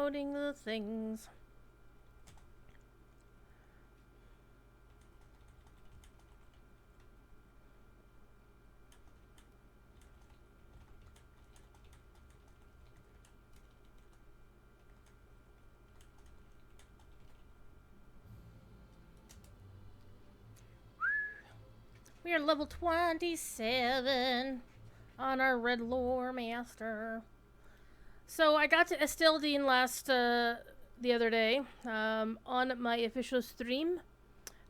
promoting the things. We are level 27 on our Red Lore Master. So I got to Esteldine the other day on my official stream.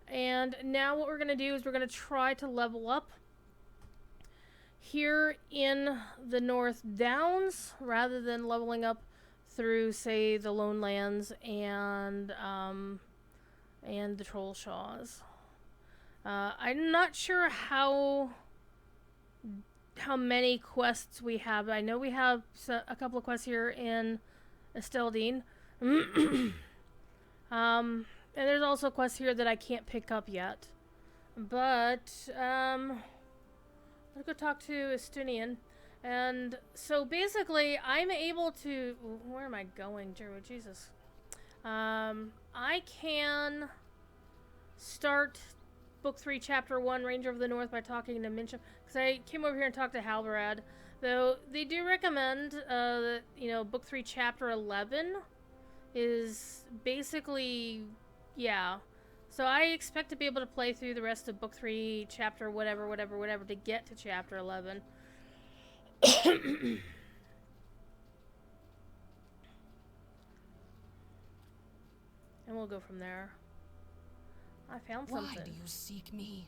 And now what we're going to do is we're going to try to level up here in the North Downs rather than leveling up through, say, the Lone Lands and the Troll Shaws. I'm not sure how many quests we have. I know we have a couple of quests here in Esteldine. And there's also quests here that I can't pick up yet. But, let's go talk to Estunian. And so basically, I'm able to... Where am I going, Jeremy? Jesus. I can start Book 3, Chapter 1, Ranger of the North by talking to Mincham. Because I came over here and talked to Halvarad. Though, they do recommend that, Book 3, Chapter 11 is basically... Yeah. So I expect to be able to play through the rest of Book 3, Chapter whatever, to get to Chapter 11. And we'll go from there. I found something. Why do you seek me?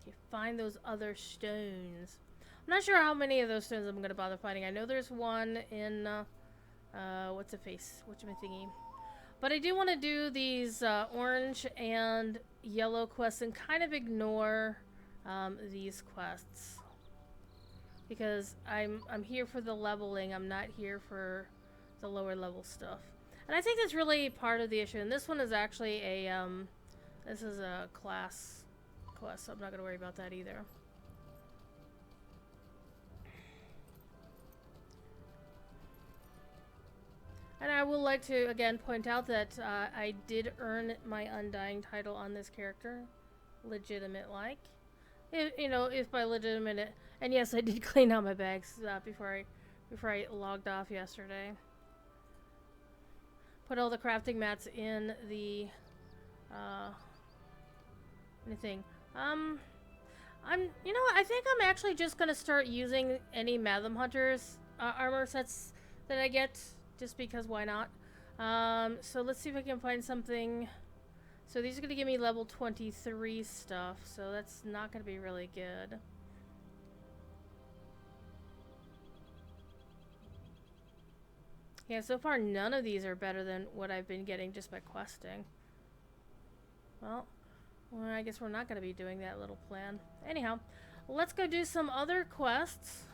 You find those other stones. I'm not sure how many of those stones I'm going to bother finding. I know there's one in, what's-a-face? Whatchamacthingy. But I do want to do these orange and yellow quests and kind of ignore these quests. Because I'm here for the leveling. I'm not here for the lower level stuff. And I think that's really part of the issue. And this one is actually a, this is a class quest, so I'm not going to worry about that either. And I would like to, again, point out that I did earn my Undying title on this character. Legitimate-like. If by legitimate... And yes, I did clean out my bags before I logged off yesterday. Put all the crafting mats in the thing. I think I'm actually just gonna start using any Matham Hunters armor sets that I get, just because why not? So let's see if I can find something. So these are gonna give me level 23 stuff, so that's not gonna be really good. Yeah, so far none of these are better than what I've been getting just by questing. Well, I guess we're not going to be doing that little plan. Anyhow, let's go do some other quests.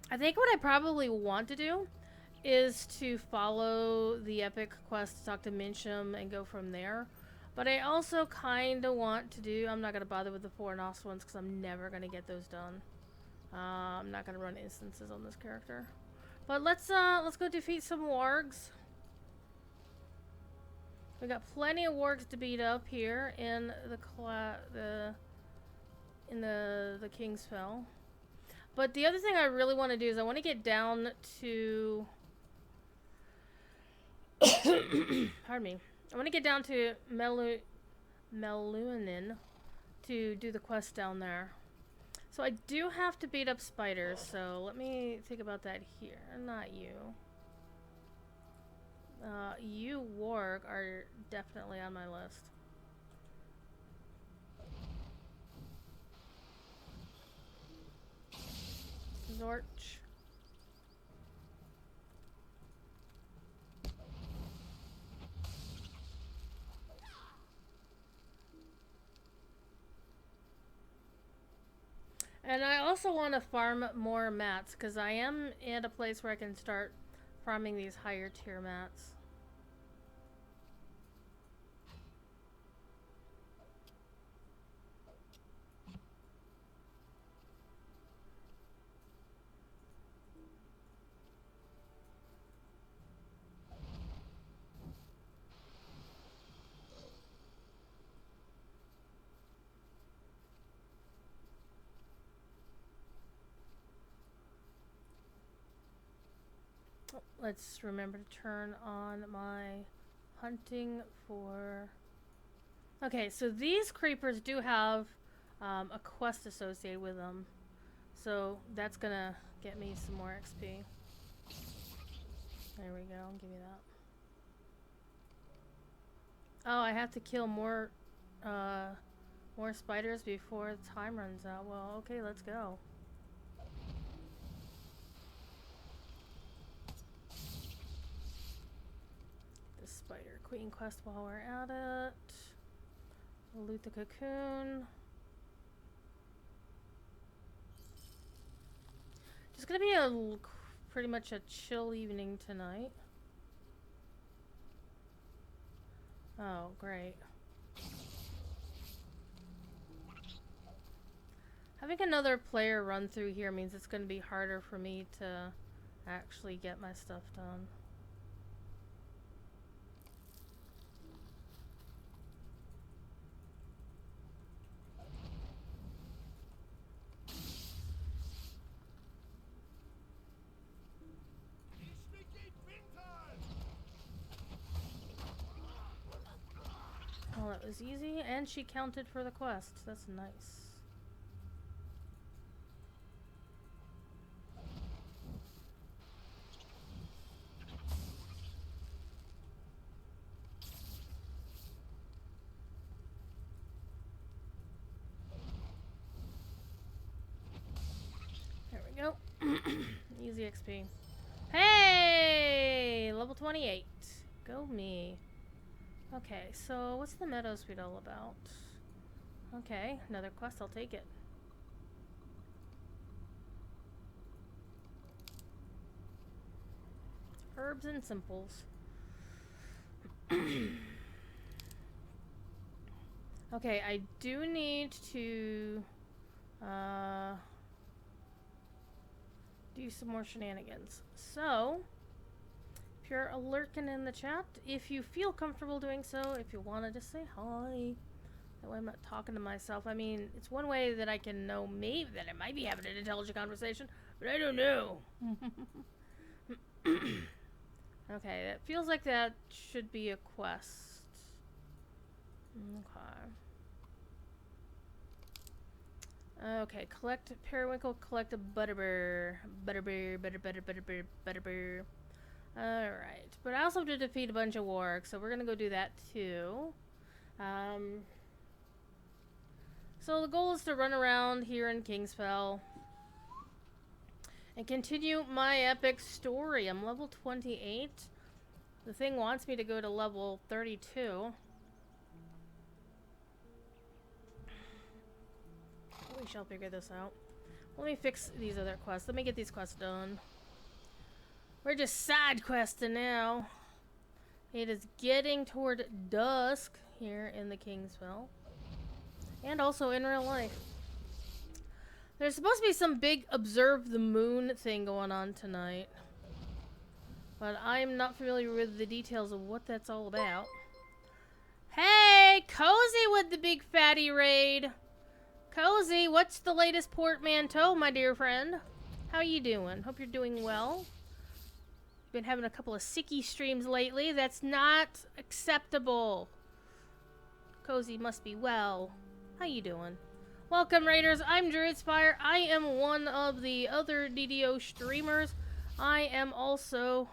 I think what I probably want to do is to follow the epic quest to talk to Mincham and go from there. But I also kind of want to do... I'm not going to bother with the 4 NOS ones because I'm never going to get those done. I'm not gonna run instances on this character, but let's go defeat some wargs. We got plenty of wargs to beat up here in the Kingsfell. But the other thing I really want to do is I want to get down to pardon me. I want to get down to Meluinen to do the quest down there. So I do have to beat up spiders, so let me think about that here. Not you. You warg are definitely on my list. Zorch. And I also want to farm more mats, because I am at a place where I can start farming these higher tier mats. Let's remember to turn on my hunting for... Okay, so these creepers do have a quest associated with them. So that's gonna get me some more XP. There we go, I'll give you that. Oh, I have to kill more spiders before time runs out. Well, okay, let's go. The Spider Queen quest while we're at it. We'll loot the cocoon. It's gonna be pretty much a chill evening tonight. Oh, great. Having another player run through here means it's going to be harder for me to actually get my stuff done. Oh, that was easy, and she counted for the quest. That's nice. There we go. Easy XP. Hey! Level 28. Go me. Okay, so what's the meadow speed all about? Okay, another quest, I'll take it. Herbs and simples. Okay, I do need to do some more shenanigans. So, if you're lurking in the chat, if you feel comfortable doing so, if you want to just say hi, that way I'm not talking to myself. I mean, it's one way that I can know maybe that I might be having an intelligent conversation, but I don't know. Okay, that feels like that should be a quest. Okay, collect periwinkle, collect a butterbur. Butterbur. Alright, but I also have to defeat a bunch of wargs, so we're gonna go do that too. So the goal is to run around here in Kingsfell and continue my epic story. I'm level 28. The thing wants me to go to level 32. We shall figure this out. Let me fix these other quests. Let me get these quests done. We're just side questing now. It is getting toward dusk here in the Kingsville. And also in real life. There's supposed to be some big observe the moon thing going on tonight. But I'm not familiar with the details of what that's all about. Hey! Cozy with the big fatty raid! Cozy, what's the latest portmanteau, my dear friend? How you doing? Hope you're doing well. Been having a couple of sicky streams lately. That's not acceptable. Cozy must be well. How you doing? Welcome, Raiders. I'm Druidspire. I am one of the other DDO streamers. I am also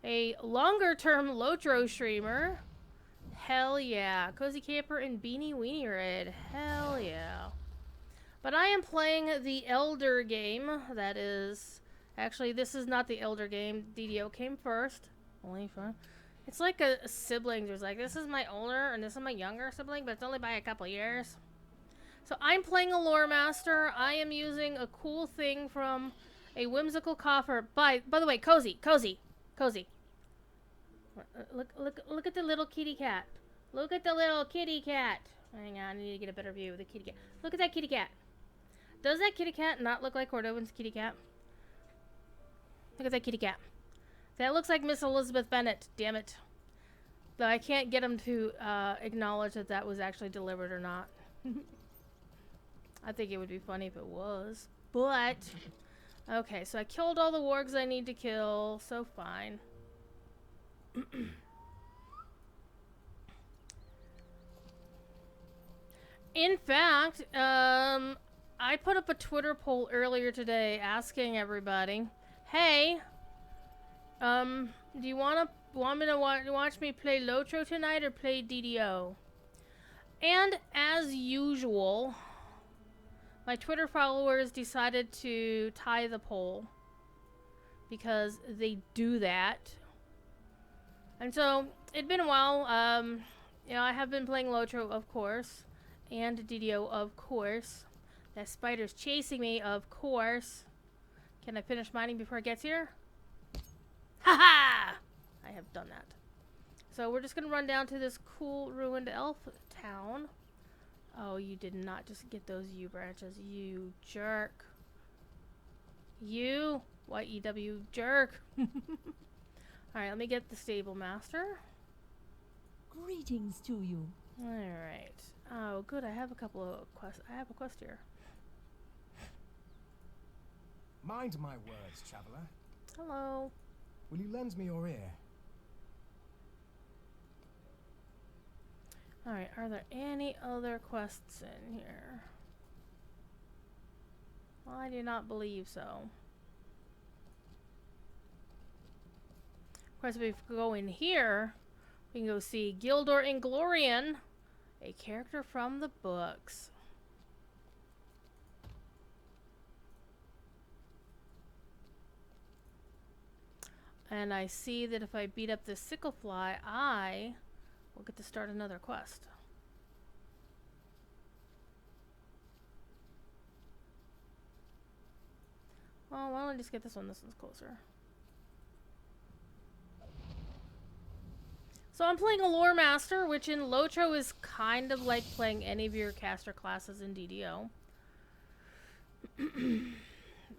a longer-term Lotro streamer. Hell yeah. Cozy Camper and Beanie Weenie Raid. Hell yeah. But I am playing the Elder game. That is... Actually, this is not the Elder game. DDO came first. Only for... It's like a sibling. There's like, this is my older and this is my younger sibling, but it's only by a couple years. So I'm playing a Lore Master. I am using a cool thing from a whimsical coffer. By the way, Cozy. Look at the little kitty cat. Look at the little kitty cat. Hang on, I need to get a better view of the kitty cat. Look at that kitty cat. Does that kitty cat not look like Cordovan's kitty cat? Look at that kitty cat. That looks like Miss Elizabeth Bennet. Damn it. Though I can't get him to acknowledge that that was actually delivered or not. I think it would be funny if it was. But, Okay, so I killed all the wargs I need to kill, so fine. In fact, I put up a Twitter poll earlier today asking everybody, hey, do you want me to watch me play Lotro tonight or play DDO? And as usual, my Twitter followers decided to tie the poll because they do that. And so it'd been a while. You know, I have been playing Lotro, of course, and DDO, of course. That spider's chasing me, of course. Can I finish mining before it gets here? Haha! I have done that. So we're just gonna run down to this cool ruined elf town. Oh, you did not just get those U branches, you jerk. You, YEW jerk. Alright, let me get the stable master. Greetings to you. Alright. Oh, good, I have a couple of quests. I have a quest here. Mind my words, traveller. Hello. Will you lend me your ear? Alright, are there any other quests in here? Well, I do not believe so. Of course, if we go in here, we can go see Gildor Inglorian, a character from the books. And I see that if I beat up this Sicklefly, I will get to start another quest. Well, why don't I just get this one? This one's closer. So I'm playing a Lore Master, which in Lotro is kind of like playing any of your caster classes in DDO.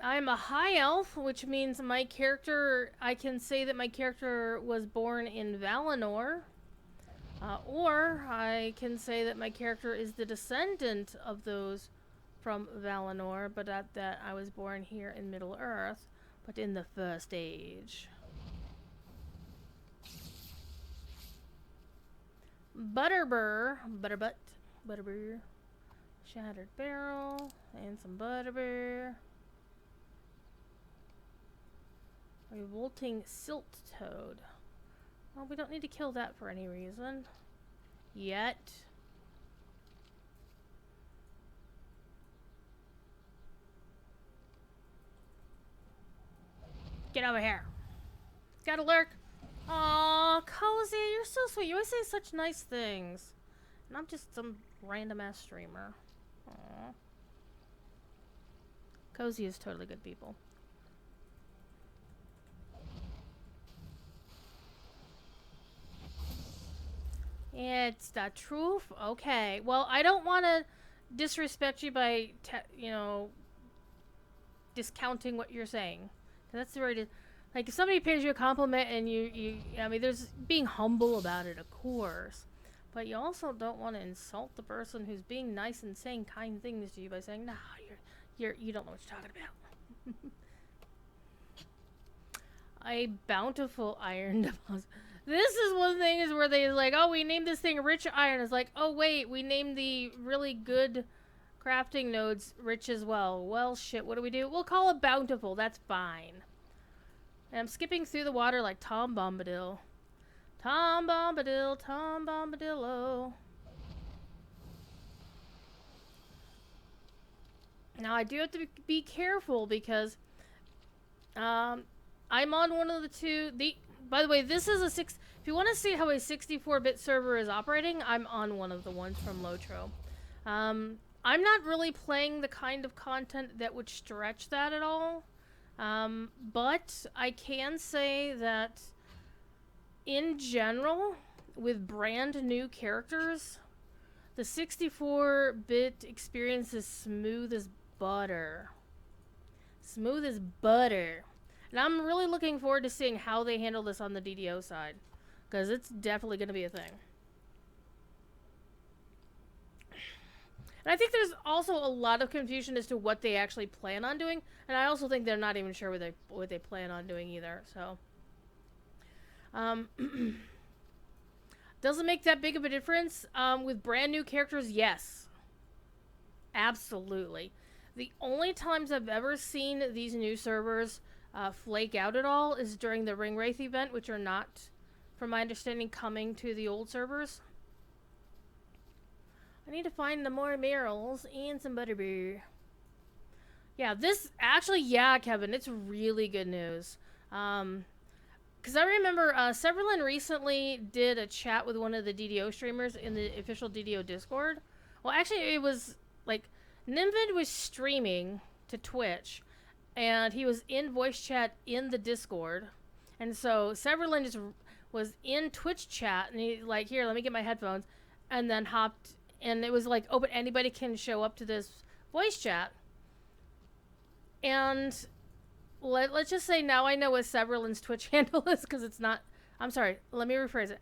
I'm a high elf, which means my character, I can say that my character was born in Valinor. Or I can say that my character is the descendant of those from Valinor, but that I was born here in Middle Earth, but in the First Age. Butterbur, Shattered Barrel, and some Butterbur. Revolting Silt Toad. Well, we don't need to kill that for any reason. Yet. Get over here. Gotta lurk. Aw, Cozy, you're so sweet. You always say such nice things. And I'm just some random ass streamer. Aw. Cozy is totally good people. It's the truth? Okay. Well, I don't want to disrespect you by, you know, discounting what you're saying. That's very... Like, if somebody pays you a compliment and I mean, there's being humble about it, of course. But you also don't want to insult the person who's being nice and saying kind things to you by saying, "Nah, you don't know what you're talking about." A bountiful iron deposit. This is one thing is where they like, oh, we named this thing Rich Iron. It's like, oh wait, we named the really good crafting nodes Rich as well. Well, shit, what do? We'll call it Bountiful. That's fine. And I'm skipping through the water like Tom Bombadil. Tom Bombadil, Tom Bombadillo. Now I do have to be careful because I'm on one of the two. By the way, this is a if you want to see how a 64-bit server is operating, I'm on one of the ones from Lotro. I'm not really playing the kind of content that would stretch that at all. But I can say that in general, with brand new characters, the 64-bit experience is smooth as butter. Smooth as butter. And I'm really looking forward to seeing how they handle this on the DDO side. Because it's definitely going to be a thing. And I think there's also a lot of confusion as to what they actually plan on doing, and I also think they're not even sure what they plan on doing either. So, does it make that big of a difference with brand new characters? Yes, absolutely. The only times I've ever seen these new servers flake out at all is during the Ring Wraith event, which are not, from my understanding, coming to the old servers. I need to find the more murals and some butterbeer. Yeah, this actually, yeah, Kevin, it's really good news. Because I remember Severlin recently did a chat with one of the DDO streamers in the official DDO Discord. Well, actually, it was like Nimvid was streaming to Twitch, and he was in voice chat in the Discord. And so Severlin just was in Twitch chat, and he like, here, let me get my headphones, and then hopped. And it was like, oh, but anybody can show up to this voice chat. And let's just say now I know what Severlin's Twitch handle is, because it's not... I'm sorry, let me rephrase it.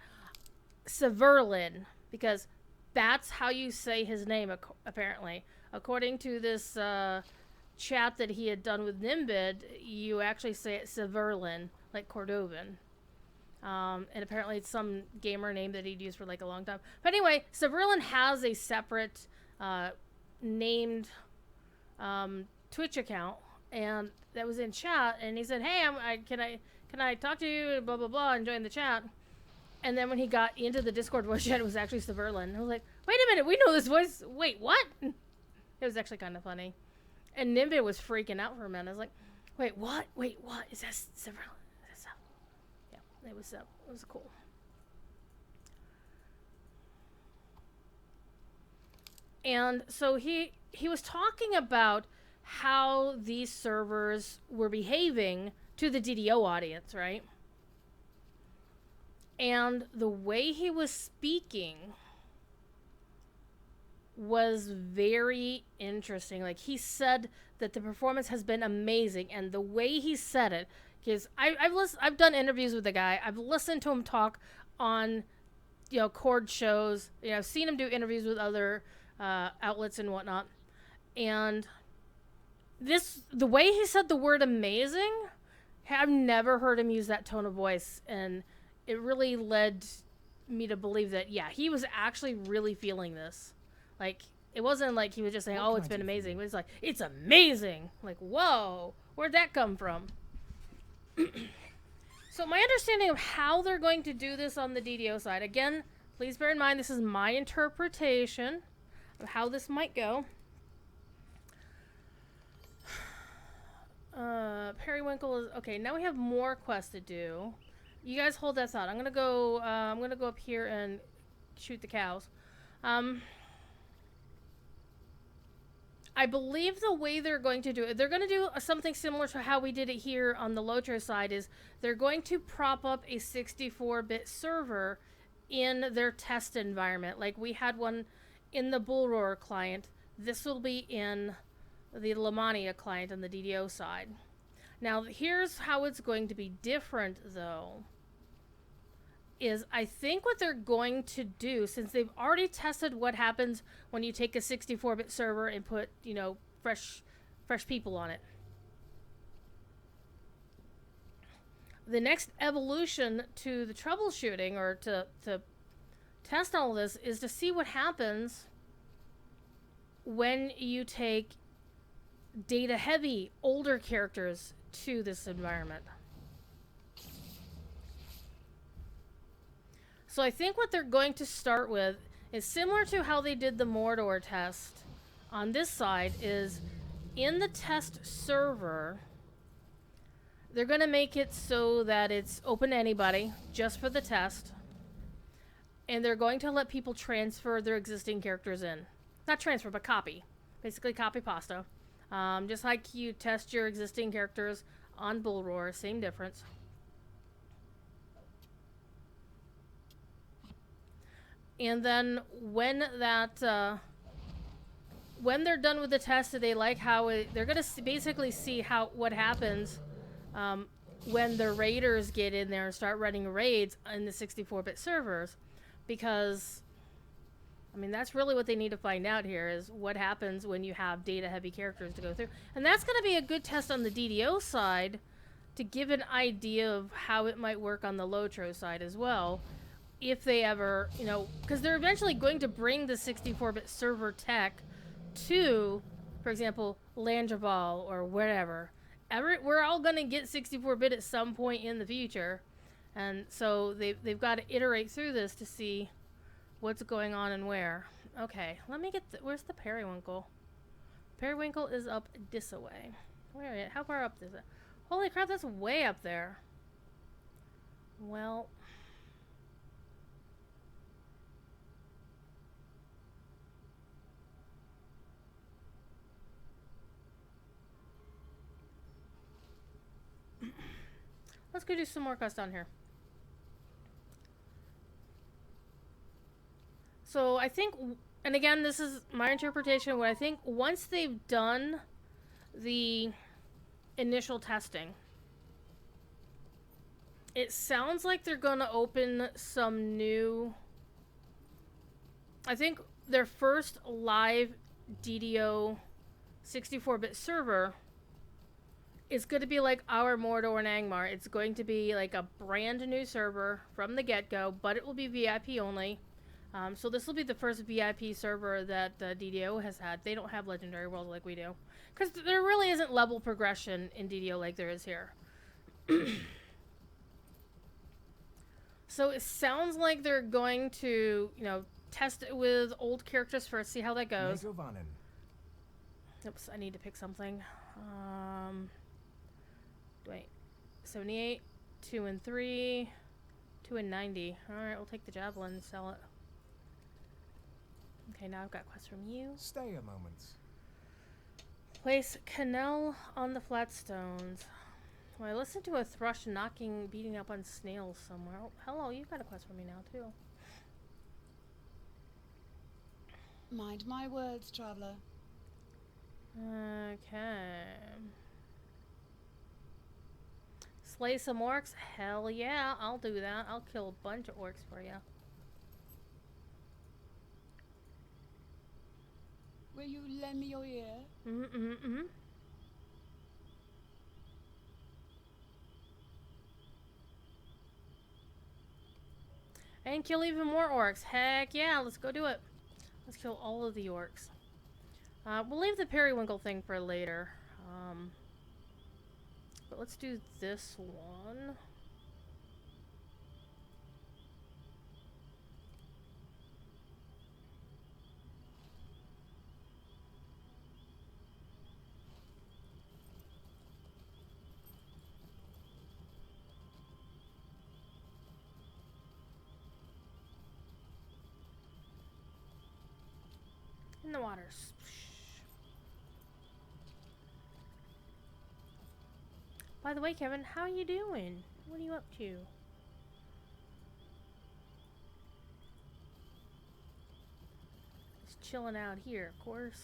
Severlin, because that's how you say his name, apparently. According to this chat that he had done with Nimbid, you actually say it Severlin, like Cordovan. And apparently it's some gamer name that he'd used for like a long time. But anyway, Severlin has a separate named Twitch account, and that was in chat. And he said, "Hey, can I talk to you?" Blah blah blah, and join the chat. And then when he got into the Discord voice chat, it was actually Severlin. I was like, "Wait a minute, we know this voice. Wait, what?" It was actually kind of funny. And Nimbit was freaking out for a minute. I was like, "Wait, what? Wait, what? Is that Severlin?" It was cool. And so he was talking about how these servers were behaving to the DDO audience, right? And the way he was speaking was very interesting. Like, he said that the performance has been amazing, and the way he said it, because I've done interviews with the guy. I've listened to him talk on, Chord shows. I've seen him do interviews with other outlets and whatnot. And the way he said the word amazing, I've never heard him use that tone of voice. And it really led me to believe that, yeah, he was actually really feeling this. Like, it wasn't like he was just saying, "Oh, it's been amazing." But it's like, "It's amazing." Like, whoa, where'd that come from? So my understanding of how they're going to do this on the DDO side, again, please bear in mind this is my interpretation of how this might go. Periwinkle is okay. Now we have more quests to do. You guys hold that thought. I'm gonna go up here and shoot the cows. I believe the way they're going to do it, they're going to do something similar to how we did it here on the Lotro side, is they're going to prop up a 64-bit server in their test environment. Like we had one in the Bullroar client. This will be in the Lamania client on the DDO side. Now, here's how it's going to be different, though. Is I think what they're going to do, since they've already tested what happens when you take a 64-bit server and put, fresh people on it. The next evolution to the troubleshooting, or to test all of this, is to see what happens when you take data-heavy, older characters to this environment. So I think what they're going to start with is similar to how they did the Mordor test on this side, is in the test server, they're going to make it so that it's open to anybody, just for the test. And they're going to let people transfer their existing characters in. Not transfer, but copy. Basically copy pasta. Just like you test your existing characters on Bullroar, same difference. And then when they're done with the test, they like how they're gonna basically see what happens when the raiders get in there and start running raids in the 64-bit servers, because I mean, that's really what they need to find out here is what happens when you have data-heavy characters to go through. And that's going to be a good test on the DDO side to give an idea of how it might work on the Lotro side as well. If they ever, you know, because they're eventually going to bring the 64-bit server tech to, for example, Landrabal or wherever. We're all going to get 64-bit at some point in the future. And so they've got to iterate through this to see what's going on and where. Okay, let me get where's the periwinkle? Periwinkle is up this way. Where is it? How far up is it? Holy crap, that's way up there. Well, let's go do some more quests down here. So I think, and again, this is my interpretation, what I think once they've done the initial testing, it sounds like they're going to open some new, I think their first live DDO 64-bit server is going to be like our Mordor and Angmar. It's going to be like a brand new server from the get-go, but it will be VIP only. So this will be the first VIP server that DDO has had. They don't have Legendary Worlds like we do. Because there really isn't level progression in DDO like there is here. So it sounds like they're going to, you know, test it with old characters first, see how that goes. Oops, I need to pick something. Wait. 78, 2 and 3, 2 and 90. Alright, we'll take the javelin and sell it. Okay, now I've got quests from you. Stay a moment. Place Canal on the flat stones. Well, I listened to a thrush beating up on snails somewhere. Oh, hello, you've got a quest for me now, too. Mind my words, traveler. Okay. Slay some orcs? Hell yeah, I'll do that. I'll kill a bunch of orcs for you. Will you lend me your ear? And kill even more orcs. Heck yeah, let's go do it. Let's kill all of the orcs. We'll leave the periwinkle thing for later. But let's do this one. In the water. By the way, Kevin, how are you doing? What are you up to? Just chilling out here, of course.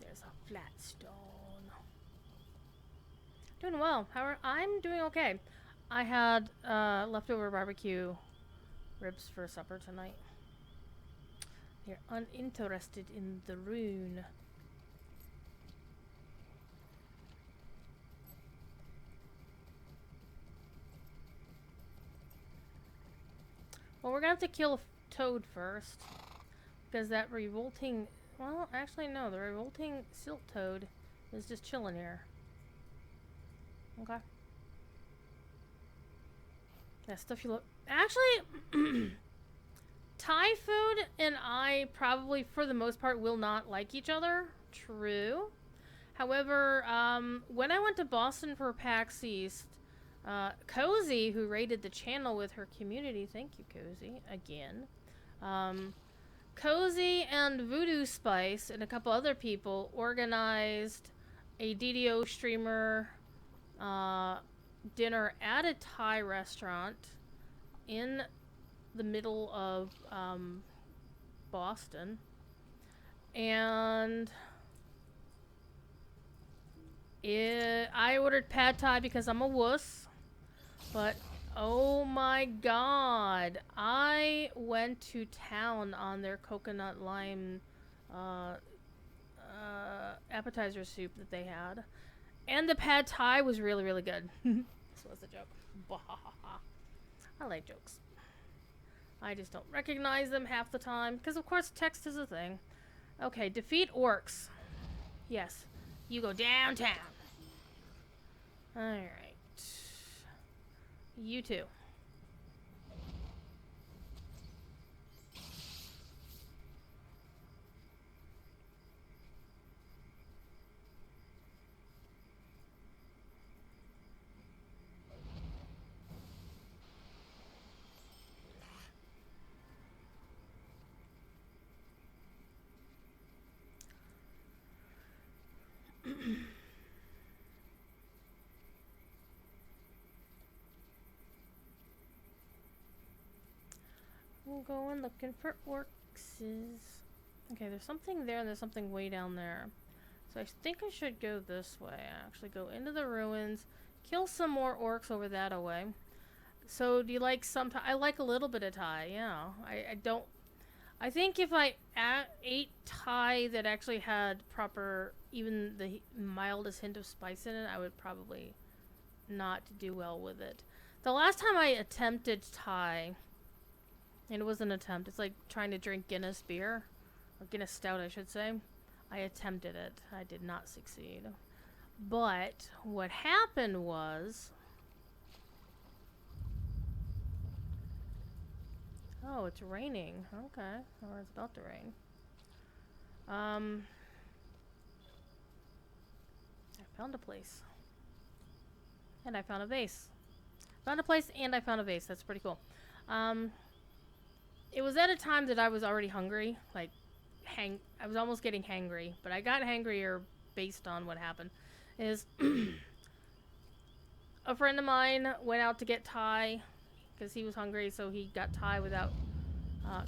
There's a flat stone. Doing well. However, I'm doing okay. I had leftover barbecue ribs for supper tonight. They're uninterested in the rune. Well, we're gonna have to kill a toad first. Because that revolting... Well, actually, no. The revolting silt toad is just chilling here. Okay. That stuff you look... Actually... Thai food and I probably, for the most part, will not like each other. True. However, when I went to Boston for PAX East, Cozy, who raided the channel with her community, thank you, Cozy, again. Cozy and Voodoo Spice and a couple other people organized a DDO streamer dinner at a Thai restaurant in the middle of Boston, and I ordered pad thai because I'm a wuss, but Oh my god. I went to town on their coconut lime uh, appetizer soup that they had. And the pad thai was really, really good. This was a joke. I like jokes. I just don't recognize them half the time. Because, of course, text is a thing. Okay, defeat orcs. Yes. You go downtown. Alright. You too. We'll go in looking for orcs. Okay, there's something there and there's something way down there. So I think I should go this way. Actually go into the ruins, kill some more orcs over that away. So do you like some Thai? I like a little bit of Thai, yeah. I don't... I think if I ate Thai that actually had proper, even the mildest hint of spice in it, I would probably not do well with it. The last time I attempted Thai, and it was an attempt, it's like trying to drink Guinness beer, or Guinness Stout I should say. I attempted it. I did not succeed. But what happened was... Oh, it's raining. Okay. Or it's about to rain. I found a place. And I found a vase. Found a place and I found a vase. That's pretty cool. It was at a time that I was already hungry. Like, I was almost getting hangry. But I got hangrier based on what happened. Is a friend of mine went out to get Thai because he was hungry, so he got Thai without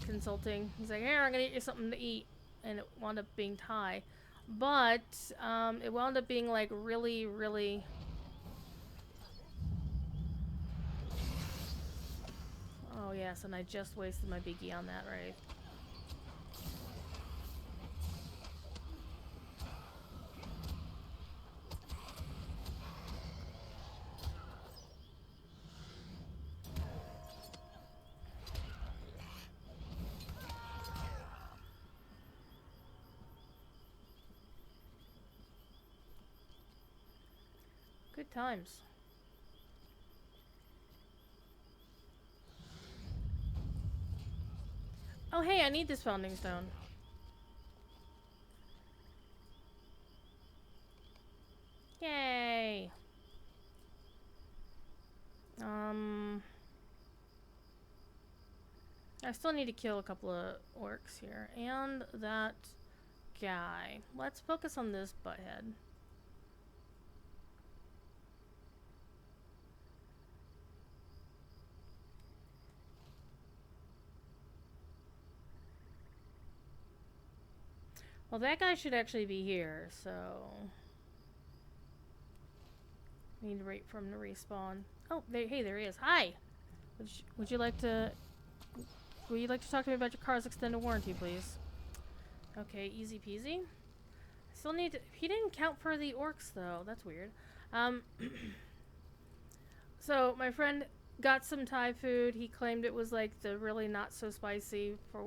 consulting. He's like, here, I'm gonna get you something to eat. And it wound up being Thai. But it wound up being like really, really... Oh yes, and I just wasted my biggie on that, right? Good times. Oh hey, I need this founding stone. Yay! I still need to kill a couple of orcs here. And that guy. Let's focus on this butthead. Well, that guy should actually be here, so... Need to wait for him to respawn. Oh, hey, there he is. Hi! Would you like to... Would you like to talk to me about your car's extended warranty, please? Okay, easy peasy. Still need to... He didn't count for the orcs, though. That's weird. So, my friend got some Thai food. He claimed it was, like, the really not so spicy for...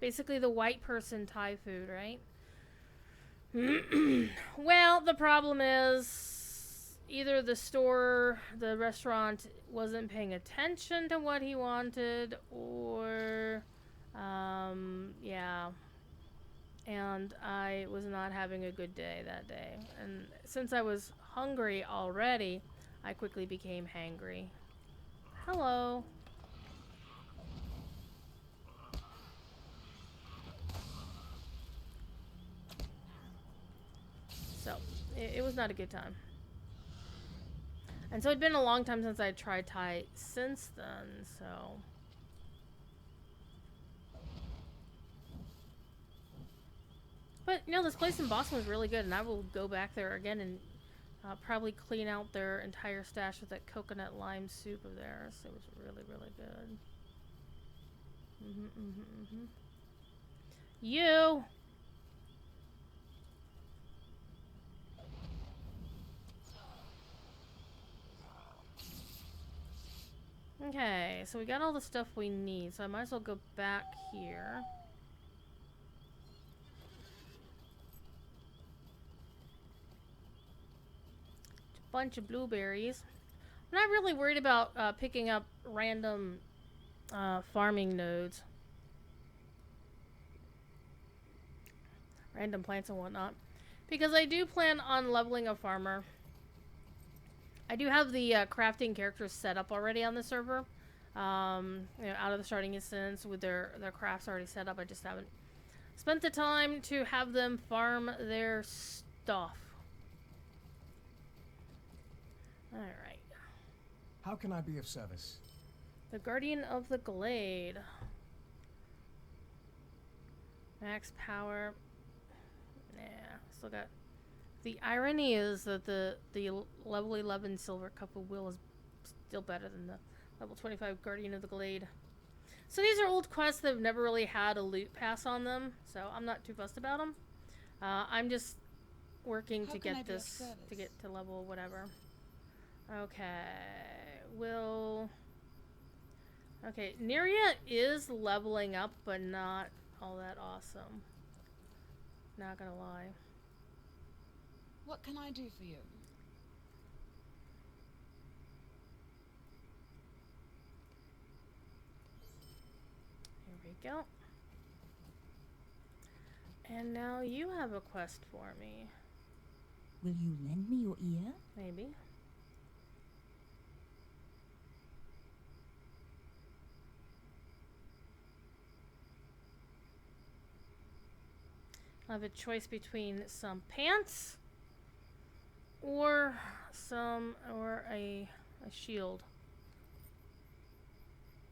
Basically the white person Thai food, right? Well, the problem is either the restaurant wasn't paying attention to what he wanted, or yeah, and I was not having a good day that day, and since I was hungry already, I quickly became hangry. Hello. So, it was not a good time. And so it'd been a long time since I tried Thai since then, so... But, you know, this place in Boston was really good, and I will go back there again and Probably clean out their entire stash with that coconut lime soup of theirs. It was really, really good. You! Okay, so we got all the stuff we need, so I might as well go back here. Bunch of blueberries. I'm not really worried about picking up random farming nodes. Random plants and whatnot. Because I do plan on leveling a farmer. I do have the crafting characters set up already on the server. You know, out of the starting instance with their crafts already set up. I just haven't spent the time to have them farm their stuff. Alright. How can I be of service? The Guardian of the Glade. Max power. Nah, still got... The irony is that the level 11 Silver Cup of Will is still better than the level 25 Guardian of the Glade. So these are old quests that have never really had a loot pass on them, so I'm not too fussed about them. I'm just working to get this, to get to level whatever. Okay, okay, Neria is leveling up, but not all that awesome. Not gonna lie. What can I do for you? Here we go. And now you have a quest for me. Will you lend me your ear? Maybe. I have a choice between some pants or a shield.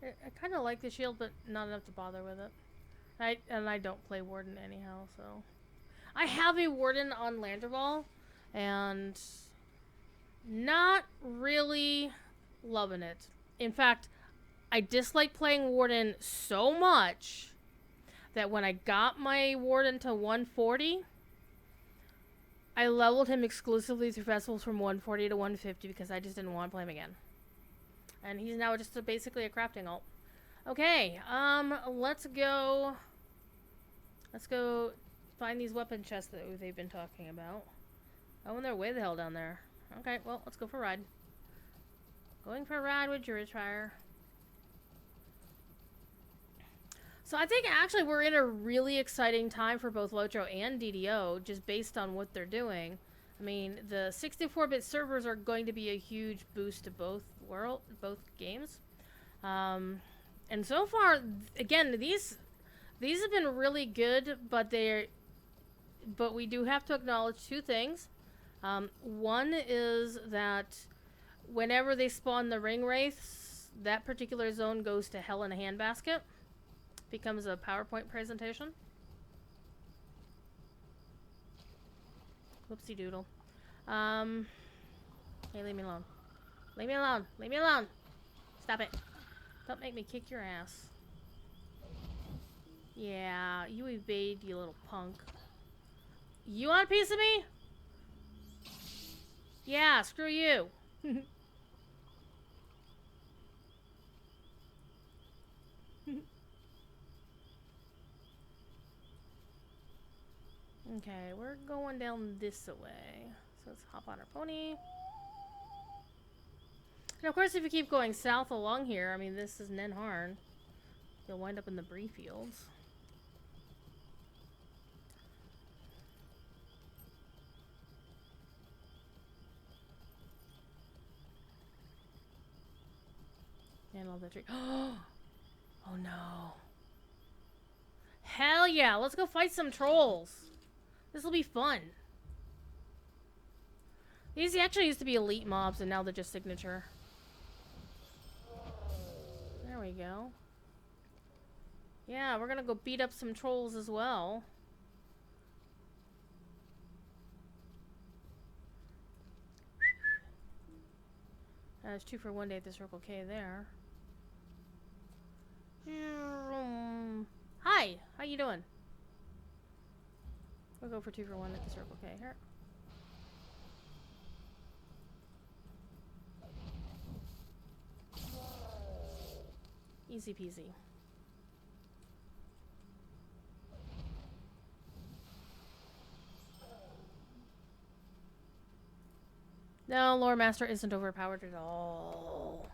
I kind of like the shield, but not enough to bother with it. I don't play Warden anyhow, so I have a Warden on Landerball, and not really loving it. In fact, I dislike playing Warden so much that when I got my Warden to 140, I leveled him exclusively through festivals from 140 to 150 because I just didn't want to play him again. And he's now just basically a crafting alt. Okay, let's go find these weapon chests that they've been talking about. Oh, and they're way the hell down there. Okay, well, let's go for a ride. Going for a ride with Jurisfire. So I think actually we're in a really exciting time for both Lotro and DDO, just based on what they're doing. I mean, the 64-bit servers are going to be a huge boost to both games. And so far, again, these have been really good, but we do have to acknowledge two things. One is that whenever they spawn the ring wraiths, that particular zone goes to hell in a handbasket. Becomes a PowerPoint presentation. Whoopsie doodle. Hey, leave me alone. Leave me alone. Leave me alone. Stop it. Don't make me kick your ass. Yeah, you evade, you little punk. You want a piece of me? Yeah, screw you. Okay, we're going down this way. So let's hop on our pony. And of course, if you keep going south along here, I mean, this is Nenharn. You'll wind up in the Bree Fields. And all the tree. Oh no. Hell yeah, let's go fight some trolls. This will be fun. These actually used to be elite mobs, and now they're just signature. There we go. Yeah, we're gonna go beat up some trolls as well. It's 2 for 1 day at the Circle K there. Hi, how you doing? We'll go for 2 for 1 at the Circle K here. Easy peasy. No, Lore Master isn't overpowered at all.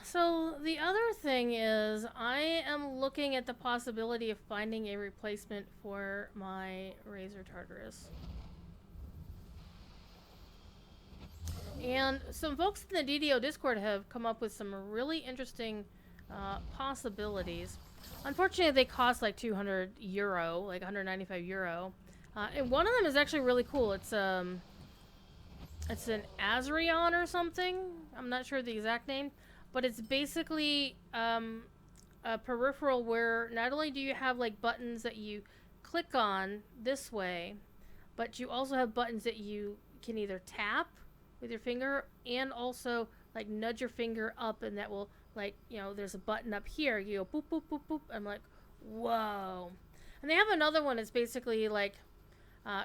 So the other thing is I am looking at the possibility of finding a replacement for my Razor Tartarus. And some folks in the DDO Discord have come up with some really interesting possibilities. Unfortunately, they cost like €200, like €195. And one of them is actually really cool. It's an Azrion or something. I'm not sure the exact name. But it's basically a peripheral where not only do you have like buttons that you click on this way, but you also have buttons that you can either tap with your finger and also like nudge your finger up, and that will, like, you know, there's a button up here. You go boop, boop, boop, boop. I'm like, whoa. And they have another one that's basically like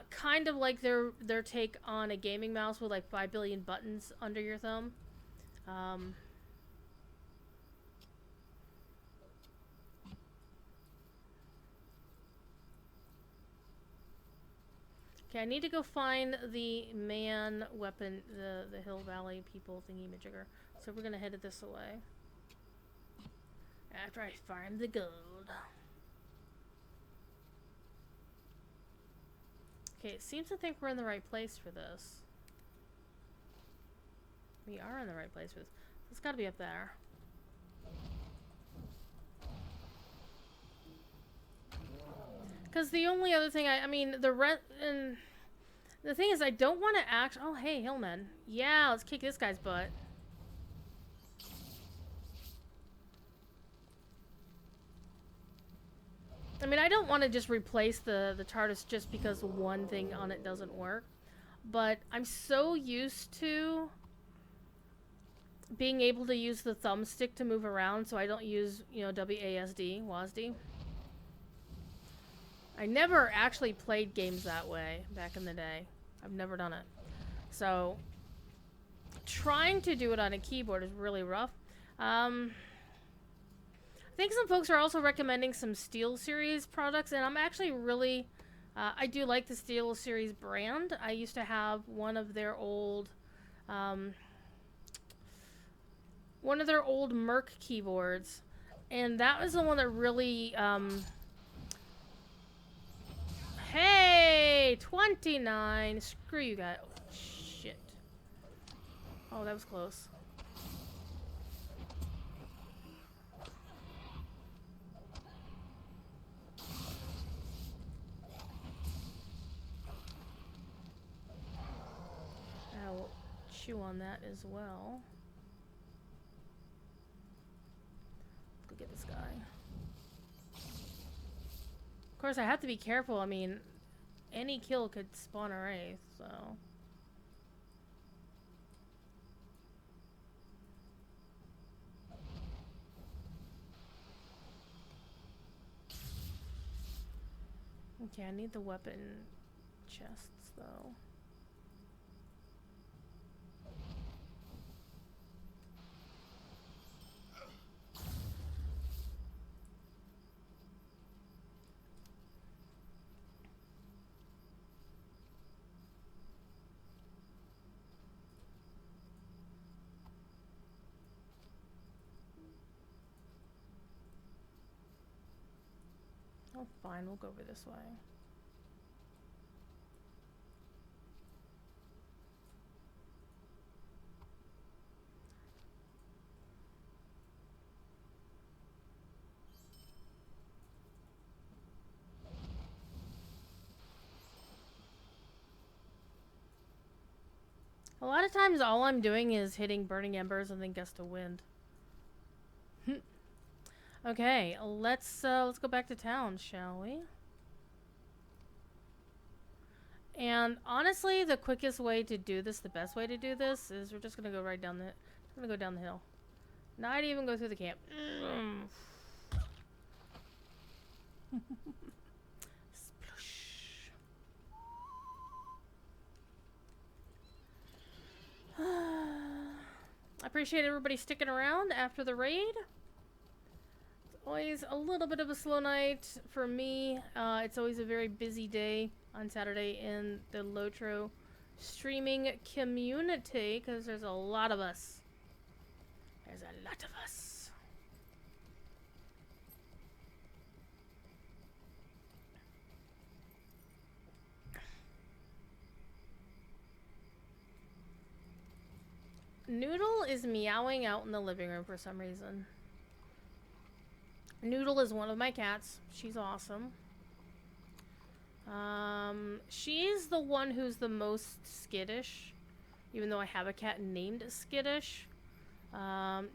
kind of like their take on a gaming mouse with like 5 billion buttons under your thumb. Okay, I need to go find the man weapon, the Hill Valley people thingy-majigger. So we're gonna head it this way. After I farm the gold. Okay, it seems to think we're in the right place for this. We are in the right place for this. It's gotta be up there. Because the only other thing the thing is, I don't want to act. Oh, hey, Hillman. Yeah, let's kick this guy's butt. I mean, I don't want to just replace the TARDIS just because one thing on it doesn't work. But I'm so used to being able to use the thumbstick to move around, so I don't use, you know, WASD. I never actually played games that way back in the day. I've never done it. So, trying to do it on a keyboard is really rough. I think some folks are also recommending some SteelSeries products, and I'm actually really... I do like the SteelSeries brand. I used to have one of their old Merc keyboards, and that was the one that really... Hey! 29! Screw you guys. Oh, shit. Oh, that was close. I'll chew on that as well. Let's go get this guy. Of course, I have to be careful. I mean, any kill could spawn a wraith, so... Okay, I need the weapon chests, though. Oh, fine. We'll go over this way. A lot of times all I'm doing is hitting burning embers and then gust of wind. Okay, let's go back to town, shall we? And honestly, the quickest way to do this, the best way to do this, is we're just gonna go right down the. I'm gonna go down the hill. Not even go through the camp. Splush. I appreciate everybody sticking around after the raid. It's always a little bit of a slow night for me. It's always a very busy day on Saturday in the Lotro streaming community because there's a lot of us. There's a lot of us. Noodle is meowing out in the living room for some reason. Noodle is one of my cats. She's awesome. She's the one who's the most skittish, even though I have a cat named Skittish.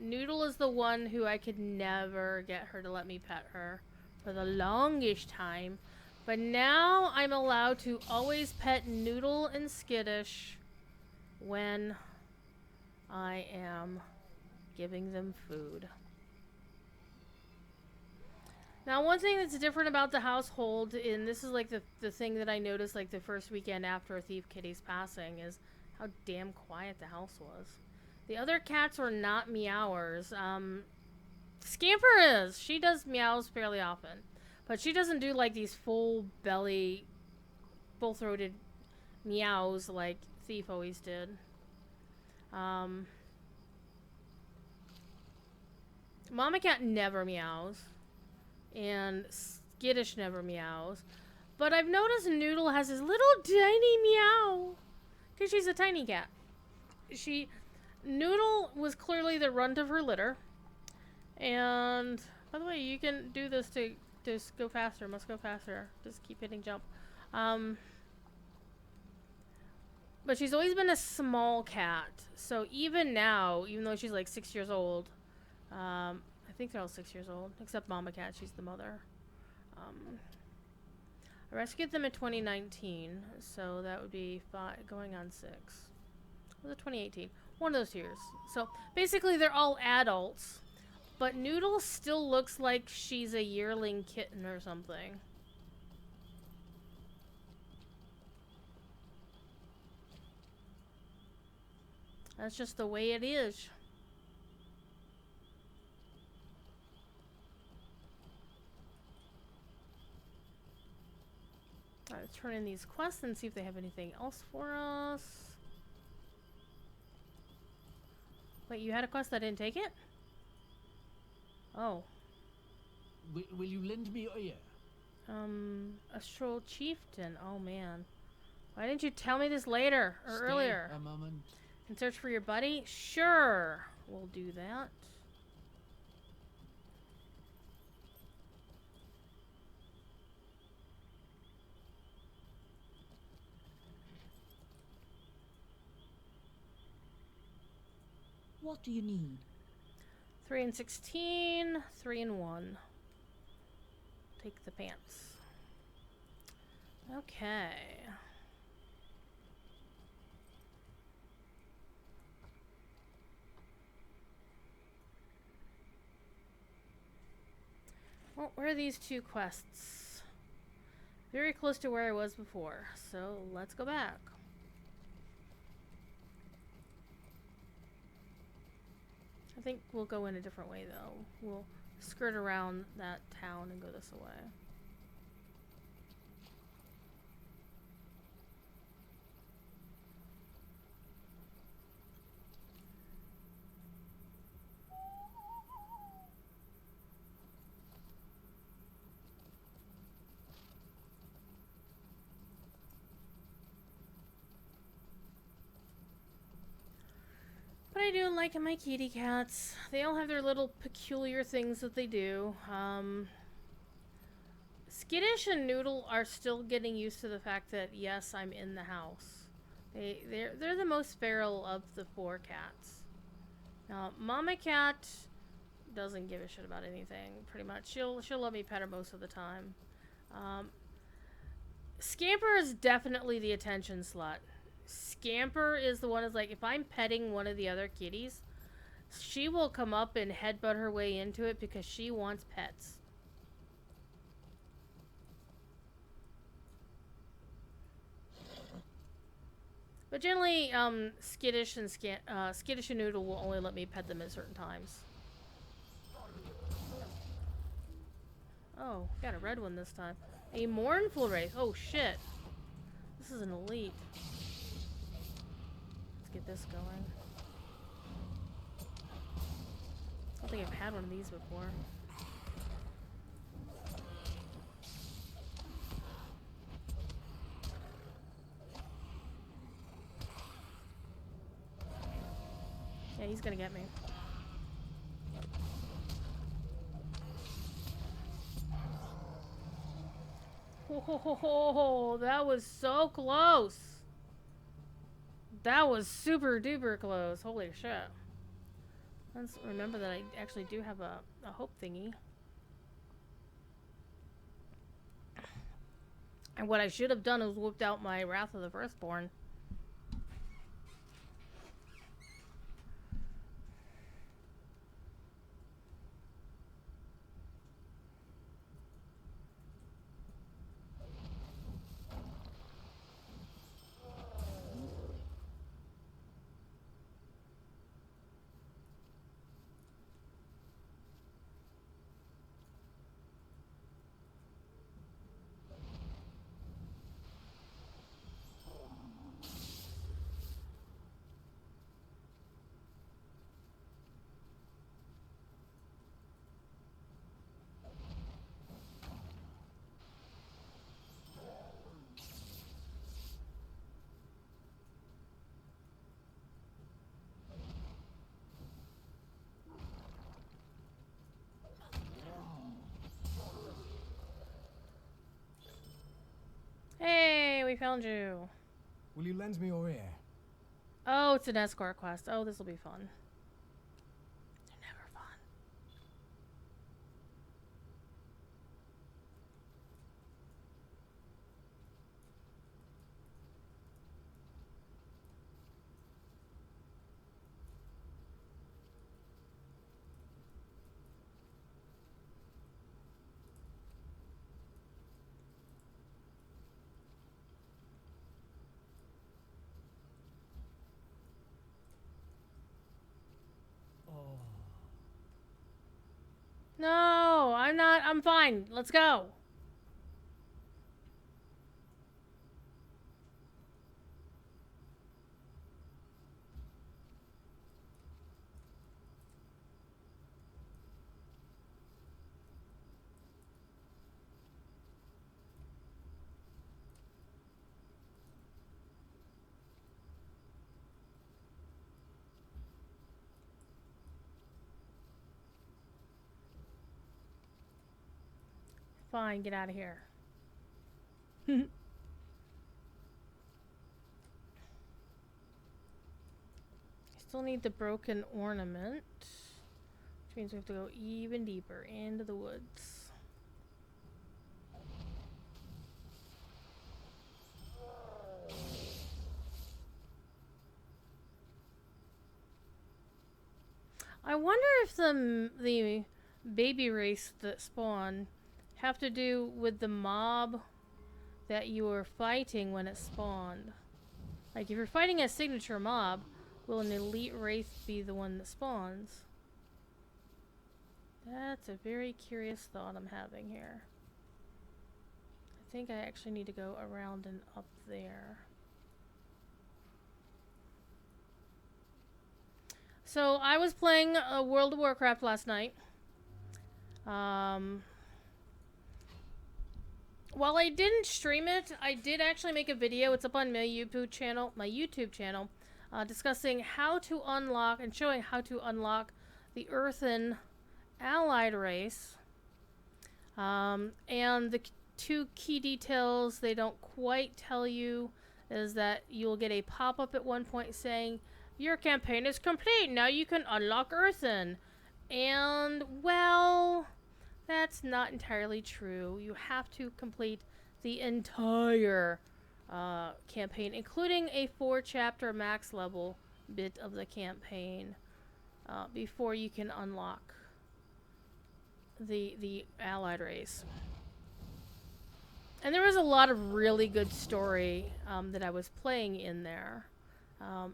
Noodle is the one who I could never get her to let me pet her for the longest time. But now I'm allowed to always pet Noodle and Skittish when I am giving them food. Now, one thing that's different about the household, and this is like the thing that I noticed like the first weekend after Thief Kitty's passing, is how damn quiet the house was. The other cats are not meowers. Scamper is. She does meows fairly often. But she doesn't do like these full belly, full-throated meows like Thief always did. Mama Cat never meows. And Skittish never meows. But I've noticed Noodle has this little tiny meow. Because she's a tiny cat. Noodle was clearly the runt of her litter. And, by the way, you can do this to just go faster. Must go faster. Just keep hitting jump. But she's always been a small cat. So even now, even though she's like 6 years old, I think they're all 6 years old, except Mama Cat. She's the mother. I rescued them in 2019, so that would be going on 6. Was it 2018? One of those years. So basically, they're all adults, but Noodle still looks like she's a yearling kitten or something. That's just the way it is. Alright, let's turn in these quests and see if they have anything else for us. Wait, you had a quest that didn't take it? Oh. Will you lend me your ear? A Stroll Chieftain. Oh, man. Why didn't you tell me this later or earlier? A moment. And search for your buddy? Sure. We'll do that. What do you need? 3 and 16, 3 and 1. Take the pants. Okay. Well, where are these 2 quests? Very close to where I was before, so let's go back. I think we'll go in a different way, though. We'll skirt around that town and go this way. I do liking my kitty cats. They all have their little peculiar things that they do. Skittish and Noodle are still getting used to the fact that yes, I'm in the house. They're the most feral of the 4 cats. Mama Cat doesn't give a shit about anything. Pretty much, she'll let me pet her most of the time. Scamper is definitely the attention slut. Scamper is the one that's like, if I'm petting one of the other kitties, she will come up and headbutt her way into it because she wants pets. But generally, Skittish and Noodle will only let me pet them at certain times. Oh, got a red one this time. A mournful wraith. Oh shit. This is an elite. Let's get this going. I don't think I've had one of these before. Yeah, he's gonna get me. Oh, that was so close. That was super duper close. Holy shit. Let's remember that I actually do have a hope thingy. And what I should have done is whipped out my Wrath of the Firstborn. Hey, we found you. Will you lend me your ear? Oh, it's an escort quest. Oh, this will be fun. They're never fun. No, I'm not. I'm fine. Let's go. Fine, get out of here. Still need the broken ornament, which means we have to go even deeper into the woods. I wonder if the baby race that spawn have to do with the mob that you were fighting when it spawned. Like, if you're fighting a signature mob, will an elite wraith be the one that spawns? That's a very curious thought I'm having here. I think I actually need to go around and up there. So, I was playing World of Warcraft last night. While I didn't stream it, I did actually make a video. It's up on my YouTube channel. discussing how to unlock and showing how to unlock the Earthen allied race. And the two key details they don't quite tell you is that you'll get a pop-up at one point saying, "Your campaign is complete, now you can unlock Earthen." And, well, that's not entirely true. You have to complete the entire campaign, including a 4-chapter max level bit of the campaign, before you can unlock the allied race. And there was a lot of really good story that I was playing in there.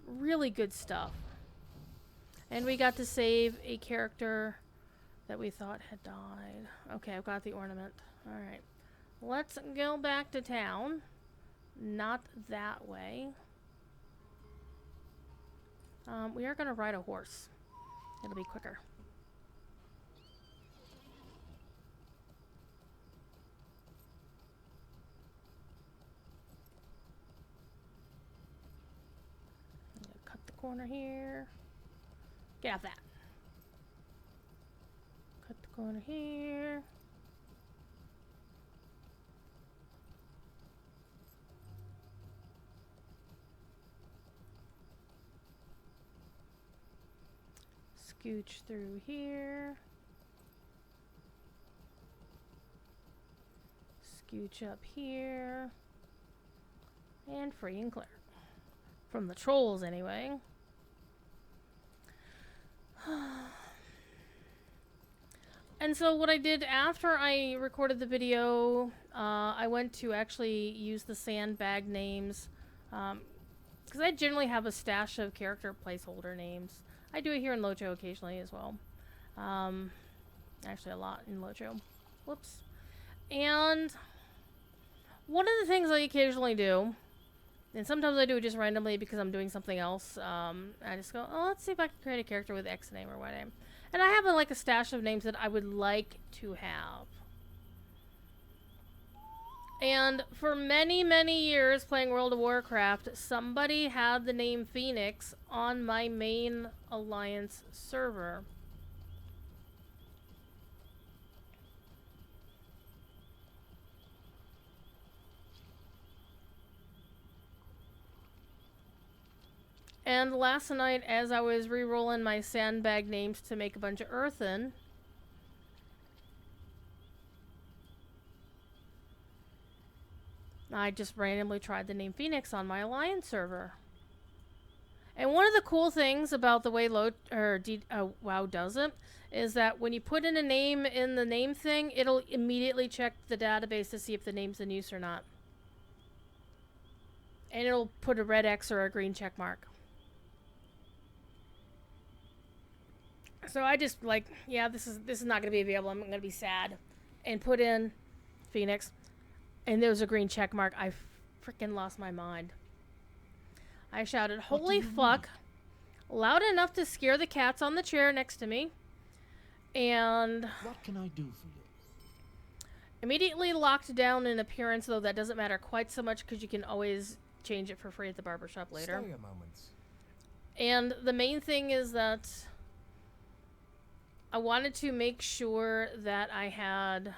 Really good stuff. And we got to save a character that we thought had died. Okay, I've got the ornament. Alright. Let's go back to town. Not that way. We are going to ride a horse. It'll be quicker. I'm gonna cut the corner here. Get off that. Cut the corner here. Scooch through here. Scooch up here. And free and clear. From the trolls, anyway. And so what I did after I recorded the video, I went to actually use the sandbag names. Because I generally have a stash of character placeholder names. I do it here in Lojo occasionally as well. Actually a lot in Lojo. Whoops. And one of the things I occasionally do, and sometimes I do it just randomly because I'm doing something else, I just go, oh, let's see if I can create a character with X name or Y name. And I have like a stash of names that I would like to have. And for many, many years playing World of Warcraft, somebody had the name Phoenix on my main Alliance server. And last night, as I was re-rolling my sandbag names to make a bunch of Earthen, I just randomly tried the name Phoenix on my Alliance server. And one of the cool things about the way WoW does it is that when you put in a name in the name thing, it'll immediately check the database to see if the name's in use or not. And it'll put a red X or a green check mark. So I just like, yeah, this is not going to be available. I'm going to be sad. And put in Phoenix. And there was a green check mark. I freaking lost my mind. I shouted, "Holy fuck," loud enough to scare the cats on the chair next to me. And What can I do for you? immediately locked down in appearance, though that doesn't matter quite so much because you can always change it for free at the barbershop later. Stay a moment. And the main thing is that I wanted to make sure that I had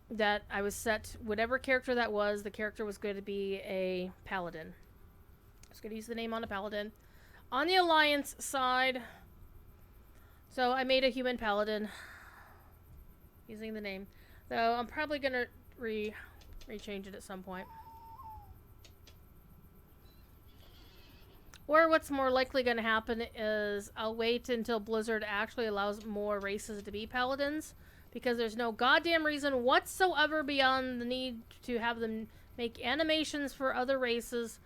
that I was set, whatever character that was, the character was going to be a paladin. I was going to use the name on a paladin. On the Alliance side, so I made a human paladin using the name. Though I'm probably going to rechange it at some point. Or what's more likely going to happen is I'll wait until Blizzard actually allows more races to be paladins. Because there's no goddamn reason whatsoever beyond the need to have them make animations for other races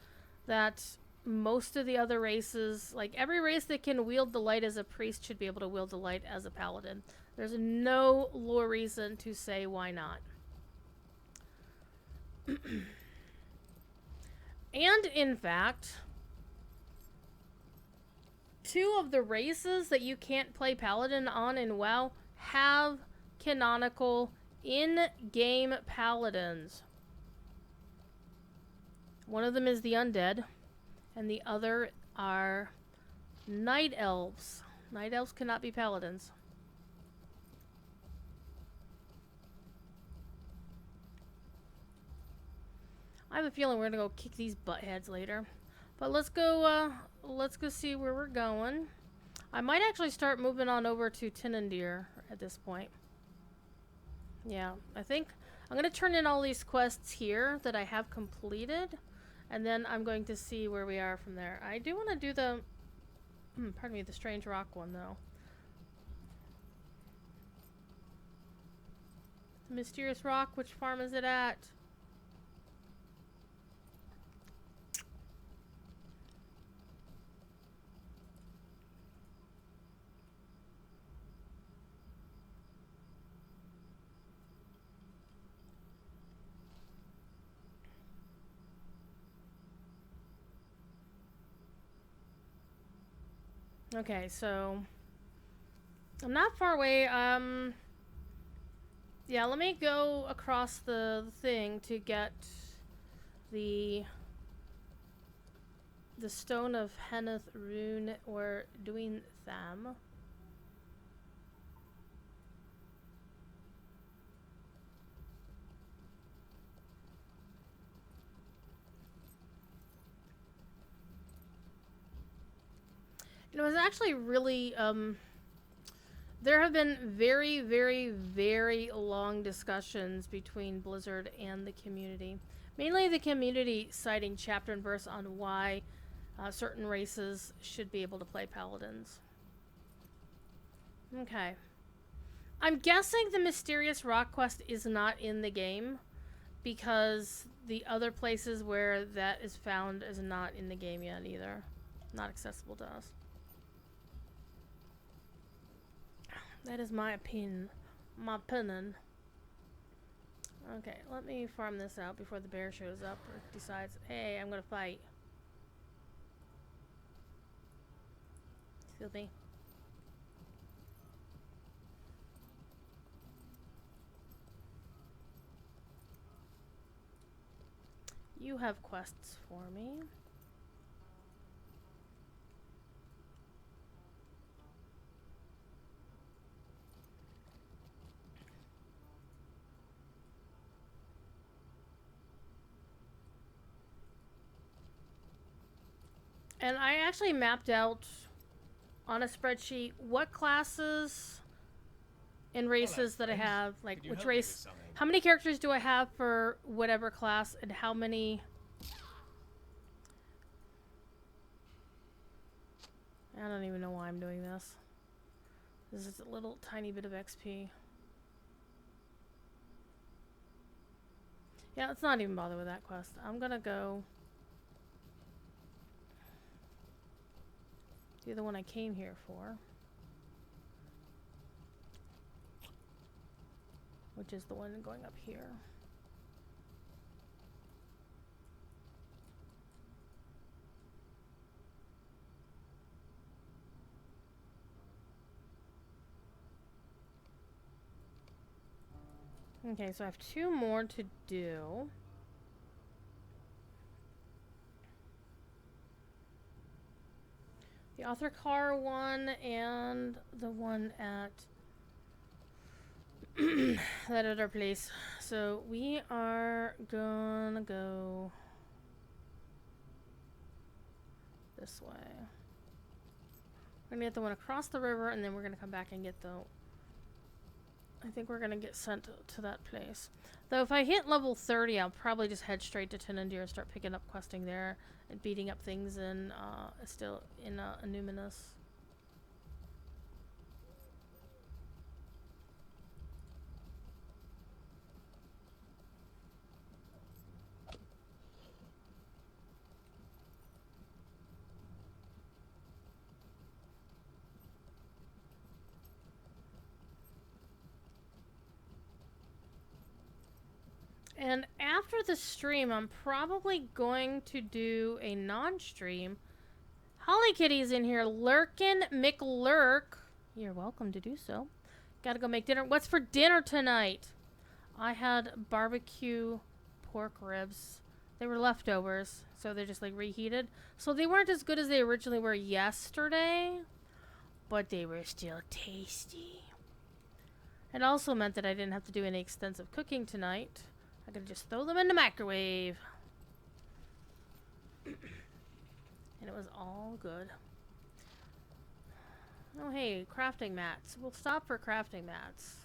that most of the other races, like every race that can wield the light as a priest should be able to wield the light as a paladin. There's no lore reason to say why not. And in fact, 2 of the races that you can't play paladin on in WoW have canonical in-game paladins. One of them is the undead, and the other are night elves. Night elves cannot be paladins. I have a feeling we're gonna go kick these butt heads later. But let's go see where we're going. I might actually start moving on over to Tinandir at this point. Yeah, I think I'm gonna turn in all these quests here that I have completed, and then I'm going to see where we are from there. I do want to do the, pardon me, the Strange Rock one though. Mysterious Rock, which farm is it at? Okay, so I'm not far away. Yeah, let me go across the thing to get the Stone of Henneth Rune or Doing Tham. It was actually really, there have been very, very, very long discussions between Blizzard and the community. Mainly the community citing chapter and verse on why certain races should be able to play paladins. Okay. I'm guessing the Mysterious Rock quest is not in the game because the other places where that is found is not in the game yet either. Not accessible to us. That is my opinion. My opinion. Okay, let me farm this out before the bear shows up or decides, hey, I'm gonna fight. Excuse me. You have quests for me. And I actually mapped out on a spreadsheet what classes and races that I have, like which race, how many characters do I have for whatever class, and how many. I don't even know why I'm doing this. This is a little tiny bit of XP. Yeah, let's not even bother with that quest. I'm gonna go do the one I came here for, which is the one going up here. Okay, so I have 2 more to do. The Author Car one and the one at that other place. So we are gonna go this way. We're gonna get the one across the river, and then we're gonna come back and get the. I think we're gonna get sent to that place. Though if I hit level 30, I'll probably just head straight to Tinandir and start picking up questing there and beating up things in still in Numinous. And after the stream, I'm probably going to do a non-stream. Holly Kitty's in here. Lurkin McLurk. You're welcome to do so. Gotta go make dinner. What's for dinner tonight? I had barbecue pork ribs, They were leftovers, so they're just like reheated. So they weren't as good as they originally were yesterday, but they were still tasty. It also meant that I didn't have to do any extensive cooking tonight. I could just throw them in the microwave. And it was all good. Oh hey, crafting mats. We'll stop for crafting mats.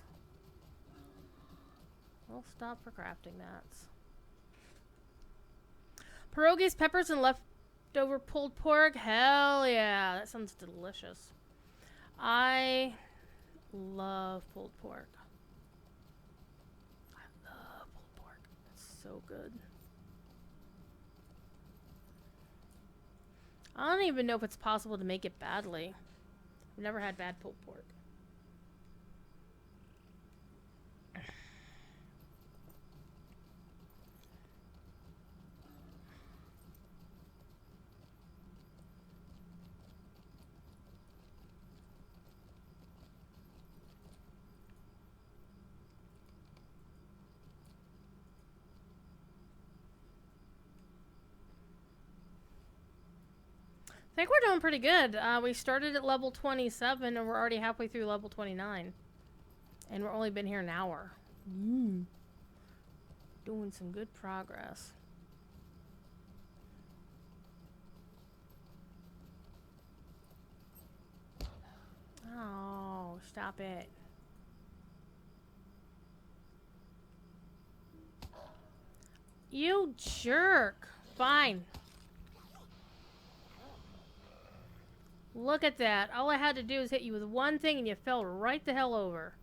We'll stop for crafting mats. Pierogies, peppers, and leftover pulled pork. Hell yeah, that sounds delicious. I love pulled pork. I love pulled pork. It's so good. I don't even know if it's possible to make it badly. I've never had bad pulled pork. I think we're doing pretty good. We started at level 27 and we're already halfway through level 29. And we've only been here an hour. Doing some good progress. Oh, stop it. You jerk. Fine. Look at that. All I had to do is hit you with one thing and you fell right the hell over.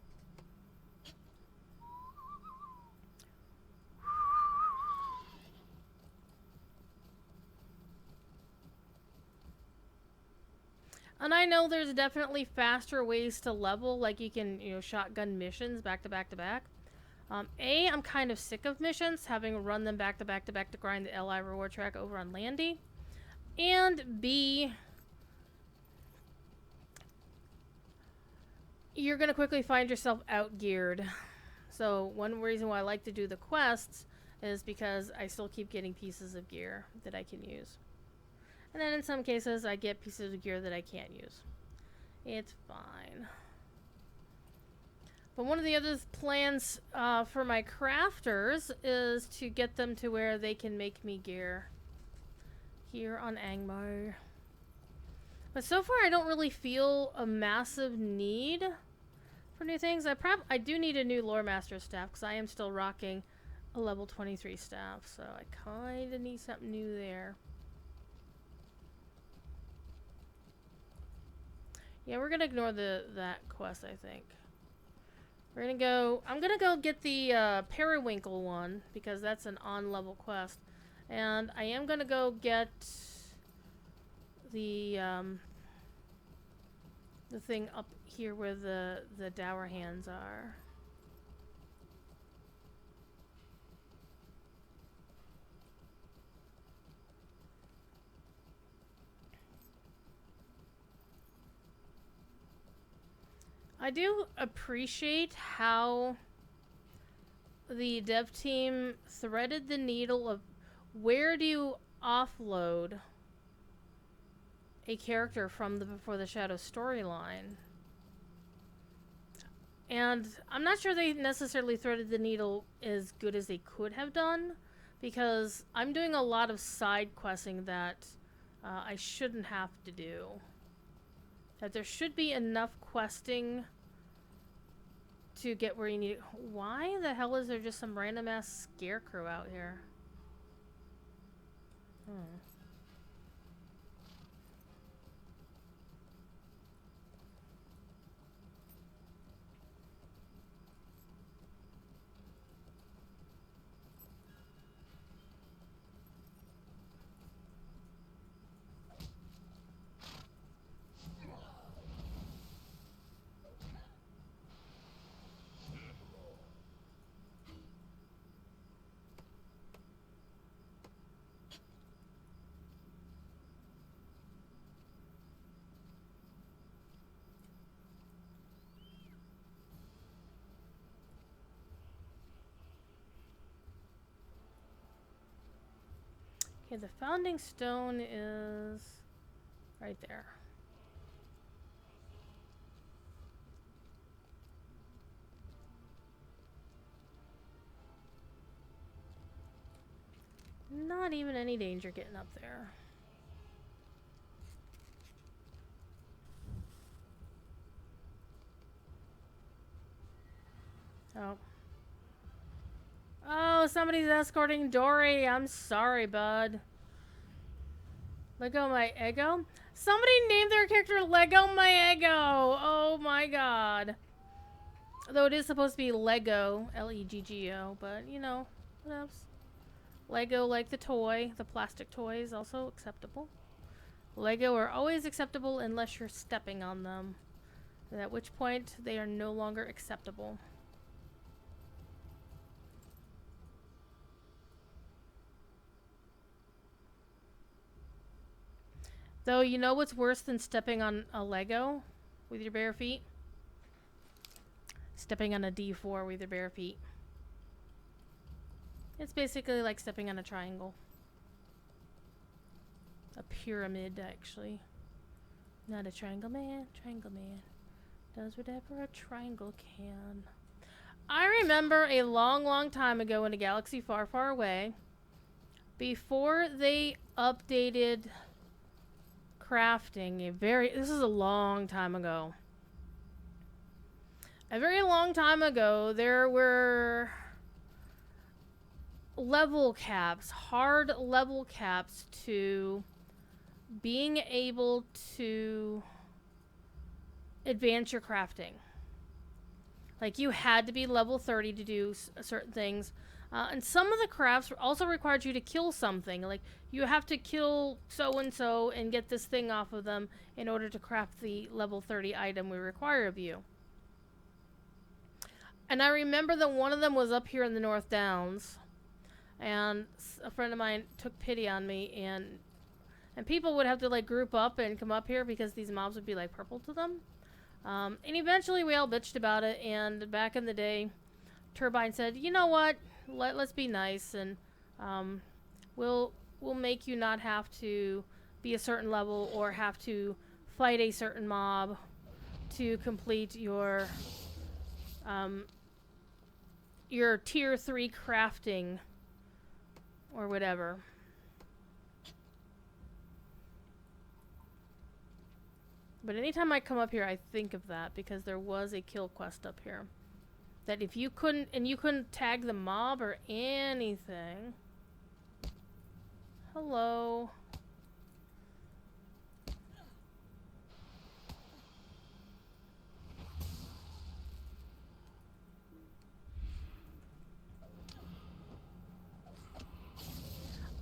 And I know there's definitely faster ways to level, like you can, shotgun missions back to back to back. I'm kind of sick of missions, having run them back to back to back to grind the LI reward track over on Landy. And B, you're going to quickly find yourself outgeared. So one reason why I like to do the quests is because I still keep getting pieces of gear that I can use. And then in some cases, I get pieces of gear that I can't use. It's fine. But one of the other plans for my crafters is to get them to where they can make me gear here on Angmar. But so far, I don't really feel a massive need for new things. I do need a new Lore Master staff because I am still rocking a level 23 staff. So I kind of need something new there. Yeah, we're gonna ignore that quest, I think. We're gonna go... I'm gonna go get the Periwinkle one, because that's an on-level quest. And I am gonna go get the thing up here where the dower hands are. I do appreciate how the dev team threaded the needle of where do you offload a character from the Before the Shadow storyline. And I'm not sure they necessarily threaded the needle as good as they could have done, because I'm doing a lot of side questing that I shouldn't have to do. That there should be enough questing to get where you need it. Why the hell is there just some random ass scarecrow out here? Okay, the founding stone is right there. Not even any danger getting up there. Oh. Oh, somebody's escorting Dory. I'm sorry, bud. Lego my ego? Somebody named their character Lego my ego. Oh my god. Though it is supposed to be Lego, Leggo, but you know, what else? Lego like the toy, the plastic toy is also acceptable. Lego are always acceptable unless you're stepping on them, at which point they are no longer acceptable. Though, you know what's worse than stepping on a Lego with your bare feet? Stepping on a D4 with your bare feet. It's basically like stepping on a triangle. A pyramid, actually. Not a triangle man. Triangle man does whatever a triangle can. I remember a long, long time ago in a galaxy far, far away, before they updated crafting, this is a long time ago. A very long time ago, there were level caps, hard level caps to being able to advance your crafting. Like, you had to be level 30 to do certain things. And some of the crafts also required you to kill something. Like, you have to kill so-and-so and get this thing off of them in order to craft the level 30 item we require of you. And I remember that one of them was up here in the North Downs. And a friend of mine took pity on me, and people would have to, like, group up and come up here because these mobs would be, like, purple to them. And eventually we all bitched about it, and back in the day, Turbine said, you know what? Let's be nice, and we'll make you not have to be a certain level or have to fight a certain mob to complete your tier 3 crafting or whatever. But anytime I come up here, I think of that because there was a kill quest up here. That if you couldn't tag the mob or anything. Hello.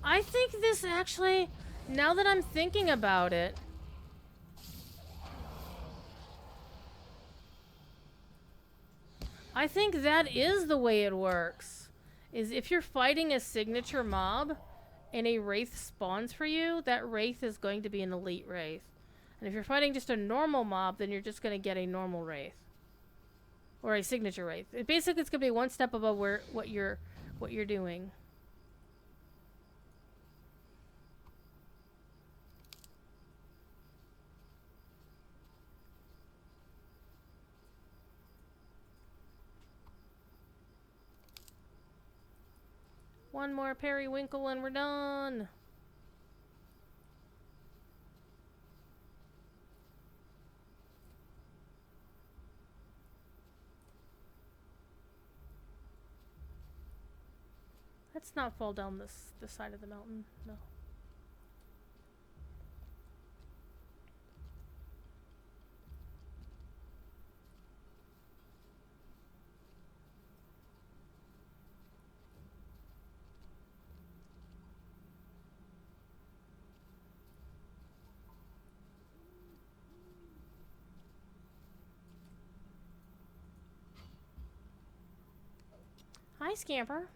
I think this actually, now that I'm thinking about it, I think that is the way it works. Is if you're fighting a signature mob and a wraith spawns for you, that wraith is going to be an elite wraith. And if you're fighting just a normal mob, then you're just going to get a normal wraith. Or a signature wraith. Basically, it's going to be one step above what you're doing. One more periwinkle and we're done. Let's not fall down this side of the mountain. No. Hi, Scamper.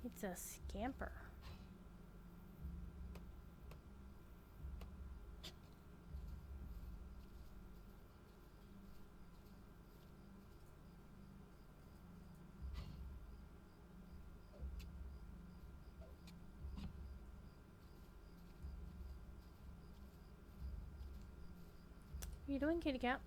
It's a scamper. are you doing, kitty cat?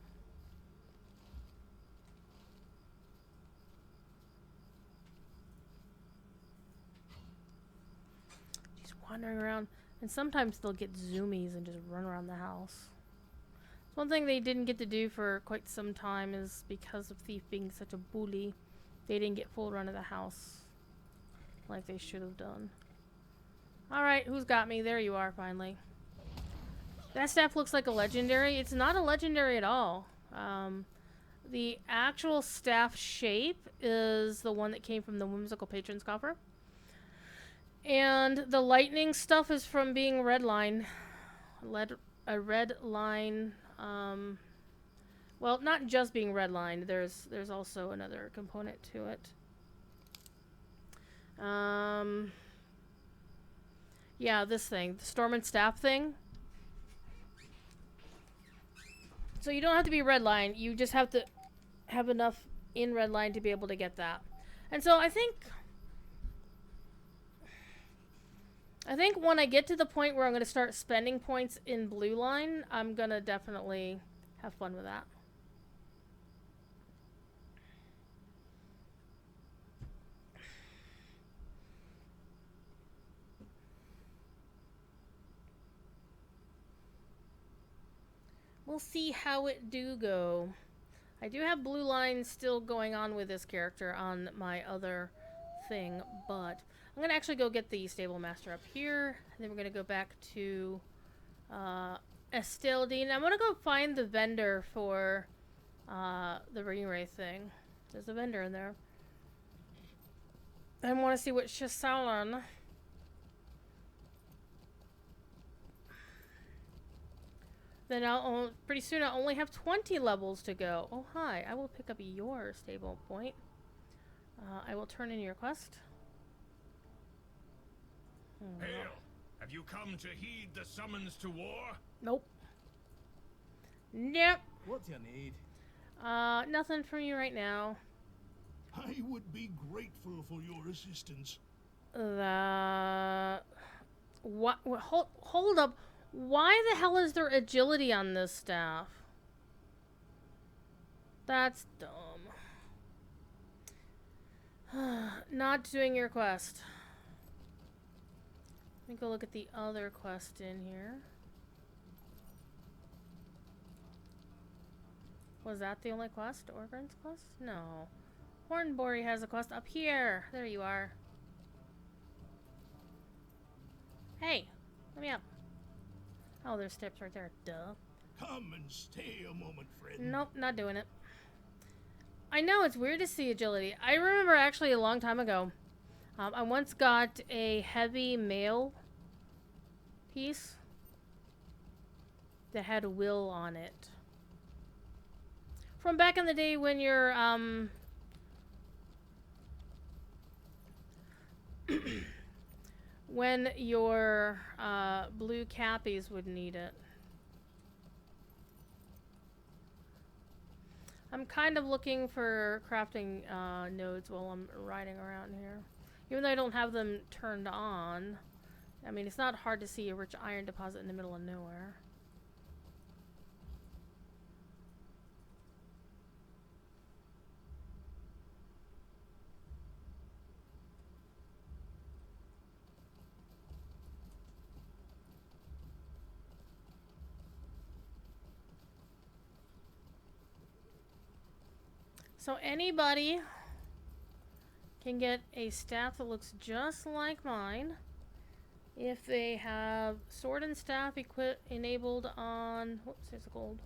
She's wandering around, and sometimes they'll get zoomies and just run around the house. One thing they didn't get to do for quite some time is because of Thief being such a bully, they didn't get full run of the house like they should have done. Alright, who's got me? There you are, finally. That staff looks like a legendary. It's not a legendary at all. The actual staff shape is the one that came from the Whimsical Patron's Coffer. And the lightning stuff is from being redline. A red line. Well, not just being redlined. There's also another component to it. Yeah, this thing, the Storm and Staff thing. So you don't have to be redline. You just have to have enough in redline to be able to get that. And so I think when I get to the point where I'm going to start spending points in blue line, I'm going to definitely have fun with that. We'll see how it do go. I do have blue lines still going on with this character on my other thing, but I'm going to actually go get the Stable Master up here, and then we're going to go back to Estelle Dean. I'm going to go find the vendor for the Ringwraith thing. There's a vendor in there. I want to see what she's selling. Then pretty soon I'll only have 20 levels to go. Oh, hi. I will pick up your stable point. I will turn in your quest. Hail! Have you come to heed the summons to war? Nope. Nope. What do you need? Nothing from you right now. I would be grateful for your assistance. What? Hold up. Why the hell is there agility on this staff? That's dumb. Not doing your quest. Let me go look at the other quest in here. Was that the only quest? Orgrin's quest? No. Hornbury has a quest up here. There you are. Hey, let me up. Oh, there's steps right there. Duh. Come and stay a moment, friend. Nope, not doing it. I know, it's weird to see agility. I remember actually a long time ago, I once got a heavy mail piece that had a will on it. From back in the day when your, when your blue cappies would need it. I'm kind of looking for crafting nodes while I'm riding around here. Even though I don't have them turned on. I mean, it's not hard to see a rich iron deposit in the middle of nowhere. So anybody can get a staff that looks just like mine if they have sword and staff enabled on, whoops, there's a gold,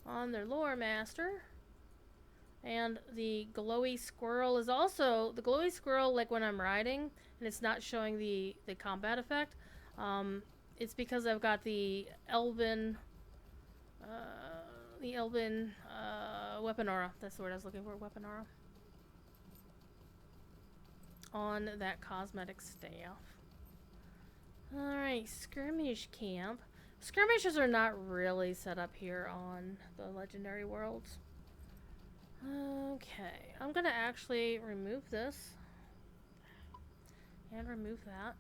on their lore master. And the glowy squirrel is also, the glowy squirrel, like when I'm riding and it's not showing the combat effect, it's because I've got the elven weapon aura. That's the word I was looking for, weapon aura. On that cosmetic staff. Alright, skirmish camp. Skirmishes are not really set up here on the legendary worlds. Okay, I'm gonna actually remove this. And remove that.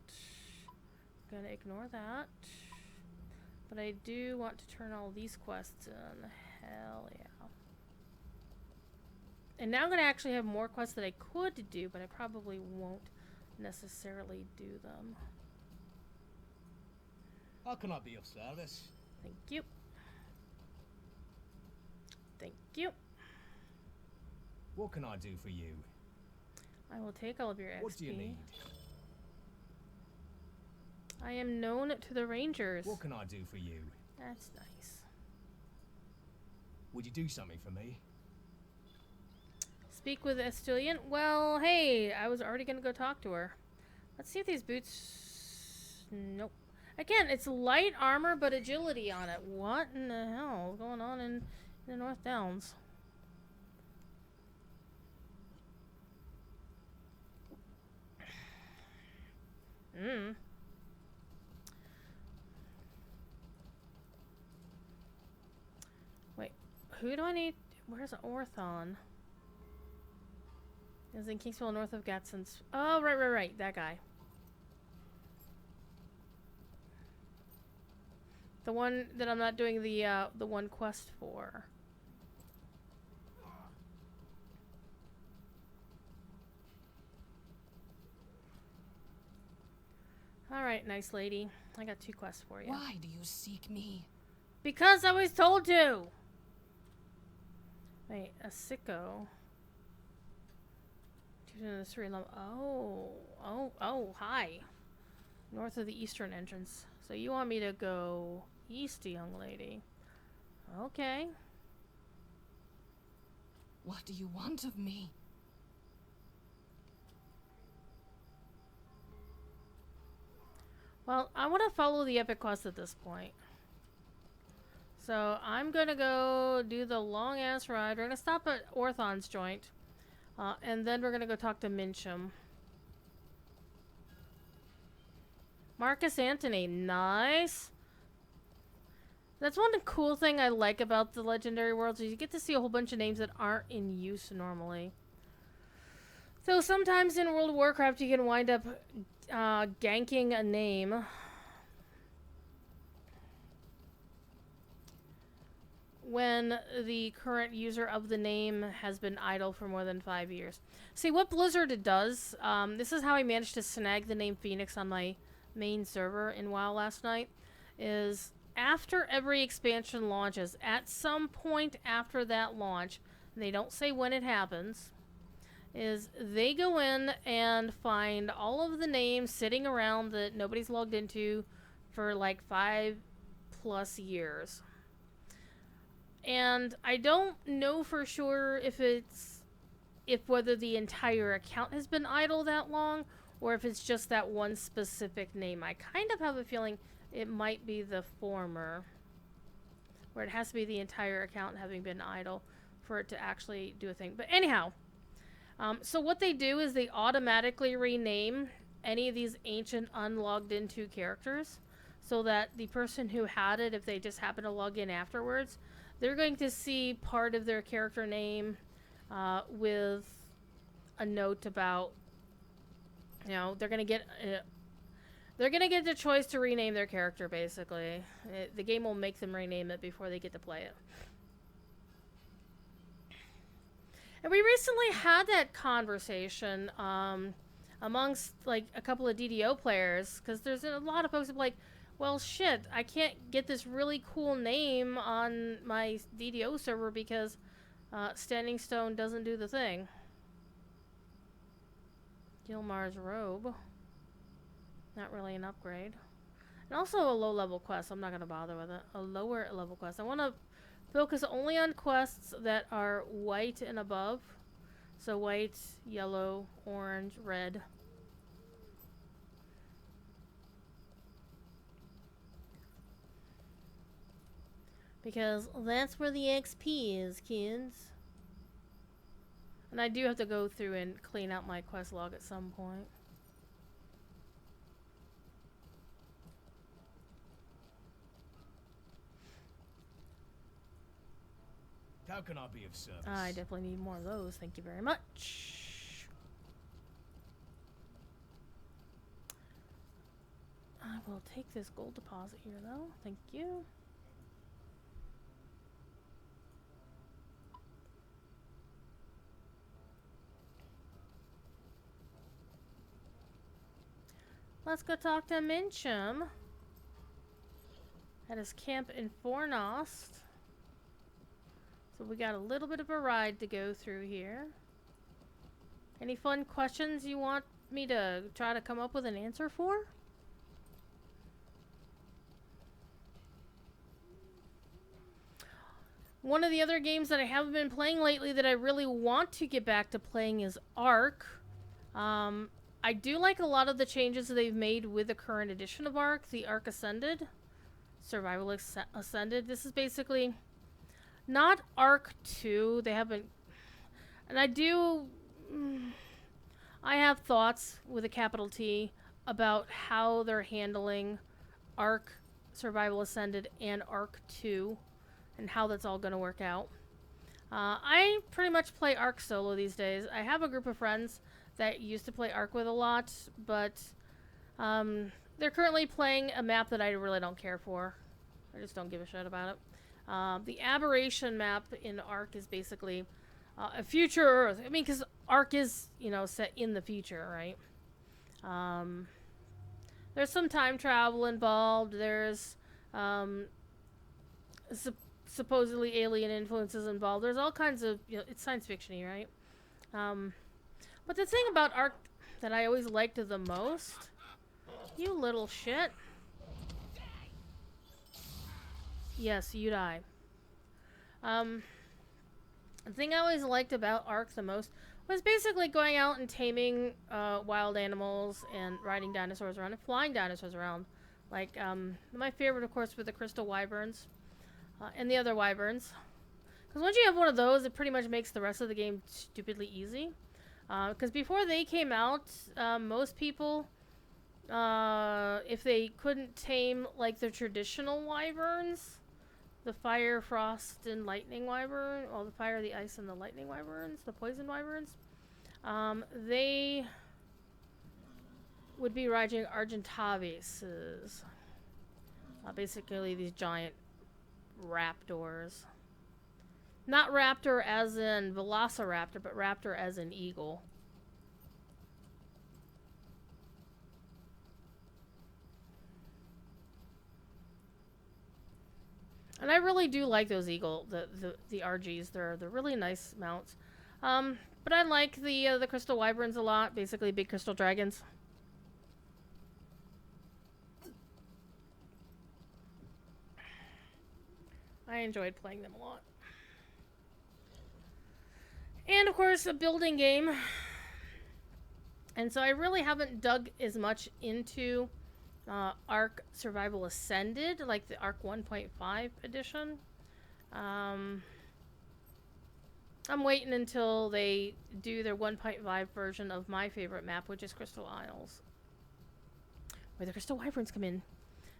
I'm gonna ignore that. But I do want to turn all these quests in. Hell yeah. And now I'm going to actually have more quests that I could do, but I probably won't necessarily do them. How can I be of service? Thank you. Thank you. What can I do for you? I will take all of your XP. What do you need? I am known to the Rangers. What can I do for you? That's nice. Would you do something for me? Speak with Estilian. Well, hey, I was already going to go talk to her. Let's see if these boots... Nope. Again, it's light armor, but agility on it. What in the hell is going on in the North Downs? Wait, who do I need? Where's Orthon? Is in Kingsville, north of Gadsden's. Oh, right. That guy. The one that I'm not doing the one quest for. Alright, nice lady. I got 2 quests for you. Why do you seek me? Because I was told to! Wait, a sicko. Oh, hi. North of the eastern entrance. So you want me to go east, young lady. Okay. What do you want of me? Well, I want to follow the epic quest at this point. So I'm gonna go do the long ass ride. We're gonna stop at Orthon's joint. And then we're gonna go talk to Mincham. Marcus Antony, nice. That's one cool thing I like about the Legendary Worlds is you get to see a whole bunch of names that aren't in use normally. So sometimes in World of Warcraft you can wind up ganking a name. When the current user of the name has been idle for more than 5 years. See, what Blizzard does, this is how I managed to snag the name Phoenix on my main server in WoW last night, is after every expansion launches, at some point after that launch, and they don't say when it happens, is they go in and find all of the names sitting around that nobody's logged into for like 5+ years. And I don't know for sure if whether the entire account has been idle that long or if it's just that one specific name. I kind of have a feeling it might be the former, where it has to be the entire account having been idle for it to actually do a thing. But anyhow, so what they do is they automatically rename any of these ancient unlogged into characters so that the person who had it, if they just happen to log in afterwards, they're going to see part of their character name with a note about, you know, they're going to get the choice to rename their character, basically. The game will make them rename it before they get to play it. And we recently had that conversation amongst, like, a couple of DDO players, because there's a lot of folks that are like, well, shit, I can't get this really cool name on my DDO server because Standing Stone doesn't do the thing. Gilmar's robe. Not really an upgrade. And also a low-level quest. I'm not going to bother with it. A lower-level quest. I want to focus only on quests that are white and above. So white, yellow, orange, red. Because that's where the XP is, kids. And I do have to go through and clean out my quest log at some point. How can I be of service? I definitely need more of those. Thank you very much. will take this gold deposit here, though. Thank you. Let's go talk to Mincham at his camp in Fornost. So we got a little bit of a ride to go through here. Any fun questions you want me to try to come up with an answer for? One of the other games that I haven't been playing lately that I really want to get back to playing is Ark. I do like a lot of the changes that they've made with the current edition of Ark, the Ark Ascended. Survival Ascended. This is basically not Ark 2. They haven't... And I have thoughts with a capital T about how they're handling Ark Survival Ascended and Ark 2 and how that's all going to work out. I pretty much play Ark solo these days. I have a group of friends that used to play Ark with a lot, but they're currently playing a map that I really don't care for. I just don't give a shit about it. The Aberration map in Ark is basically a future Earth. I mean, because Ark is, set in the future, right? There's some time travel involved. There's supposedly alien influences involved. There's all kinds of, it's science fiction-y, right? But the thing about Ark that I always liked the most, you little shit. Yes, you die. The thing I always liked about Ark the most was basically going out and taming wild animals and riding dinosaurs around and flying dinosaurs around. Like, my favorite, of course, were the crystal wyverns and the other wyverns. Because once you have one of those, it pretty much makes the rest of the game stupidly easy. Because before they came out, most people, if they couldn't tame, like, the traditional wyverns, the fire, frost, and lightning wyvern, well, the fire, the ice, and the lightning wyverns, the poison wyverns, they would be riding Argentavises. Basically, these giant raptors. Not raptor as in velociraptor, but raptor as in eagle. And I really do like those eagle, the RGs. They're really nice mounts. But I like the crystal wyverns a lot. Basically, big crystal dragons. I enjoyed playing them a lot. And of course, a building game. And so I really haven't dug as much into Ark Survival Ascended, like the Ark 1.5 edition. I'm waiting until they do their 1.5 version of my favorite map, which is Crystal Isles, where the Crystal Wyverns come in.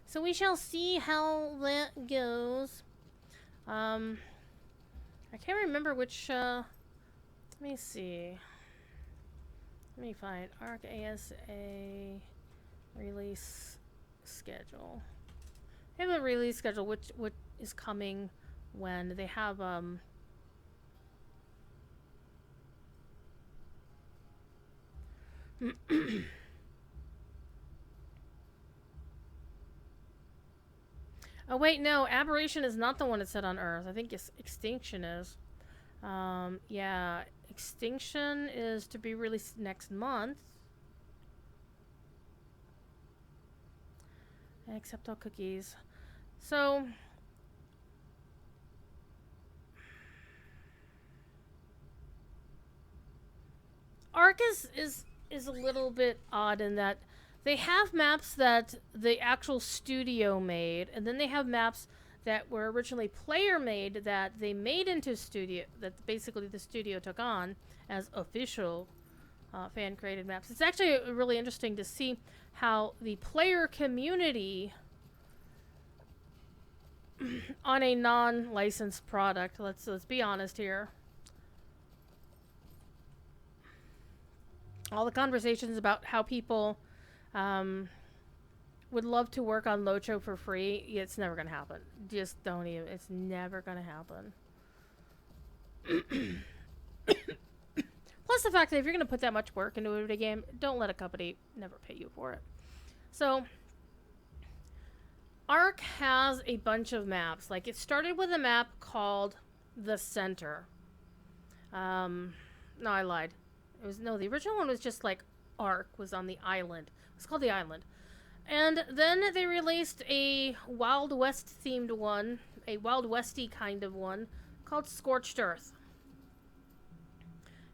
So we shall see how that goes. I can't remember which, let me see. Let me find Ark ASA release schedule. They have a release schedule which is coming when they have oh wait, no, Aberration is not the one that's set on Earth. I think Extinction is. Yeah, Extinction is to be released next month. Accept all cookies. So Ark is a little bit odd in that they have maps that the actual studio made, and then they have maps that were originally player made that they made into studio, that basically the studio took on as official fan created maps. It's actually really interesting to see how the player community on a non-licensed product, let's be honest here, all the conversations about how people would love to work on Locho for free. It's never gonna happen. Just don't even. It's never gonna happen. Plus the fact that if you're gonna put that much work into a video game, don't let a company never pay you for it. So, Ark has a bunch of maps. Like, it started with a map called The Center. No, I lied. The original one was just like Ark was on the island. It's called the Island. And then they released a Wild West themed one, a Wild Westy kind of one, called Scorched Earth.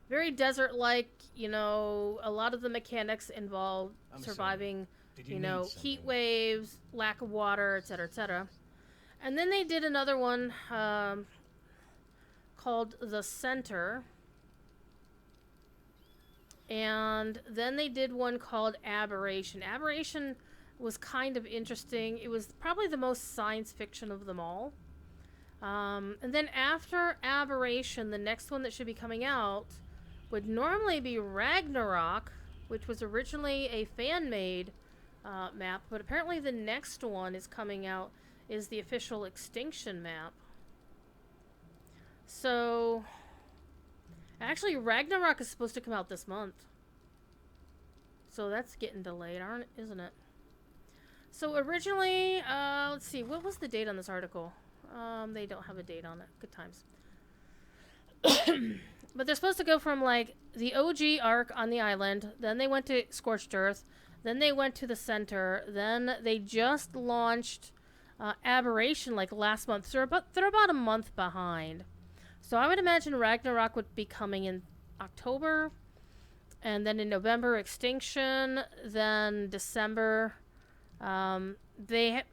Very desert-like, you know, a lot of the mechanics involve surviving, you know, heat waves, lack of water, etc., etc. And then they did another one called The Center. And then they did one called Aberration. Aberration was kind of interesting. It was probably the most science fiction of them all. And then after Aberration, the next one that should be coming out would normally be Ragnarok, which was originally a fan-made map, but apparently the next one is coming out is the official Extinction map. So, actually Ragnarok is supposed to come out this month. So that's getting delayed, isn't it? So originally, let's see, what was the date on this article? They don't have a date on it. Good times. But they're supposed to go from, like, the OG Ark on the island, then they went to Scorched Earth, then they went to the Center, then they just launched Aberration, like, last month. So they're about a month behind. So I would imagine Ragnarok would be coming in October, and then in November, Extinction, then December. They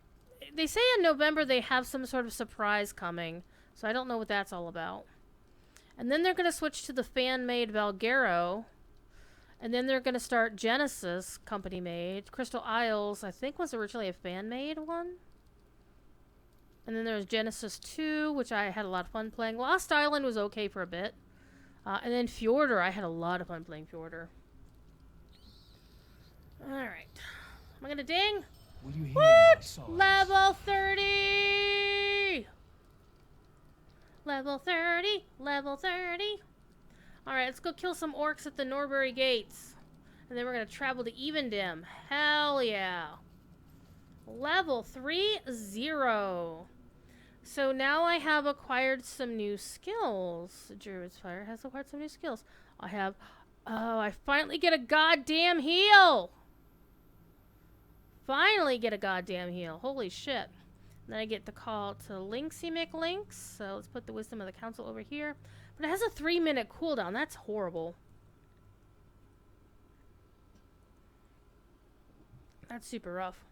say in November they have some sort of surprise coming, so I don't know what that's all about. And then they're going to switch to the fan-made Valguero, and then they're going to start Genesis, company-made. Crystal Isles, I think, was originally a fan-made one. And then there's Genesis 2, which I had a lot of fun playing. Lost Island was okay for a bit. And then Fjordur, I had a lot of fun playing Fjordur. Alright. Am I going to ding? Will you hear my What? sighs? Level 30! Level 30! Level 30! Alright, let's go kill some orcs at the Norbury Gates. And then we're going to travel to Evendim. Hell yeah. Level 30. So now I have acquired some new skills. Druid's Fire has acquired some new skills. I finally get a goddamn heal! Finally get a goddamn heal. Holy shit. Then I get the call to Linksy McLinks. So let's put the Wisdom of the Council over here. But it has a 3-minute cooldown. That's horrible. That's super rough.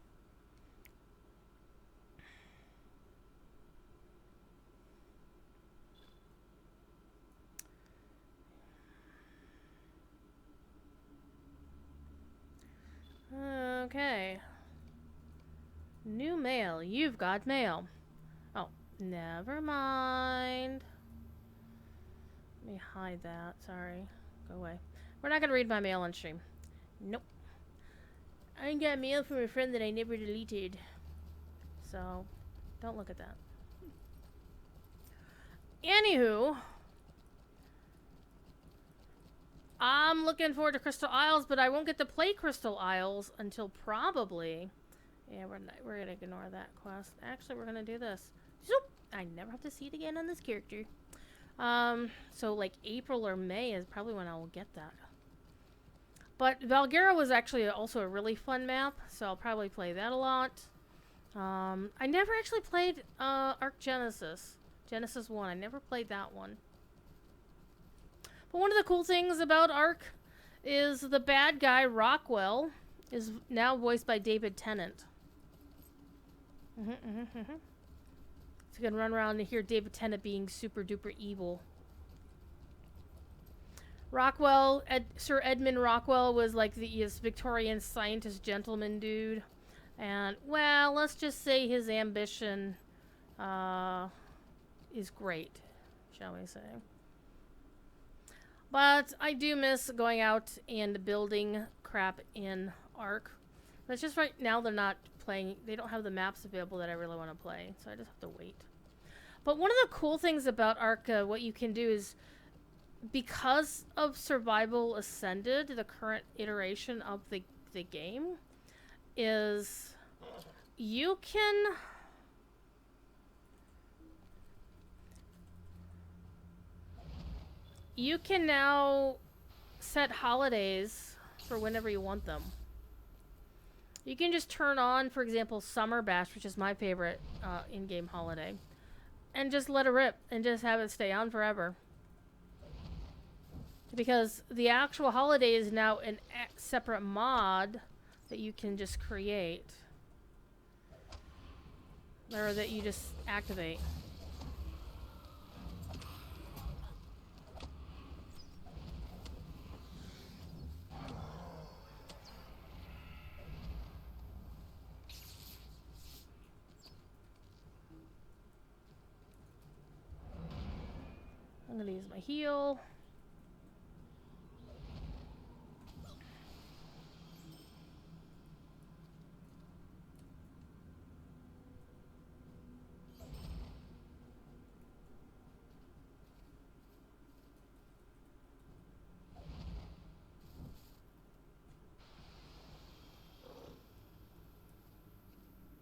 Okay. New mail. You've got mail. Oh, never mind. Let me hide that. Sorry. Go away. We're not going to read my mail on stream. Nope. I got mail from a friend that I never deleted. So, don't look at that. Anywho, I'm looking forward to Crystal Isles, but I won't get to play Crystal Isles until probably... Yeah, we're gonna ignore that quest. Actually, we're gonna do this. Zoop! I never have to see it again on this character. So like April or May is probably when I will get that. But Valguero was actually also a really fun map, so I'll probably play that a lot. I never actually played Ark Genesis. Genesis 1. I never played that one. But one of the cool things about Ark is the bad guy, Rockwell, is now voiced by David Tennant. So you can run around and hear David Tennant being super duper evil. Rockwell, Sir Edmund Rockwell was like this Victorian scientist gentleman dude. And, well, let's just say his ambition is great, shall we say. But I do miss going out and building crap in Ark. But it's just right now they're not playing. They don't have the maps available that I really want to play, so I just have to wait. But one of the cool things about Ark, what you can do is, because of Survival Ascended, the current iteration of the game, is you can now set holidays for whenever you want them. You can just turn on, for example, Summer Bash, which is my favorite in-game holiday, and just let it rip and just have it stay on forever. Because the actual holiday is now a separate mod that you can just create. Or that you just activate. I'm gonna use my heal.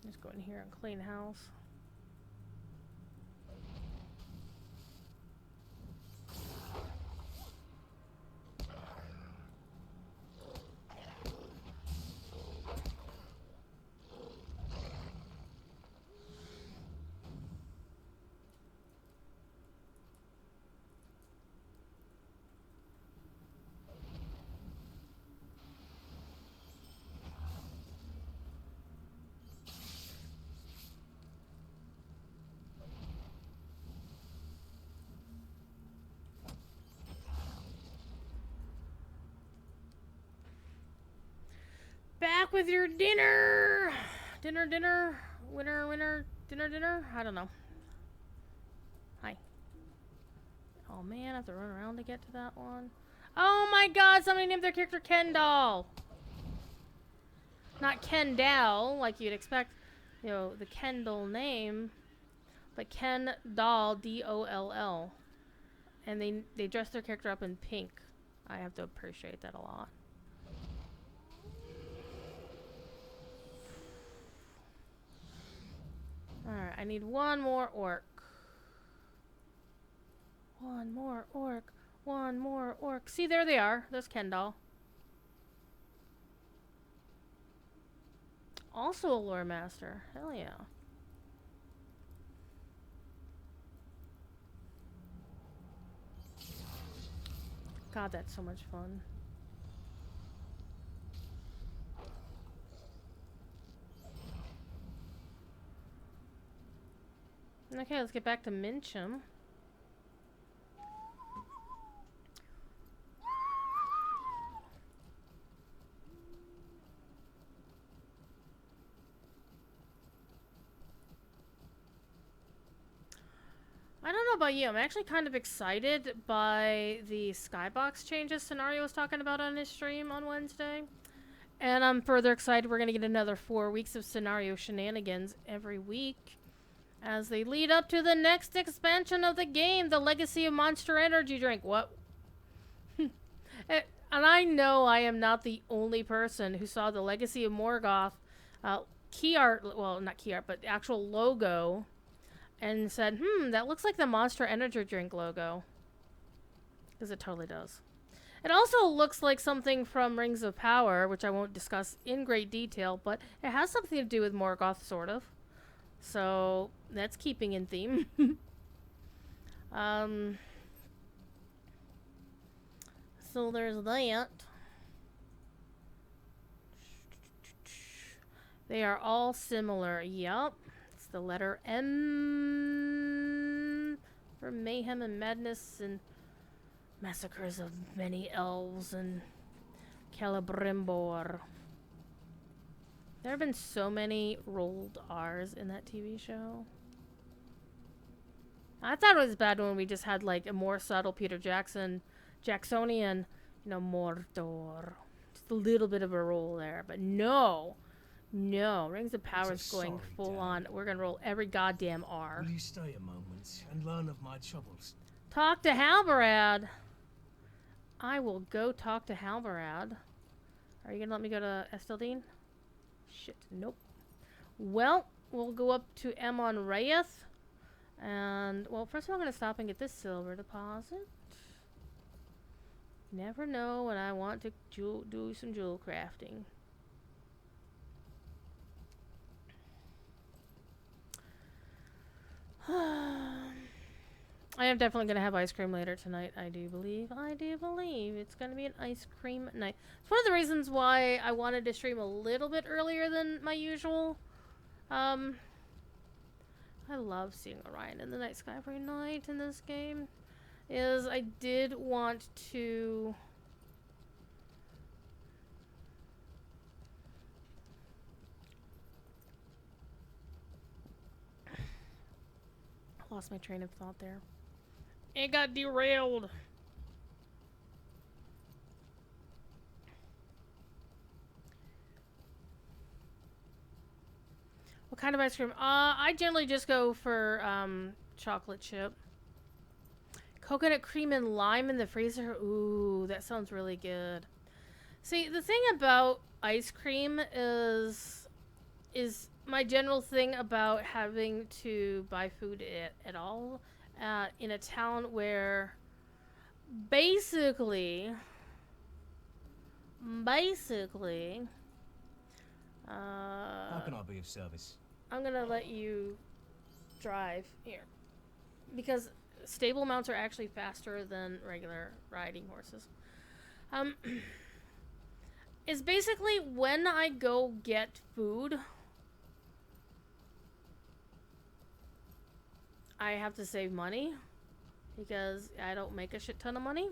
Just go in here and clean house. Back with your dinner! Dinner. Winner. Dinner. I don't know. Hi. Oh man, I have to run around to get to that one. Oh my god, somebody named their character Kendall! Not Kendall, like you'd expect, you know, the Kendall name, but Ken Doll, D-O-L-L. And they dressed their character up in pink. I have to appreciate that a lot. Alright, I need one more orc. One more orc. See, there they are. There's Kendall. Also a lore master. Hell yeah. God, that's so much fun. Okay, let's get back to Mincham. I don't know about you, I'm actually kind of excited by the skybox changes Scenario was talking about on his stream on Wednesday. And I'm further excited we're going to get another 4 weeks of Scenario shenanigans every week as they lead up to the next expansion of the game, the Legacy of Monster Energy drink. What? And I know I am not the only person who saw the Legacy of Morgoth key art, well, not key art, but the actual logo, and said, that looks like the Monster Energy drink logo. Because it totally does. It also looks like something from Rings of Power, which I won't discuss in great detail, but it has something to do with Morgoth, sort of. So, that's keeping in theme. So there's that. They are all similar. Yup. It's the letter M for mayhem and madness and massacres of many elves and Celebrimbor. There have been so many rolled R's in that TV show. I thought it was bad when we just had like a more subtle Peter Jacksonian, you know, Mordor. Just a little bit of a roll there. But no, No, Rings of Power is So going sorry, full Dad. on. We're gonna roll every goddamn R. Will you stay a moment and learn of my troubles? Talk to Halbarad. I will go talk to Halbarad. Are you gonna let me go to Esteldine? Shit, nope. Well, we'll go up to Emon Reyes. And, well, first of all, I'm gonna stop and get this silver deposit. Never know when I want to do some jewel crafting. I am definitely going to have ice cream later tonight, I do believe. I do believe it's going to be an ice cream night. It's one of the reasons why I wanted to stream a little bit earlier than my usual. I love seeing Orion in the night sky every night in this game. Is I did want to... I lost my train of thought there. It got derailed. What kind of ice cream? I generally just go for chocolate chip. Coconut cream and lime in the freezer. Ooh, that sounds really good. See, the thing about ice cream is my general thing about having to buy food at all in a town where basically How can I be of service? I'm gonna let you drive here because stable mounts are actually faster than regular riding horses. Is basically when I go get food, I have to save money because I don't make a shit ton of money.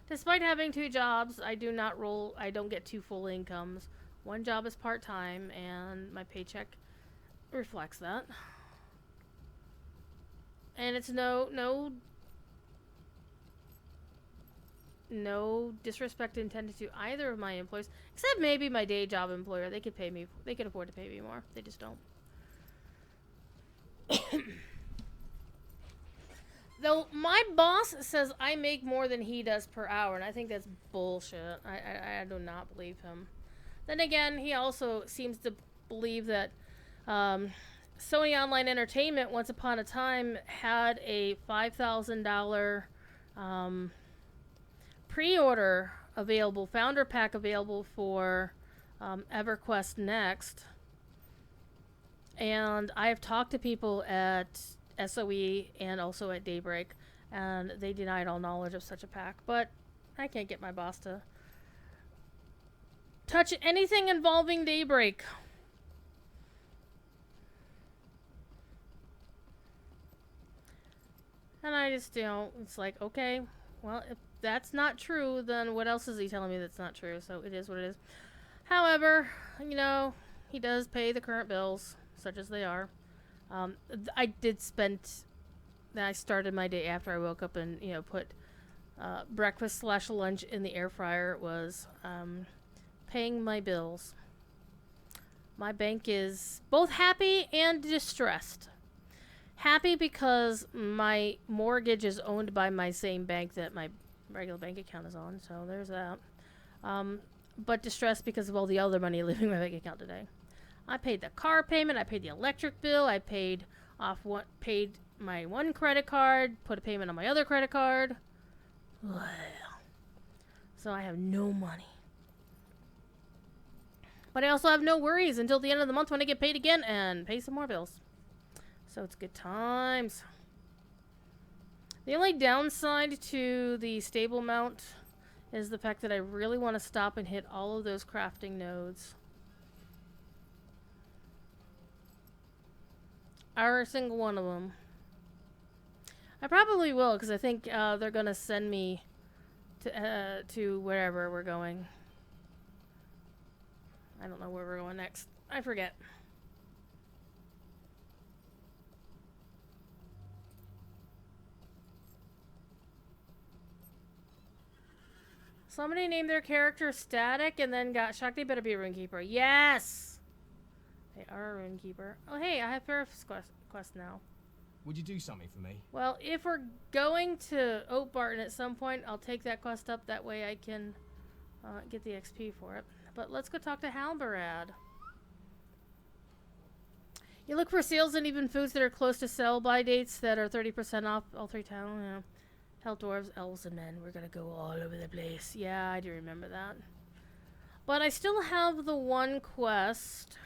Despite having 2 jobs, I don't get 2 full incomes. One job is part-time and my paycheck reflects that. And it's no disrespect intended to either of my employees, except maybe my day job employer. They could afford to pay me more. They just don't. Though my boss says I make more than he does per hour, and I think that's bullshit. I do not believe him. Then again, he also seems to believe that Sony Online Entertainment once upon a time had a $5,000 pre-order available, founder pack available for EverQuest Next. And I have talked to people at SOE and also at Daybreak, and they denied all knowledge of such a pack. But I can't get my boss to touch anything involving Daybreak. And I just, it's like, okay, well, if that's not true, then what else is he telling me that's not true? So it is what it is. However, he does pay the current bills, such as they are. I started my day after I woke up and, put breakfast/lunch in the air fryer. It was paying my bills. My bank is both happy and distressed. Happy because my mortgage is owned by my same bank that my regular bank account is on, so there's that. But distressed because of all the other money leaving my bank account today. I paid the car payment, I paid the electric bill, I paid my one credit card, put a payment on my other credit card. So I have no money. But I also have no worries until the end of the month when I get paid again and pay some more bills. So it's good times. The only downside to the stable mount is the fact that I really want to stop and hit all of those crafting nodes. Every single one of them. I probably will, because I think they're going to send me to wherever we're going. I don't know where we're going next. I forget. Somebody named their character Static and then got shocked. They better be a Runekeeper. Yes! They are a Runekeeper. Oh, hey, I have Ferris quest now. Would you do something for me? Well, if we're going to Oak Barton at some point, I'll take that quest up. That way I can get the XP for it. But let's go talk to Halberad. You look for sales and even foods that are close to sell-by dates that are 30% off all 3 towns. Yeah. Hell, dwarves, elves, and men. We're gonna go all over the place. Yeah, I do remember that. But I still have the one quest.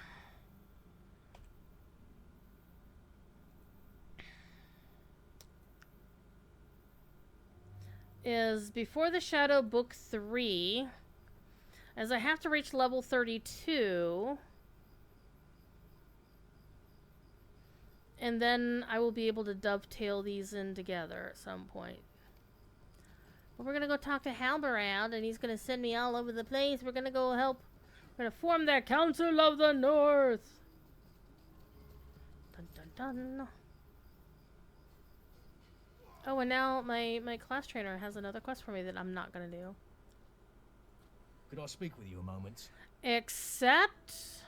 Is Before the Shadow Book 3. As I have to reach level 32. And then I will be able to dovetail these in together at some point. But we're gonna go talk to Halberad, and he's gonna send me all over the place. We're gonna go help. We're gonna form the Council of the North. Dun dun dun. Oh, and now my class trainer has another quest for me that I'm not gonna do. Could I speak with you a moment? Except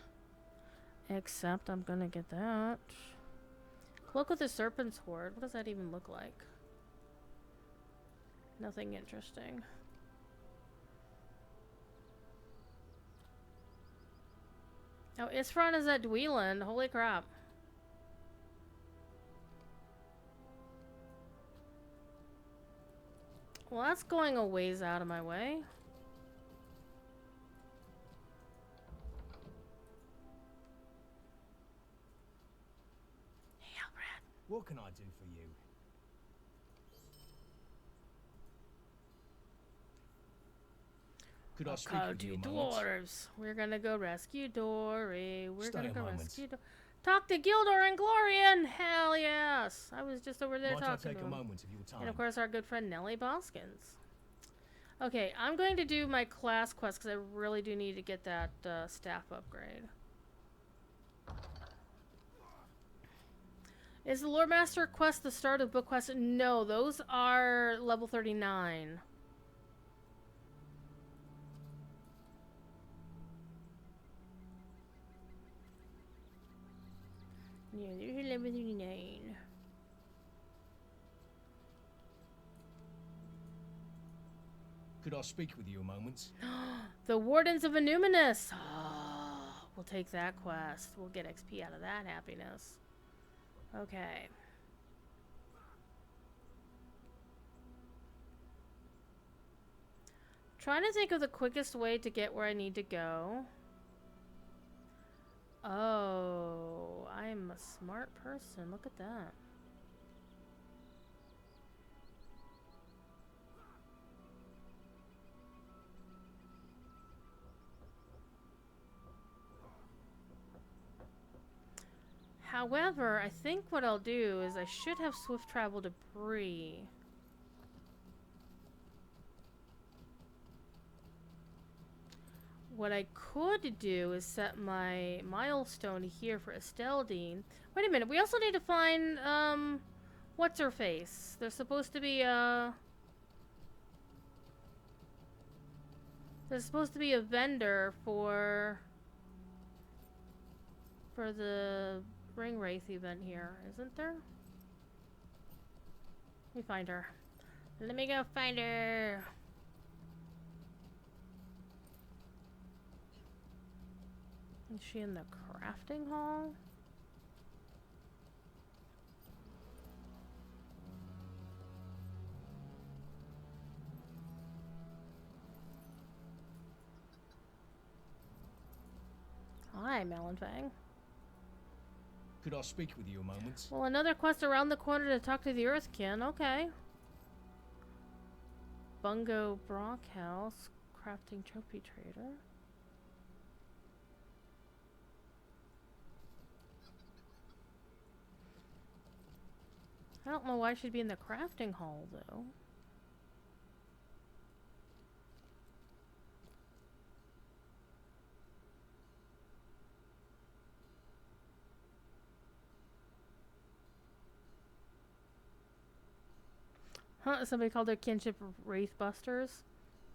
I'm gonna get that. Cloak with the Serpent's Horde. What does that even look like? Nothing interesting. Oh, Isfron is at Dweeland. Holy crap. Well, that's going a ways out of my way. Hey, Albrad. What can I do for you? Could I speak with you a moment? Dwarves. We're gonna go rescue Dory. We're Stay gonna a go moment. rescue Dory. Talk to Gildor and Glorian. Hell yes. I was just over there Might I talking take to a him. moment of your time? And of course our good friend Nellie Boskins. Okay, I'm going to do my class quest because I really do need to get that staff upgrade. Is the Lord Master quest the start of book quest? No, those are level 39. Yeah, there's a level 39. Could I speak with you a moment? The Wardens of Illuminus. Oh, we'll take that quest. We'll get XP out of that happiness. Okay. Trying to think of the quickest way to get where I need to go. Oh, I'm a smart person. Look at that. However, I think what I'll do is I should have swift travel to Bree. What I could do is set my milestone here for Esteldine. Wait a minute, we also need to find, what's her face? There's supposed to be a vendor for the Ring Wraith event here, isn't there? Let me find her. Let me go find her. Is she in the crafting hall? Hi, Melonfang. Could I speak with you a moment? Well, another quest around the corner to talk to the Earthkin. Okay. Bungo Brockhouse, crafting trophy trader. I don't know why she'd be in the crafting hall, though. Huh, somebody called their kinship Wraithbusters?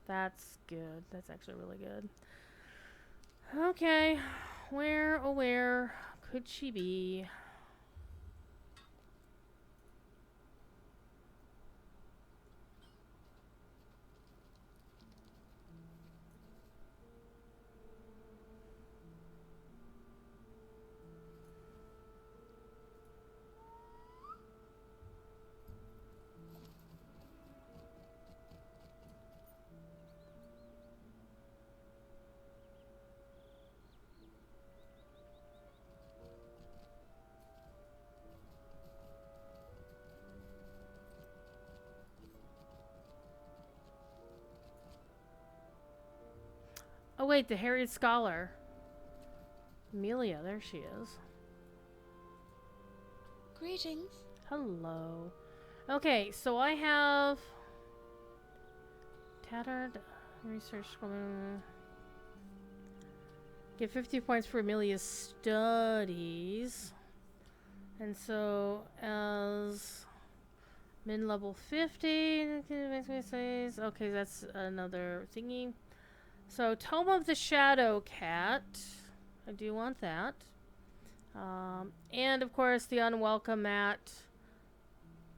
That's good. That's actually really good. Okay. Where, oh where could she be? Oh wait, the harried scholar. Amelia, there she is. Greetings. Hello. Okay, so I have tattered research. Get 50 points for Amelia's studies. And so as min level 50, okay, that's another thingy. So Tome of the Shadow Cat. I do want that. And of course the unwelcome at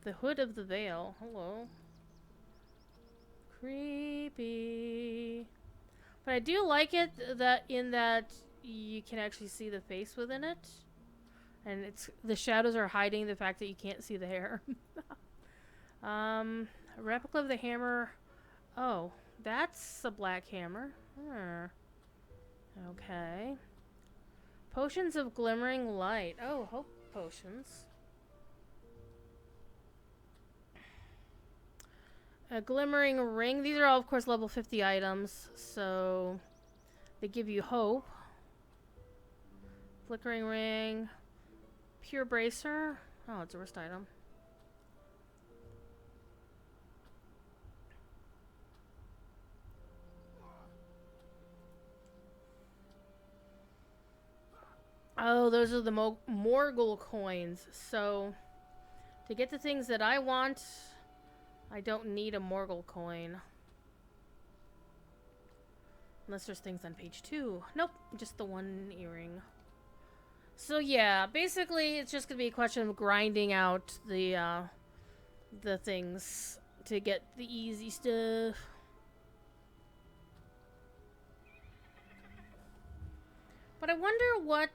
the Hood of the Veil. Hello. Creepy. But I do like it that you can actually see the face within it. And it's the shadows are hiding the fact that you can't see the hair. A replica of the hammer. Oh, that's a black hammer. Okay. Potions of glimmering light. Oh, hope potions. A glimmering ring. These are all, of course, level 50 items, so they give you hope. Flickering ring. Pure bracer. Oh, it's a wrist item. Oh, those are the Morgul coins. So, to get the things that I want, I don't need a Morgul coin. Unless there's things on page 2. Nope, just the one earring. So yeah, basically it's just gonna be a question of grinding out the things to get the easy stuff. But I wonder what...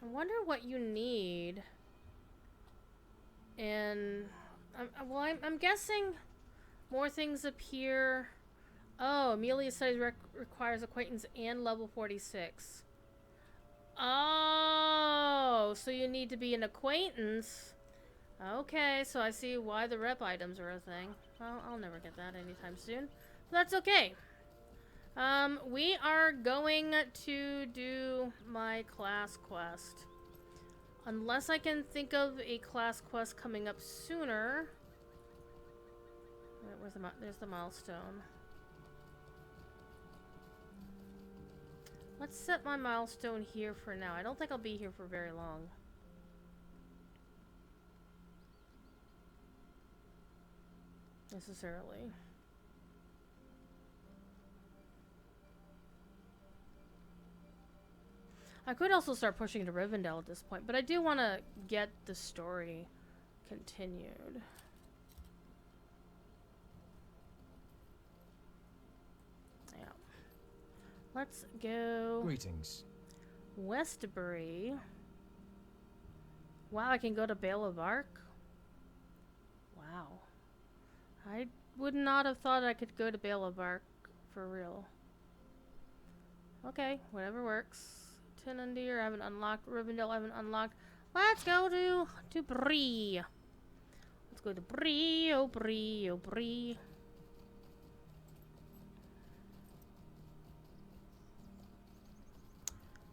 I wonder what you need. And... I'm guessing more things appear... Oh, Amelia's studies requires acquaintance and level 46. Oh, so you need to be an acquaintance. Okay, so I see why the rep items are a thing. Well, I'll never get that anytime soon. But that's okay. We are going to do my class quest. Unless I can think of a class quest coming up sooner. Wait, there's the milestone. Let's set my milestone here for now. I don't think I'll be here for very long. Necessarily. I could also start pushing to Rivendell at this point, but I do want to get the story continued. Let's go. Greetings. Westbury. Wow, I can go to Bale of Arc. Wow. I would not have thought I could go to Bale of Arc for real. Okay, whatever works. Tinundir, I haven't unlocked. Rivendell, I haven't unlocked. Let's go to Bree. Let's go to Bree, oh Bree, oh Bree.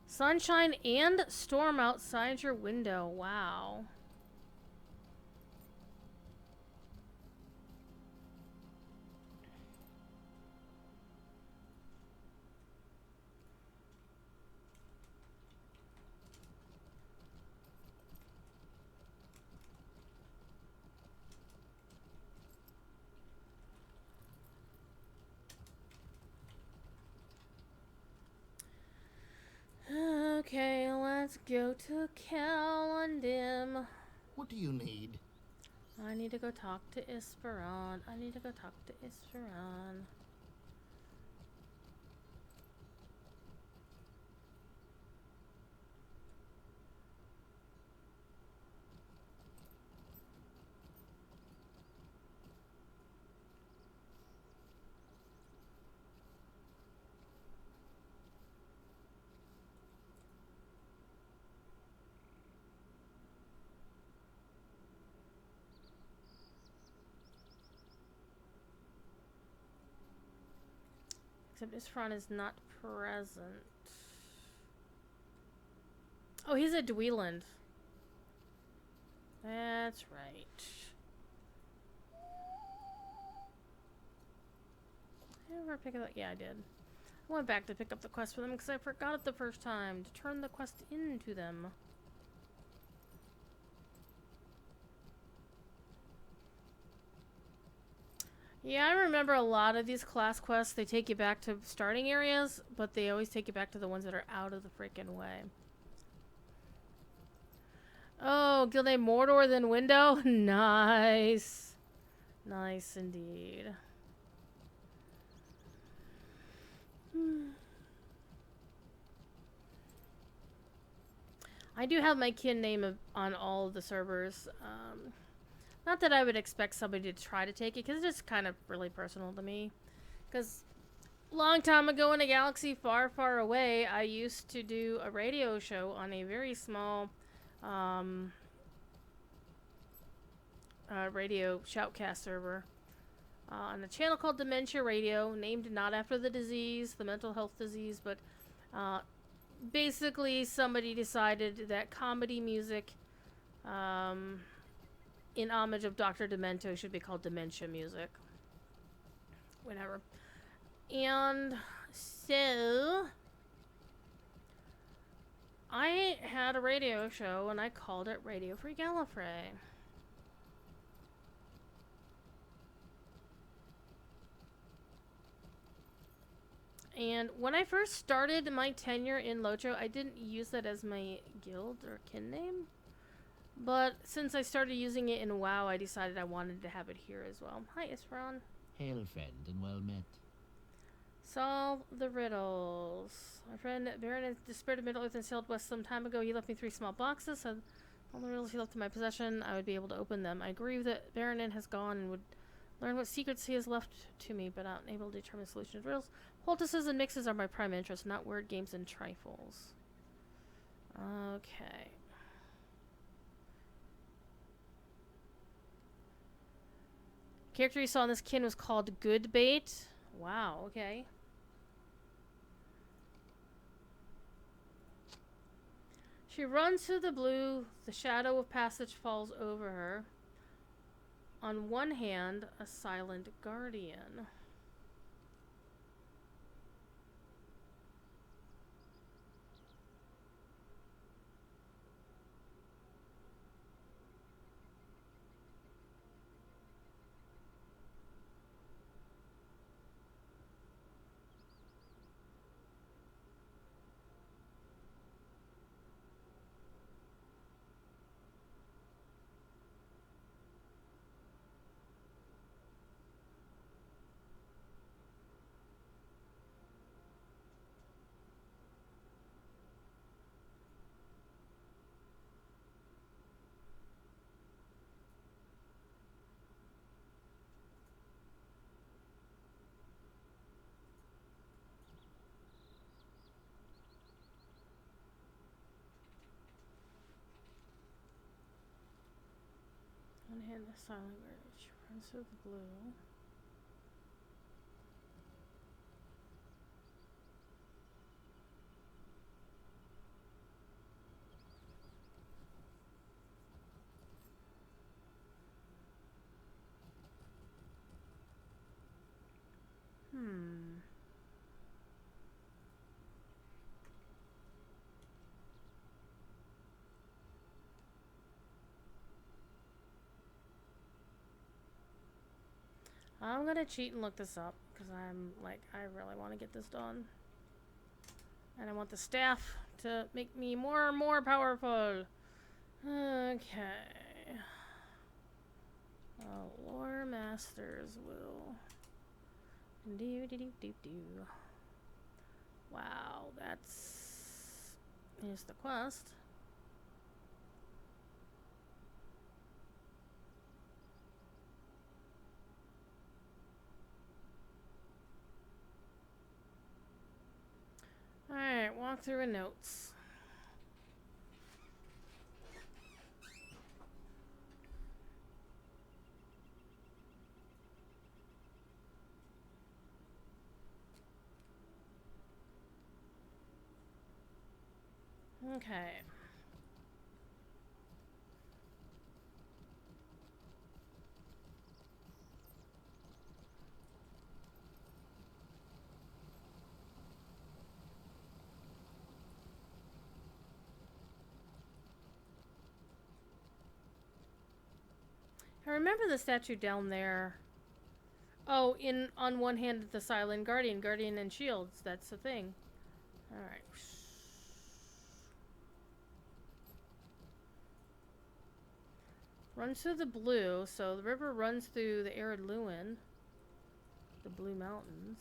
Sunshine and storm outside your window. Wow. Let's go to Kalandim. What do you need? I need to go talk to Isperon. I need to go talk to Isperon. Except Isperon is not present. Oh, he's at Dweeland. That's right. Did I ever pick it up? Yeah, I did. I went back to pick up the quest for them because I forgot it the first time to turn the quest into them. Yeah, I remember a lot of these class quests, they take you back to starting areas, but they always take you back to the ones that are out of the freaking way. Oh, guild name Mordor then Window? Nice. Nice indeed. I do have my kin name on all of the servers. Not that I would expect somebody to try to take it, because it's just kind of really personal to me. Because long time ago in a galaxy far, far away, I used to do a radio show on a very small radio shoutcast server on a channel called Dementia Radio, named not after the disease, the mental health disease, but basically somebody decided that comedy music in homage of Dr. Demento should be called dementia music. Whatever. And so I had a radio show and I called it Radio Free Gallifrey. And when I first started my tenure in Locho, I didn't use that as my guild or kin name. But since I started using it in WoW, I decided I wanted to have it here as well. Hi, Isperon. Hail, friend, and well met. Solve the riddles. My friend Baron has disappeared to Middle-earth and sailed west some time ago. He left me 3 small boxes. So all the riddles he left in my possession, I would be able to open them. I agree that Baronin has gone and would learn what secrets he has left to me, but I'm unable to determine the solution to riddles. Poultices and mixes are my prime interest, not word games and trifles. Okay. Character you saw in this kin was called Goodbait. Wow, okay. She runs through the blue. The shadow of passage falls over her. On one hand, a silent guardian. One hand, a silent guardian. She runs through the blue. I'm gonna cheat and look this up because I'm like, I really want to get this done. And I want the staff to make me more and more powerful. Okay. Lore Masters will. Do. Wow, that's. Here's the quest. Alright, walk through a notes. Okay. I remember the statue down there. Oh, on one hand the silent guardian and shields. That's the thing. All right. Runs through the blue, so the river runs through the arid Lewin, the blue mountains.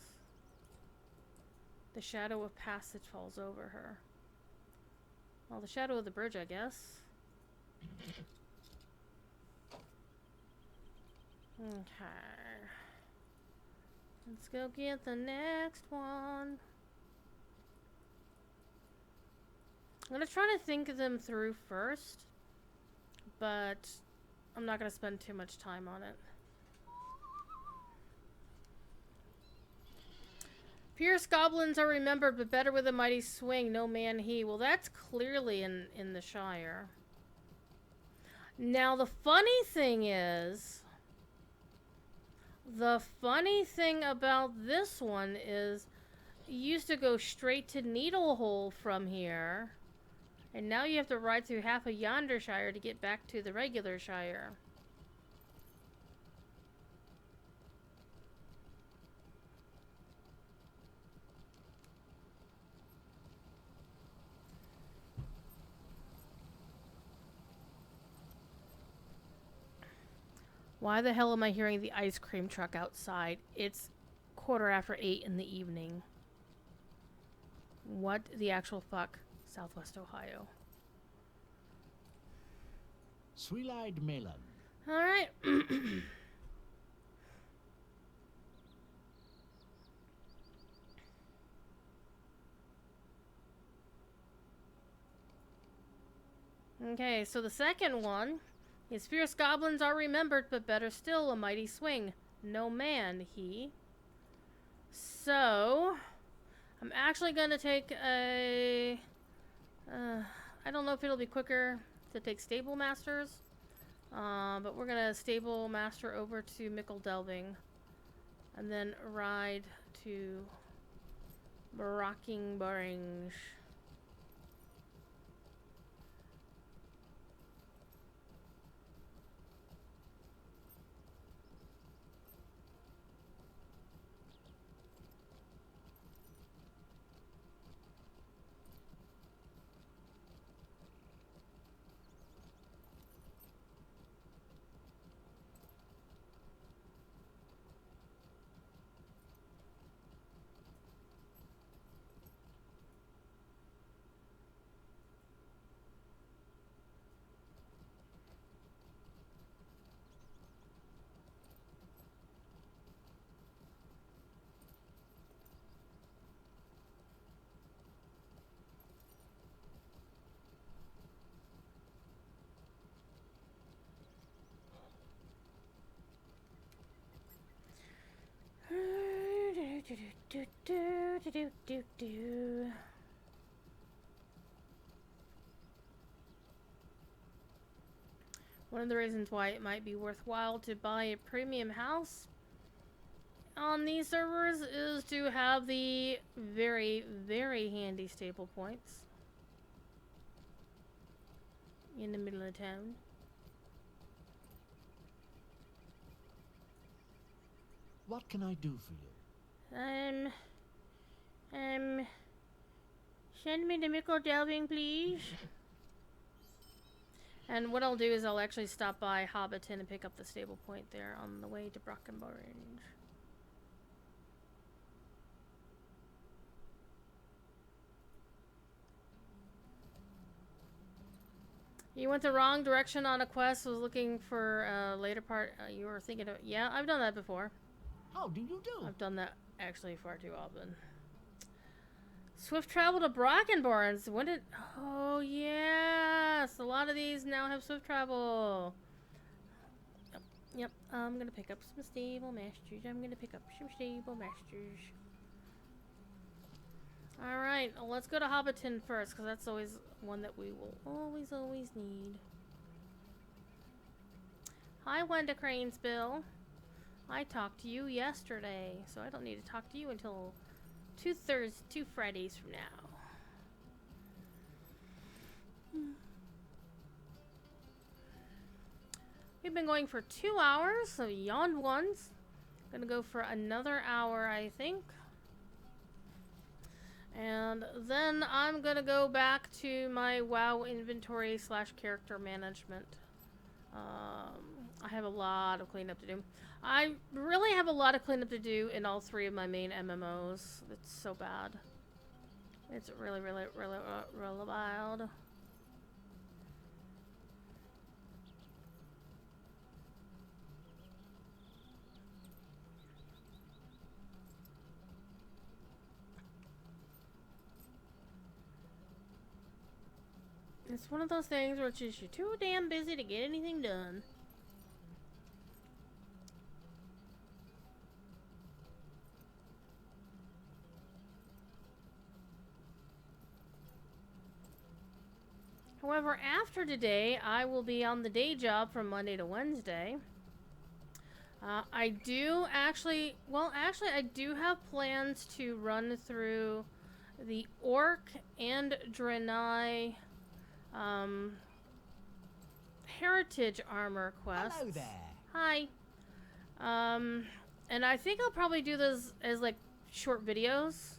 The shadow of passage falls over her. Well, the shadow of the bridge, I guess. Okay. Let's go get the next one. I'm gonna try to think of them through first, but I'm not gonna spend too much time on it. Fierce goblins are remembered, but better with a mighty swing. No man he. Well, that's clearly in the Shire. Now, the funny thing about this one is you used to go straight to Needlehole from here, and now you have to ride through half of Yonder Shire to get back to the regular Shire. Why the hell am I hearing the ice cream truck outside? It's 8:15 in the evening. What the actual fuck? Southwest Ohio. Sweet-eyed melon. Alright. Okay, so the second one is fierce goblins are remembered, but better still, a mighty swing. No man, he. So, I'm actually gonna take a... I don't know if it'll be quicker to take Stable Masters. But we're gonna Stable Master over to Mickle Delving. And then ride to Brocking. One of the reasons why it might be worthwhile to buy a premium house on these servers is to have the very, very handy stable points in the middle of town. What can I do for you? Send me the Mickle delving, please. And what I'll do is I'll actually stop by Hobbiton and pick up the stable point there on the way to Brockenborn. You went the wrong direction on a quest, was looking for a later part. You were thinking of... Yeah, I've done that before. How do you do? I've done that actually far too often. Swift travel to Brockenborns. When did... Oh, yes! A lot of these now have swift travel. Yep. I'm gonna pick up some stable masters. Alright, let's go to Hobbiton first, because that's always one that we will always need. Hi, Wenda Cranesbill. I talked to you yesterday, so I don't need to talk to you until two Fridays from now. We've been going for 2 hours, so yawned once. Gonna go for another hour, I think. And then I'm gonna go back to my WoW inventory / character management. I have a lot of cleanup to do. I really have a lot of cleanup to do in all 3 of my main MMOs. It's so bad. It's really wild. It's one of those things where it's just you're too damn busy to get anything done. However, after today, I will be on the day job from Monday to Wednesday. I do actually, I do have plans to run through the Orc and Draenei heritage armor quest. Hello there. Hi. And I think I'll probably do those as like short videos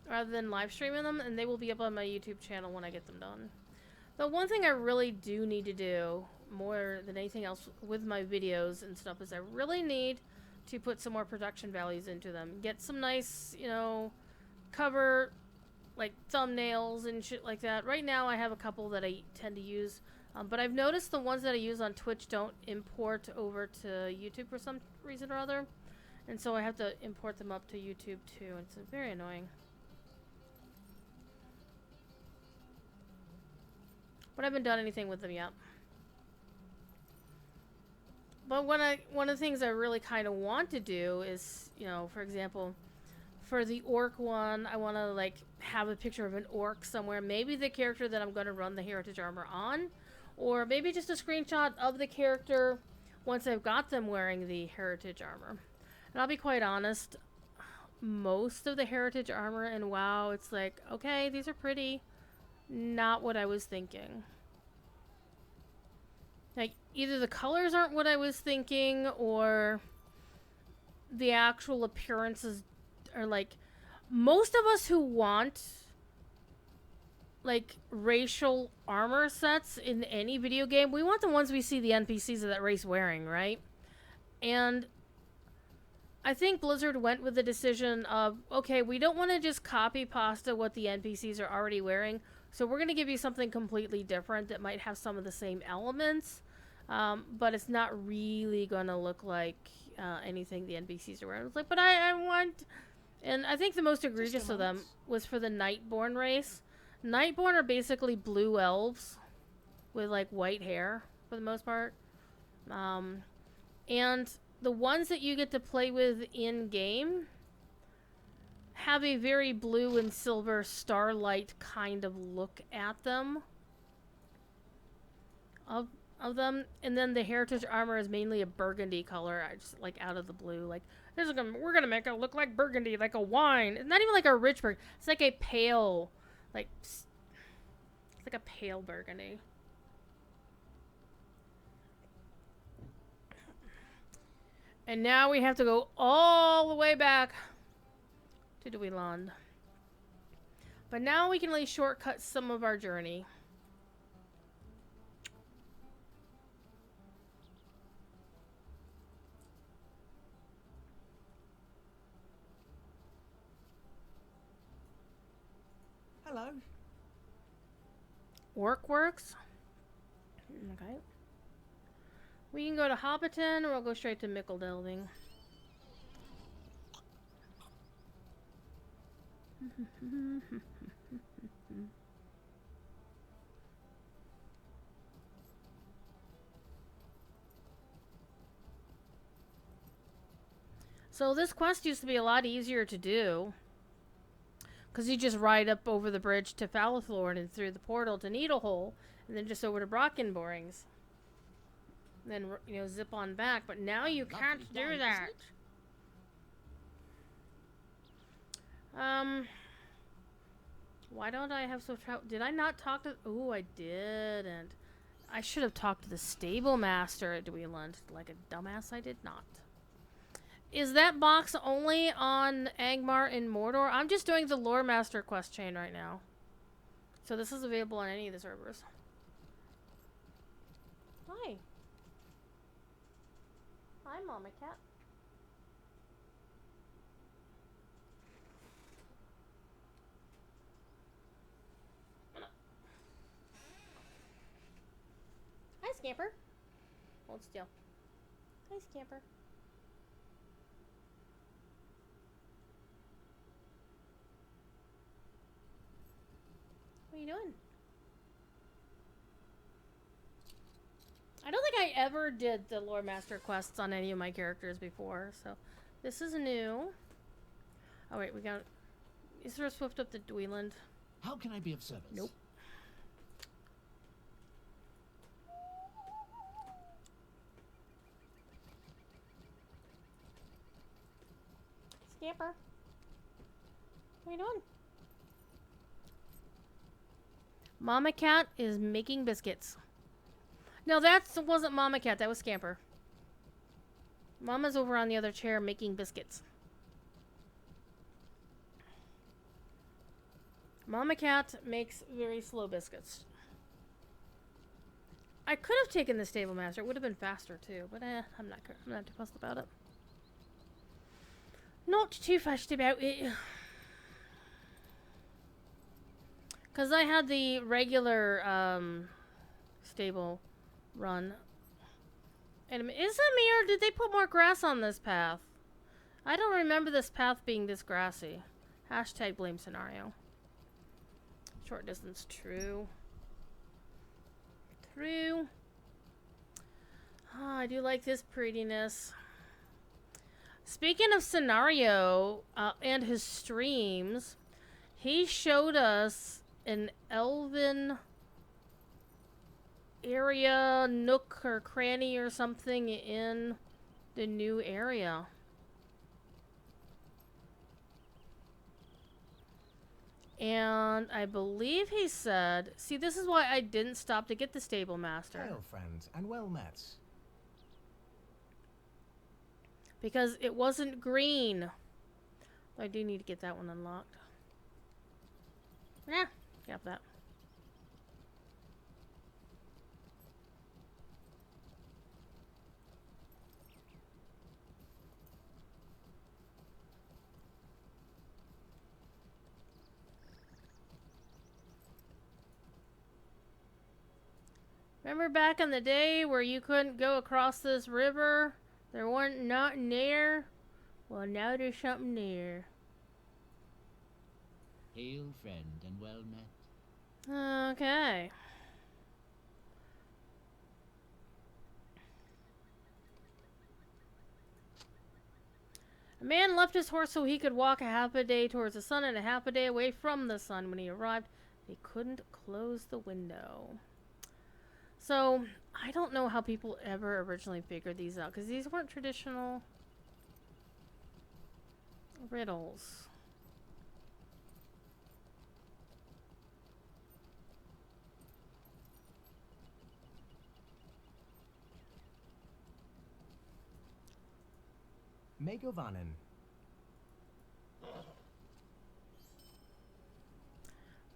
rather than live streaming them, and they will be up on my YouTube channel when I get them done. The one thing I really do need to do more than anything else with my videos and stuff is I really need to put some more production values into them. Get some nice, you know, cover like thumbnails and shit like that. Right now I have a couple that I tend to use, but I've noticed the ones that I use on Twitch don't import over to YouTube for some reason or other, and so I have to import them up to YouTube too, and it's very annoying. But I haven't done anything with them yet. But one of the things I really kind of want to do is, you know, for example, for the orc one, I want to like have a picture of an orc somewhere. Maybe the character that I'm going to run the heritage armor on, or maybe just a screenshot of the character once I've got them wearing the heritage armor. And I'll be quite honest, most of the heritage armor in WoW, it's like, okay, these are pretty. Not what I was thinking. Like, either the colors aren't what I was thinking, or the actual appearances are like... Most of us who want, like, racial armor sets in any video game, we want the ones we see the NPCs of that race wearing, right? And I think Blizzard went with the decision of, okay, we don't want to just copy pasta what the NPCs are already wearing, so we're going to give you something completely different that might have some of the same elements, but it's not really going to look like anything the NPCs are wearing. It's like, but I want... And I think the most egregious of them was for the Nightborn race. Nightborn are basically blue elves with, like, white hair, for the most part. And the ones that you get to play with in-game have a very blue and silver starlight kind of look at them. Of them. And then the heritage armor is mainly a burgundy color, just, like, out of the blue. Like, we're gonna make it look like burgundy, like a wine. It's not even like a rich burgundy. It's like a pale, like, it's like a pale burgundy. And now we have to go all the way back to Dweeland. But now we can at least shortcut some of our journey. Hello. Works. Okay. We can go to Hobbiton, or we'll go straight to Mickle Delving. So this quest used to be a lot easier to do. Because you just ride up over the bridge to Fallithorn and through the portal to Needlehole, and then just over to Brockenborings. And then, you know, zip on back. But now you can't do that. Why don't I have so did I not talk to... Oh, I didn't. I should have talked to the stable master at Dweeland. Like a dumbass, I did not. Is that box only on Angmar in Mordor? I'm just doing the Lore Master quest chain right now. So this is available on any of the servers. Hi. Hi, Mama Cat. Hi, Scamper. Hold still. Hi, Scamper. What are you doing? I don't think I ever did the Lore Master quests on any of my characters before, so this is new. Oh wait, we got... Is there a Swift up to Dweeland? How can I be of service? Nope. Scamper. What are you doing? Mama Cat is making biscuits. No, that wasn't Mama Cat. That was Scamper. Mama's over on the other chair making biscuits. Mama Cat makes very slow biscuits. I could have taken the stable master. It would have been faster too, but I'm not too fussed about it. Not too fussed about it. Because I had the regular stable run. And is it me, or did they put more grass on this path? I don't remember this path being this grassy. Hashtag blame scenario. Short distance, true. True. Oh, I do like this prettiness. Speaking of scenario and his streams, he showed us an elven area, nook or cranny or something in the new area. And I believe he said, see, this is why I didn't stop to get the stable master. Hail, friend, and well met. Because it wasn't green. I do need to get that one unlocked. Yeah, got that. Remember back in the day where you couldn't go across this river? There weren't nothing there? Well, now there's something there. Hail, friend, and well met. Okay. A man left his horse so he could walk a half a day towards the sun and a half a day away from the sun. When he arrived, he couldn't close the window. So, I don't know how people ever originally figured these out, because these weren't traditional riddles. Megovanen.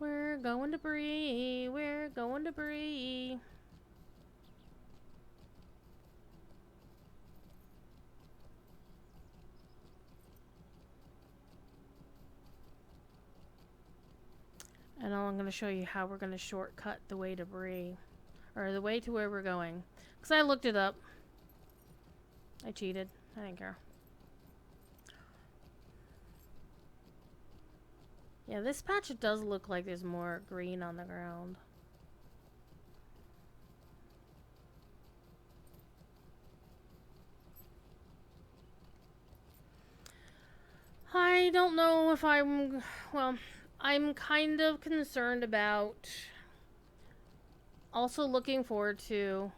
We're going to Bree. We're going to Bree. And I'm going to show you how we're going to shortcut the way to Bree. Or the way to where we're going. Because I looked it up. I cheated. I didn't care. Yeah, this patch it does look like there's more green on the ground. I don't know if I'm... Well, I'm kind of concerned about... Also looking forward to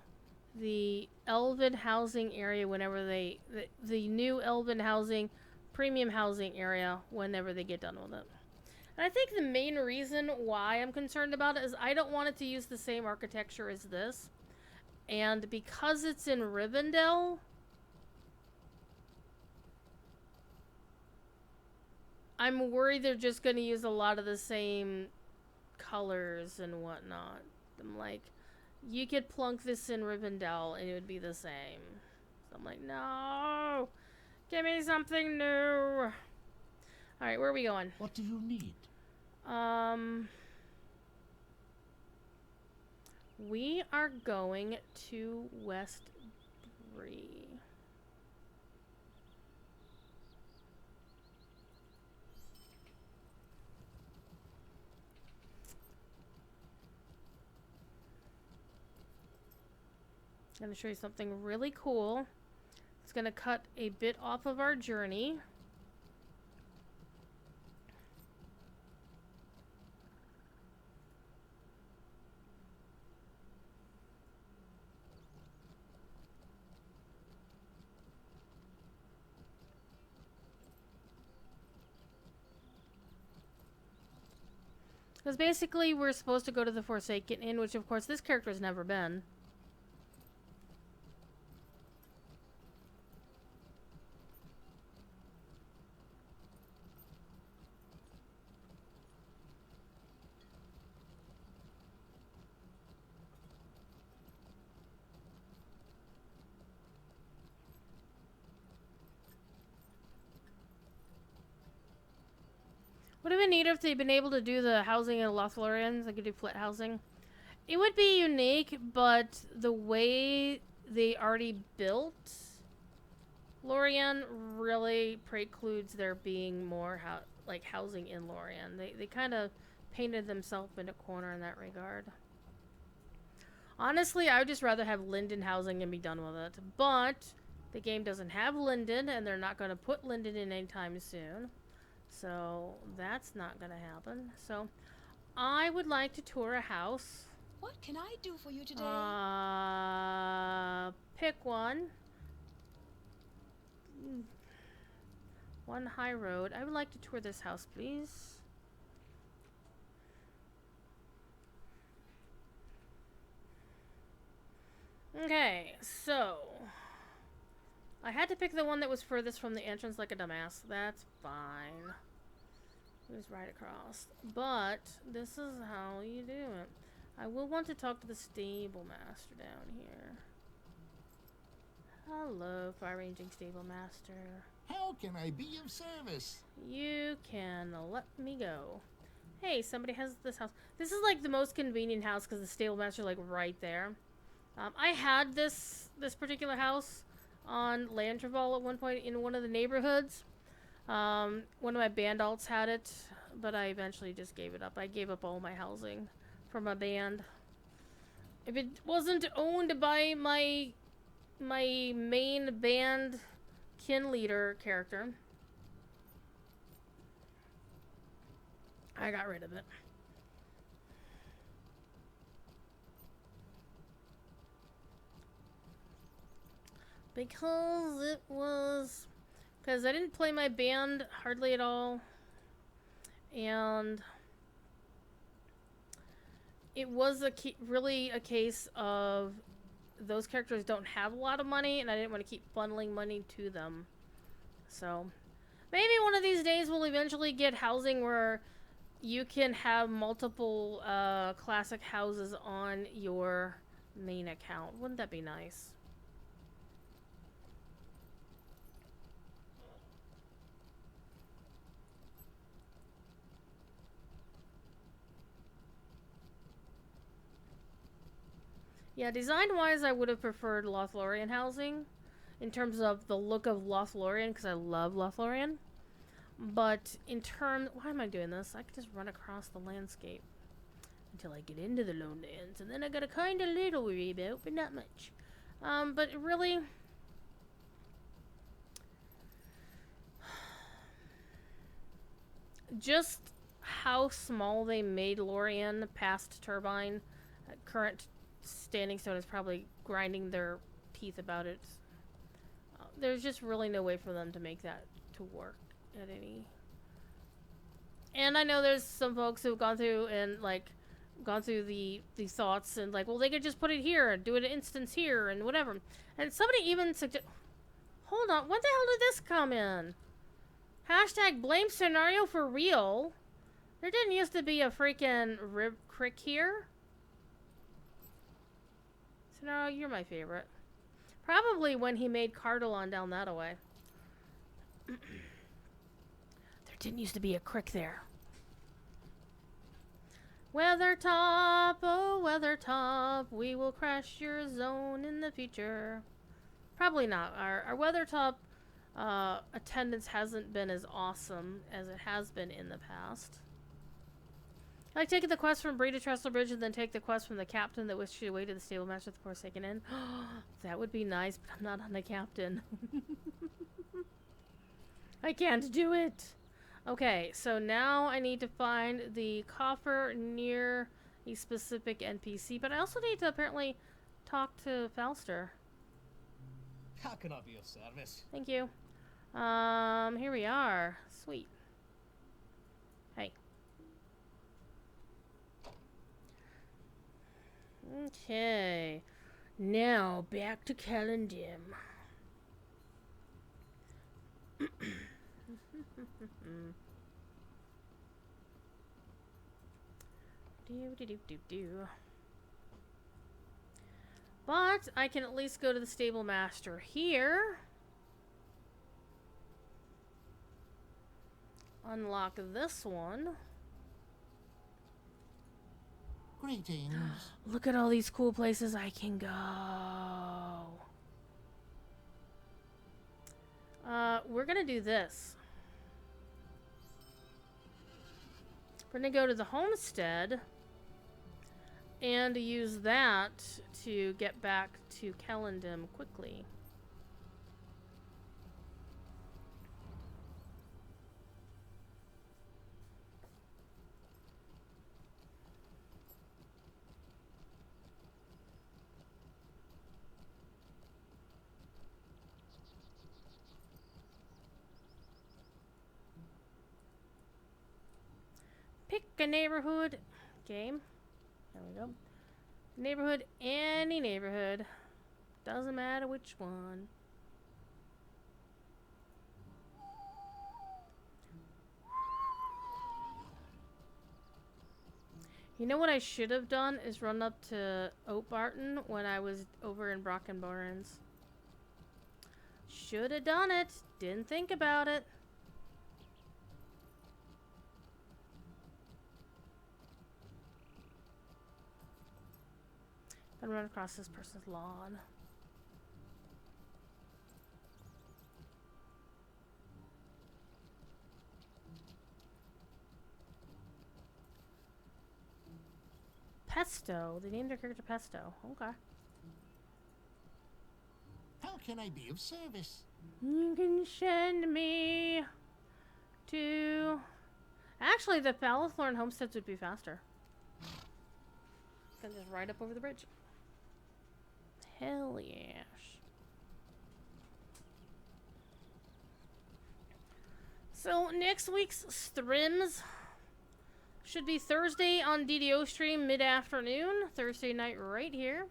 the Elven housing area whenever they... The new Elven housing, premium housing area, whenever they get done with it. And I think the main reason why I'm concerned about it is I don't want it to use the same architecture as this. And because it's in Rivendell, I'm worried they're just going to use a lot of the same colors and whatnot. I'm like, you could plunk this in Rivendell and it would be the same. So I'm like, no! Give me something new! Alright, where are we going? What do you need? We are going to West Bree. I'm going to show you something really cool. It's going to cut a bit off of our journey. Because basically we're supposed to go to the Forsaken Inn, which of course this character has never been. Would have been neat if they'd been able to do the housing in Lothlorien. They could do flat housing. It would be unique, but the way they already built Lorien really precludes there being more housing in Lorien. They kind of painted themselves in a corner in that regard. Honestly, I would just rather have Linden housing and be done with it. But the game doesn't have Linden, and they're not going to put Linden in anytime soon. So that's not going to happen. So I would like to tour a house. What can I do for you today? Pick one. One high road. I would like to tour this house, please. Okay, so I had to pick the one that was furthest from the entrance like a dumbass. That's fine. It was right across. But this is how you do it. I will want to talk to the stable master down here. Hello, far-ranging stable master. How can I be of service? You can let me go. Hey, somebody has this house. This is like the most convenient house because the stable master like right there. I had this particular house on Landreval at one point in one of the neighborhoods. One of my band alts had it, but I eventually just gave it up. I gave up all my housing for my band. If it wasn't owned by my main band kin leader character, I got rid of it. Because I didn't play my band hardly at all, and it was really a case of those characters don't have a lot of money, and I didn't want to keep funneling money to them. So maybe one of these days we'll eventually get housing where you can have multiple classic houses on your main account. Wouldn't that be nice? Yeah, design-wise, I would have preferred Lothlorien housing in terms of the look of Lothlorien, because I love Lothlorien. But in terms... Why am I doing this? I could just run across the landscape until I get into the lowlands, and then I got a kind of little worry about, but not much. But really... just how small they made Lorien past Turbine at current Standing Stone is probably grinding their teeth about it. There's just really no way for them to make that to work at any. And I know there's some folks who've gone through and gone through the thoughts and well, they could just put it here and do an instance here and whatever. And somebody even suggested, hold on, when the hell did this come in? Hashtag blame scenario for real. There didn't used to be a freaking rib crick here. No, you're my favorite. Probably when he made Cardalon down that way. There didn't used to be a crick there. Weathertop, oh Weathertop, we will crash your zone in the future. Probably not. Our Weathertop attendance hasn't been as awesome as it has been in the past. Like taking the quest from Bree to Trestle Bridge and then take the quest from the captain that wished you away to the stable match with the Forsaken Inn. That would be nice, but I'm not on the captain. I can't do it. Okay, so now I need to find the coffer near a specific NPC, but I also need to apparently talk to Falster. How can I be of service? Thank you. Here we are. Sweet. Hey. Okay. Now, back to Calendim. But I can at least go to the stable master here. Unlock this one. Greetings. Look at all these cool places I can go. We're gonna do this. We're gonna go to the homestead and use that to get back to Calendim quickly. Pick a neighborhood. Game. There we go. Neighborhood, any neighborhood. Doesn't matter which one. You know what I should have done is run up to Oatbarton when I was over in Brockenborns. Should have done it. Didn't think about it. And run across this person's lawn. Pesto. They named their character Pesto. Okay. How can I be of service? You can send me to... Actually, the Falithorn homesteads would be faster. Can just ride up over the bridge. Hell yes. So next week's streams should be Thursday on DDO stream mid-afternoon. Thursday night right here.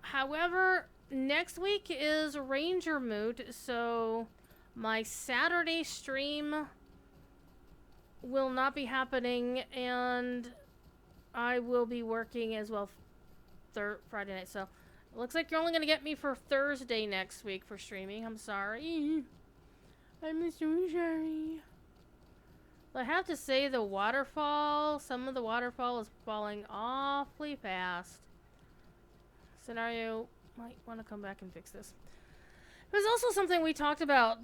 However, next week is Ranger Moot, so my Saturday stream will not be happening, and I will be working as well Friday night. So it looks like you're only going to get me for Thursday next week for streaming. I'm sorry. I'm so sorry. I have to say the waterfall, some of the waterfall is falling awfully fast. Scenario might want to come back and fix this. There's also something we talked about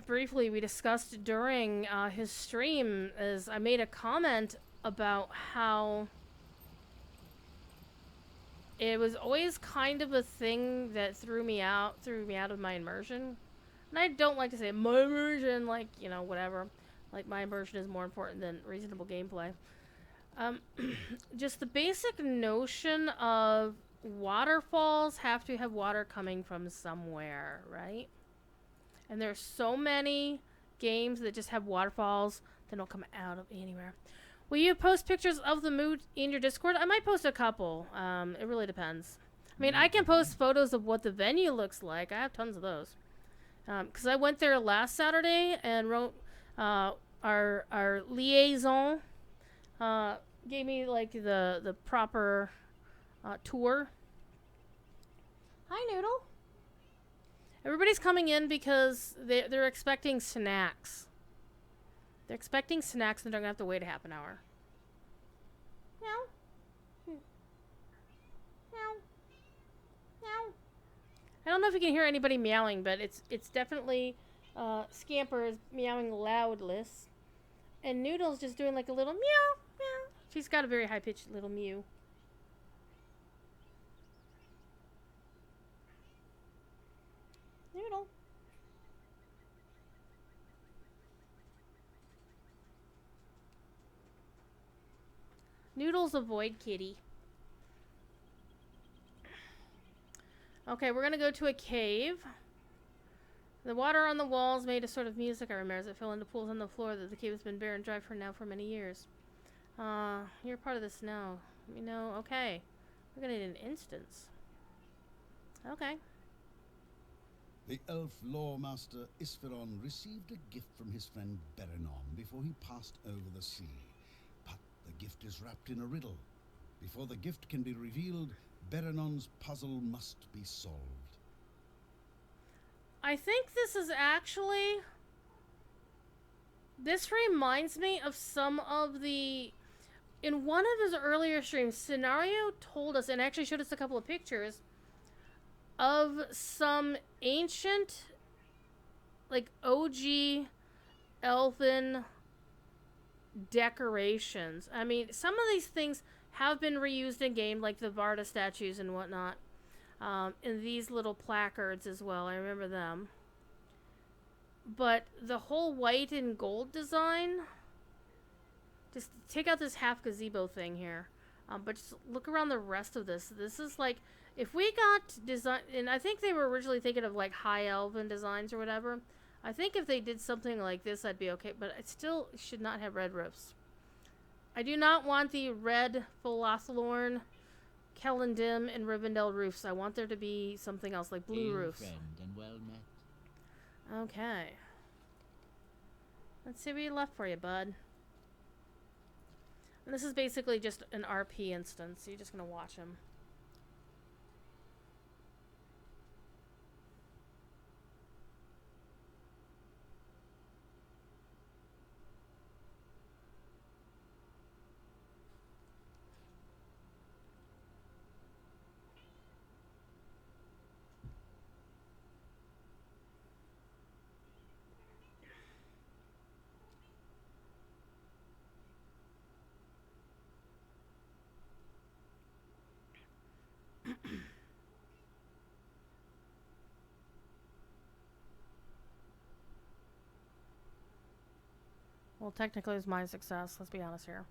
briefly, we discussed during his stream, is I made a comment about how it was always kind of a thing that threw me out of my immersion. And I don't like to say my immersion, like, you know, whatever. Like, my immersion is more important than reasonable gameplay. Just the basic notion of waterfalls have to have water coming from somewhere, right? And there's so many games that just have waterfalls that don't come out of anywhere. Will you post pictures of the mood in your Discord? I might post a couple. It really depends. I mean, I can post photos of what the venue looks like. I have tons of those. Because I went there last Saturday and wrote our liaison gave me like the proper tour. Hi, Noodle. Everybody's coming in because they're expecting snacks. They're expecting snacks and they're gonna have to wait a half an hour. Meow. Meow. Meow. I don't know if you can hear anybody meowing, but it's definitely Scamper is meowing loudless, and Noodle's just doing like a little meow meow. She's got a very high pitched little mew. Noodle. Noodles avoid kitty. Okay, we're gonna go to a cave. The water on the walls made a sort of music, I remember, as it fell into pools on the floor that the cave has been bare and dry for many years. You're part of this now. Let me know. Okay. We're gonna need an instance. Okay. The elf lawmaster Isferon received a gift from his friend Berenon before he passed over the sea. But the gift is wrapped in a riddle. Before the gift can be revealed, Berenon's puzzle must be solved. I think this is actually... This reminds me of some of the... In one of his earlier streams, Scenario told us, and actually showed us a couple of pictures, of some ancient, like, OG elven decorations. I mean, some of these things have been reused in game, like the Varda statues and whatnot. And these little placards as well, I remember them. But the whole white and gold design, just take out this half gazebo thing here. But just look around the rest of this. This is like, if we got design, and I think they were originally thinking of like high elven designs or whatever. I think if they did something like this, I'd be okay. But it still should not have red roofs. I do not want the red Philothlorn, Kellendim, and Rivendell roofs. I want there to be something else, like blue roofs. Friend and well met. Okay. Let's see what you left for you, bud. And this is basically just an RP instance. So you're just going to watch him. Well, technically it's my success, let's be honest here.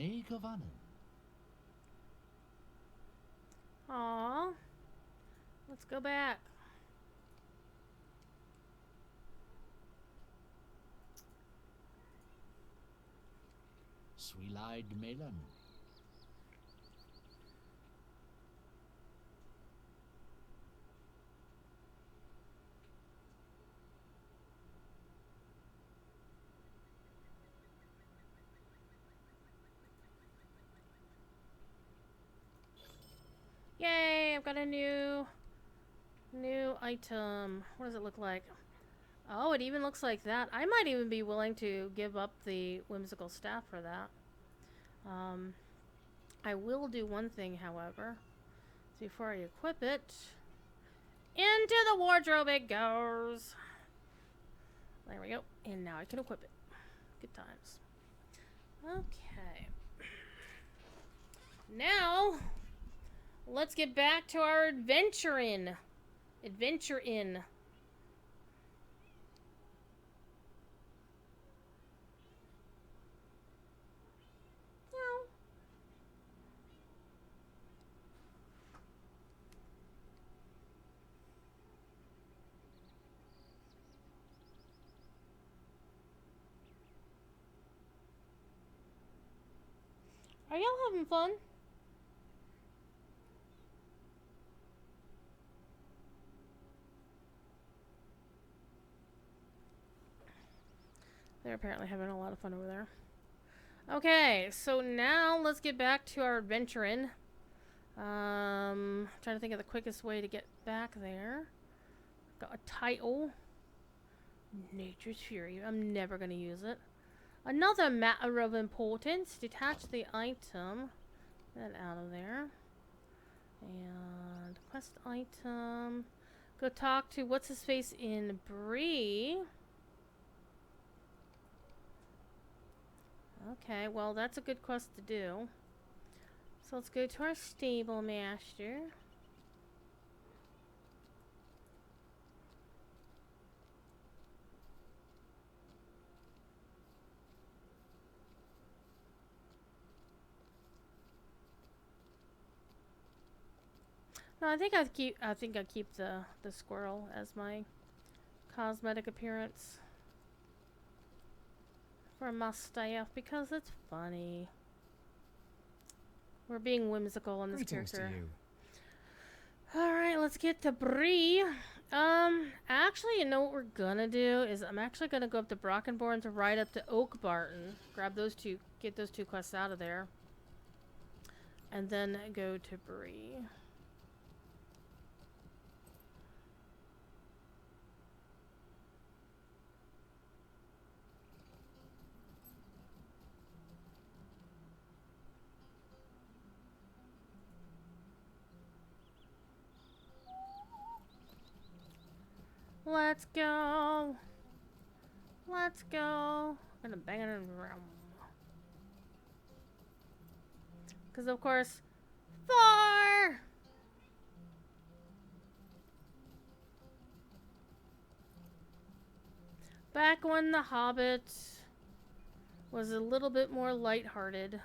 Lake of Annan. Aww. Let's go back. Sweel-eyed Melon. Yay, I've got a new item. What does it look like? Oh, it even looks like that. I might even be willing to give up the whimsical staff for that. I will do one thing, however. Before I equip it, into the wardrobe it goes. There we go. And now I can equip it. Good times. Okay. Now, let's get back to our adventuring. Adventure in. Are y'all having fun? They're apparently having a lot of fun over there. Okay, so now let's get back to our adventuring. Trying to think of the quickest way to get back there. Got a title. Nature's Fury. I'm never going to use it. Another matter of importance. Detach the item. Get that out of there. And quest item. Go talk to what's his face in Bree. Okay, well that's a good quest to do. So let's go to our stable master. No, I think I keep the squirrel as my cosmetic appearance for my staff because it's funny. We're being whimsical in this Greetings character. to you. Alright, let's get to Bree. Actually, you know what we're gonna do is I'm actually gonna go up to Brockenborn to ride up to Oakbarton. Grab those two, get those two quests out of there. And then go to Bree. Let's go. Let's go. I'm gonna bang it around. Because, of course, Thor! Back when The Hobbit was a little bit more lighthearted.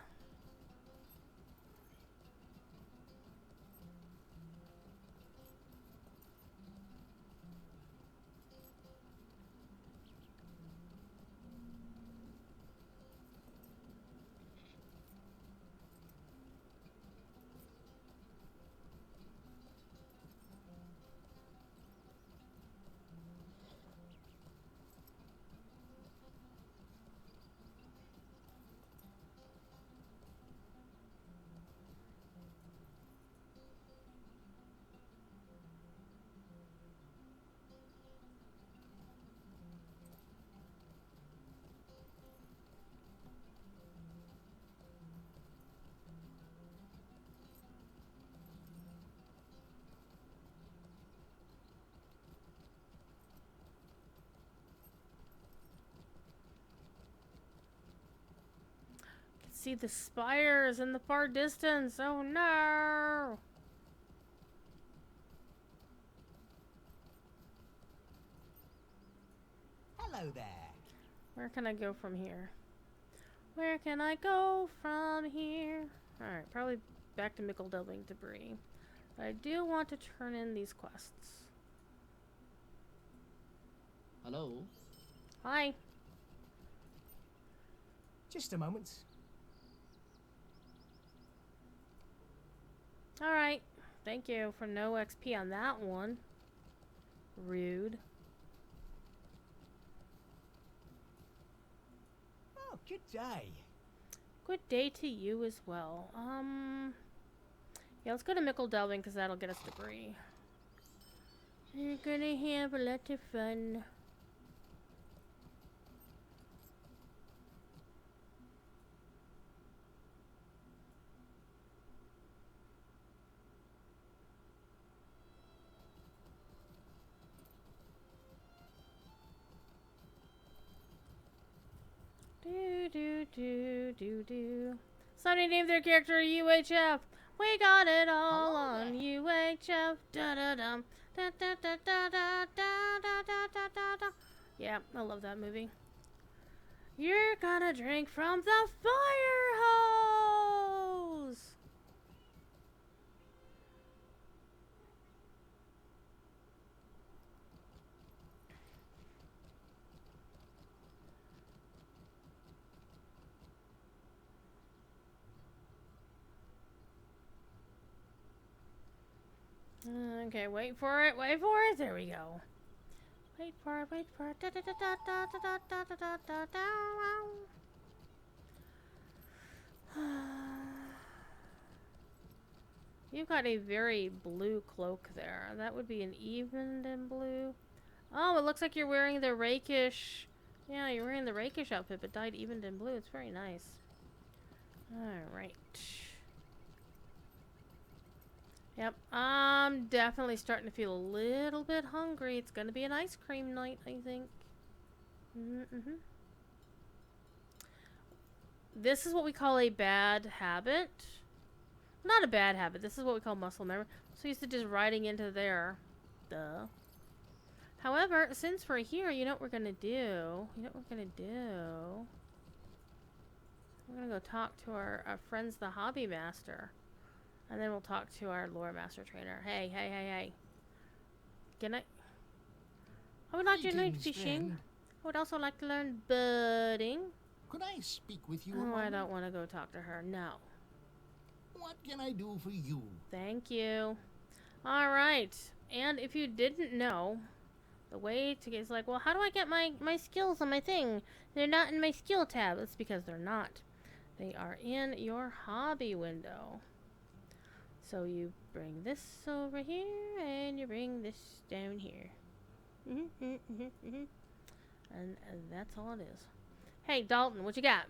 See the spires in the far distance. Oh no! Hello there. Where can I go from here? Where can I go from here? Alright, probably back to Mickle Delving Debris. But I do want to turn in these quests. Hello? Hi. Just a moment. Alright. Thank you for no XP on that one. Rude. Oh, good day. Good day to you as well. Yeah, let's go to Mickle Delving because that'll get us debris. You're gonna have a lot of fun. Do. Somebody named their character UHF. We got it all on UHF. Da da dum. Da da da da da da da da da da. Yeah, I love that movie. You're gonna drink from the fire hose. Okay, wait for it, wait for it. There we go. Wait for it, wait for it. Da da da da da da da da da da da. You've got a very blue cloak there. That would be an evened in blue. Oh, it looks like you're wearing the rakish. Yeah, you're wearing the rakish outfit, but dyed evened in blue. It's very nice. Alright. Yep, I'm definitely starting to feel a little bit hungry. It's gonna be an ice cream night, I think. This is what we call a bad habit. Not a bad habit. This is what we call muscle memory. So used to just riding into there. Duh. However, since we're here, you know what we're gonna do? You know what we're gonna do? We're gonna go talk to our friends, the Hobby Master. And then we'll talk to our Lore Master Trainer. Hey. Can I would like to learn fishing. I would also like to learn birding. Could I speak with you? Oh, I don't want to go talk to her. No. What can I do for you? Thank you. Alright. And if you didn't know, the way to get is like, well, how do I get my skills on my thing? They're not in my skill tab. It's because they're not. They are in your hobby window. So you bring this over here, and you bring this down here. And that's all it is. Hey, Dalton, what you got?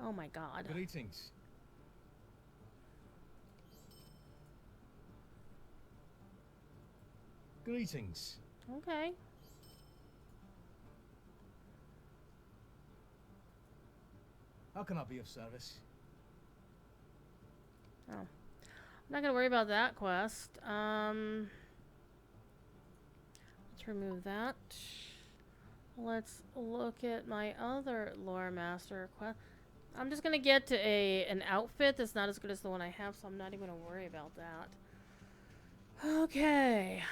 Oh my god. Greetings. Greetings. Okay. How can I be of service? Oh. I'm not gonna worry about that quest. Let's remove that. Let's look at my other Lore Master quest. I'm just gonna get to an outfit that's not as good as the one I have, so I'm not even gonna worry about that. Okay.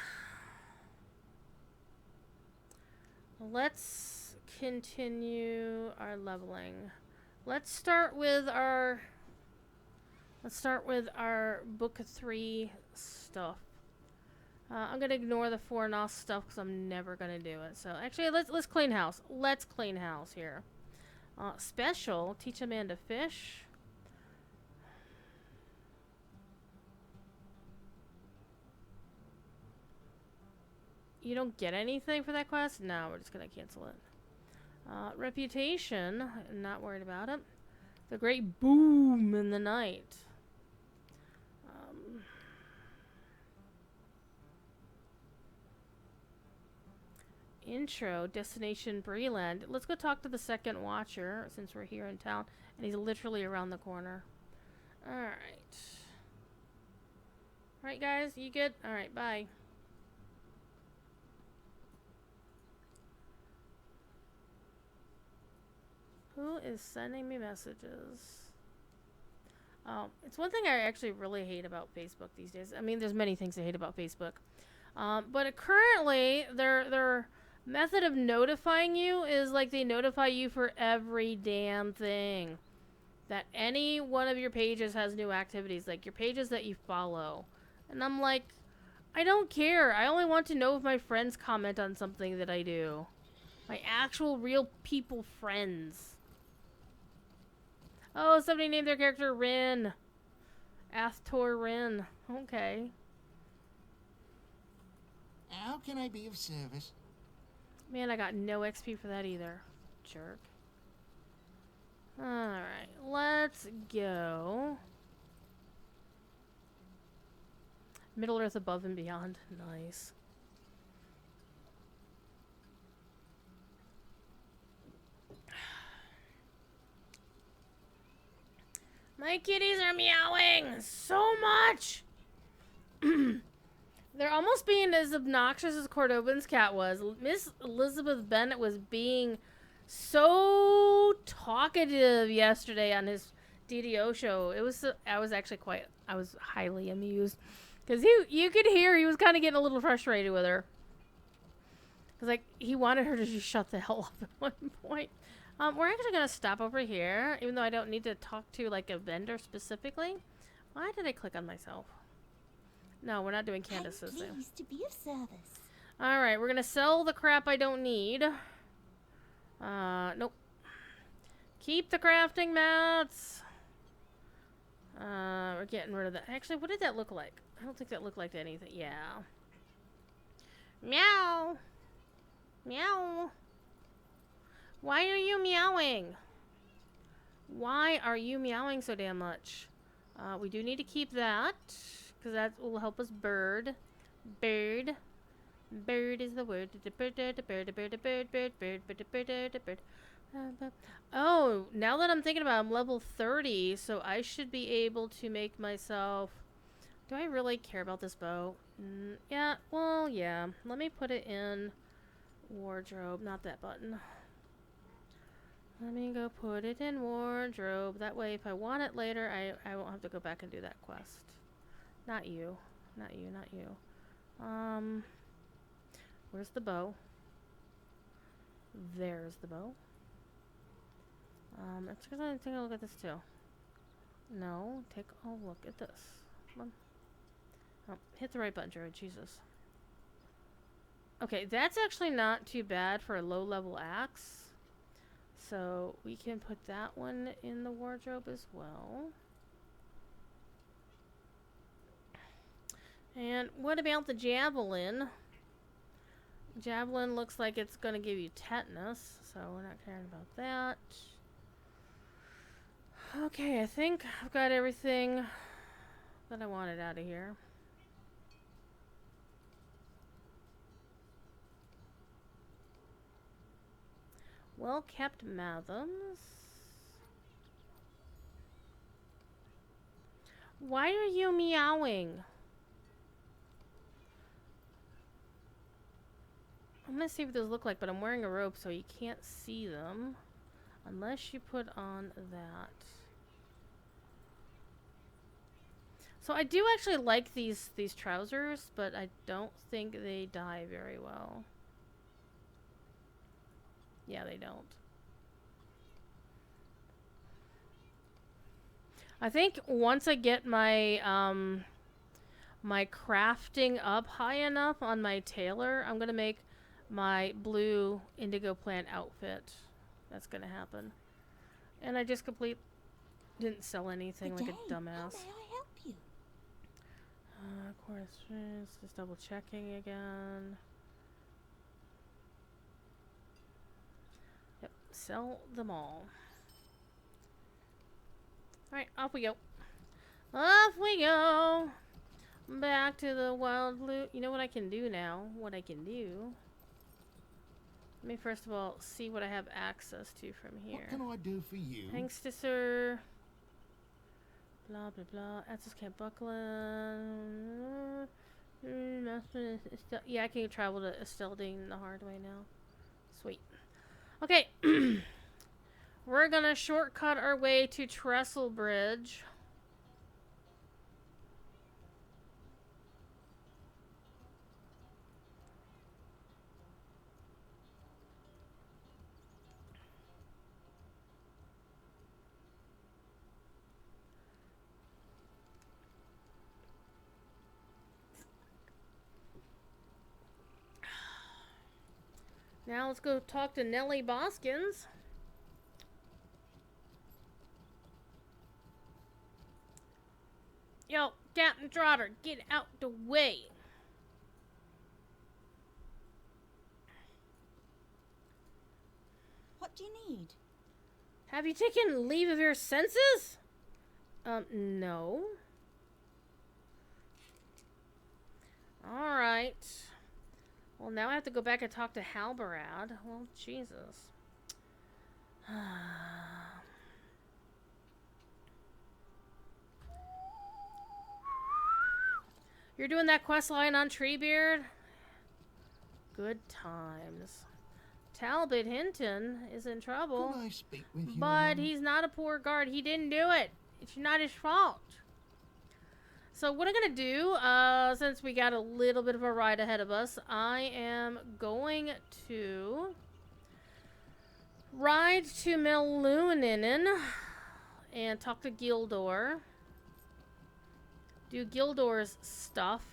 Let's continue our leveling. Let's start with our book 3 stuff. I'm gonna ignore the 4 NOS stuff because I'm never gonna do it. So actually, let's clean house. Let's clean house here. Special, teach a man to fish. You don't get anything for that quest? No, we're just gonna cancel it. Reputation, not worried about it. The great boom in the night. Intro, destination Breland. Let's go talk to the second watcher since we're here in town. And he's literally around the corner. Alright. Alright guys, you good? Alright, bye. Who is sending me messages? It's one thing I actually really hate about Facebook these days. I mean, there's many things I hate about Facebook. But currently, their method of notifying you is like they notify you for every damn thing. That any one of your pages has new activities, like your pages that you follow. And I'm like, I don't care. I only want to know if my friends comment on something that I do. My actual real people friends. Oh, somebody named their character Rin. Athtor Rin. Okay. How can I be of service? Man, I got no XP for that either. Jerk. Alright, let's go. Middle Earth above and beyond. Nice. My kitties are meowing so much. They're almost being as obnoxious as Cordobin's cat was. Miss Elizabeth Bennet was being so talkative yesterday on his DDO show. I was highly amused because you could hear he was kind of getting a little frustrated with her. Cause like he wanted her to just shut the hell up at one point. We're actually gonna stop over here, even though I don't need to talk to like a vendor specifically. Why did I click on myself? No, we're not doing Candace's there. Pleased to be of service. All right, we're gonna sell the crap I don't need. Nope. Keep the crafting mats. We're getting rid of that. Actually, what did that look like? I don't think that looked like anything. Yeah. Meow. Meow. Why are you meowing? Why are you meowing so damn much? We do need to keep that, because that will help us bird. Bird. Bird is the word. Bird. Oh, now that I'm thinking about it, I'm level 30, so I should be able to make myself... Do I really care about this bow? Yeah, well, yeah. Let me put it in wardrobe, not that button. Let me go put it in wardrobe. That way, if I want it later, I won't have to go back and do that quest. Not you. Not you, not you. Where's the bow? There's the bow. Let's take a look at this too. No, take a look at this. Come on. Oh, hit the right button, Jared. Jesus. Okay, that's actually not too bad for a low-level axe. So we can put that one in the wardrobe as well. And what about the javelin? Javelin looks like it's going to give you tetanus, so we're not caring about that. Okay, I think I've got everything that I wanted out of here. Well-kept Mathams. Why are you meowing? I'm gonna see what those look like, but I'm wearing a robe so you can't see them unless you put on that. So I do actually like these trousers, but I don't think they dye very well. Yeah, they don't. I think once I get my my crafting up high enough on my tailor, I'm gonna make my blue indigo plant outfit. That's gonna happen. And I just didn't sell anything like a dumbass. How may I help you? Of course, just double checking again. Yep, sell them all. Alright, off we go. Off we go! Back to the wild blue. You know what I can do now? What I can do. Let me first of all see what I have access to from here. What can I do for you? Thanks to Sir. Blah blah blah. Access Camp Buckland. Yeah, I can travel to Esteldine the hard way now. Sweet. Okay. we're gonna shortcut our way to Trestle Bridge. Now let's go talk to Nellie Boskins. Yo, Captain Trotter, get out the way. What do you need? Have you taken leave of your senses? No. Alright. Well, now I have to go back and talk to Halberad. Well, Jesus. You're doing that quest line on Treebeard? Good times. Talbot Hinton is in trouble. Can I speak with you? But he's not a poor guard. He didn't do it. It's not his fault. So what I'm going to do, since we got a little bit of a ride ahead of us, I am going to ride to Meluninen and talk to Gildor. Do Gildor's stuff.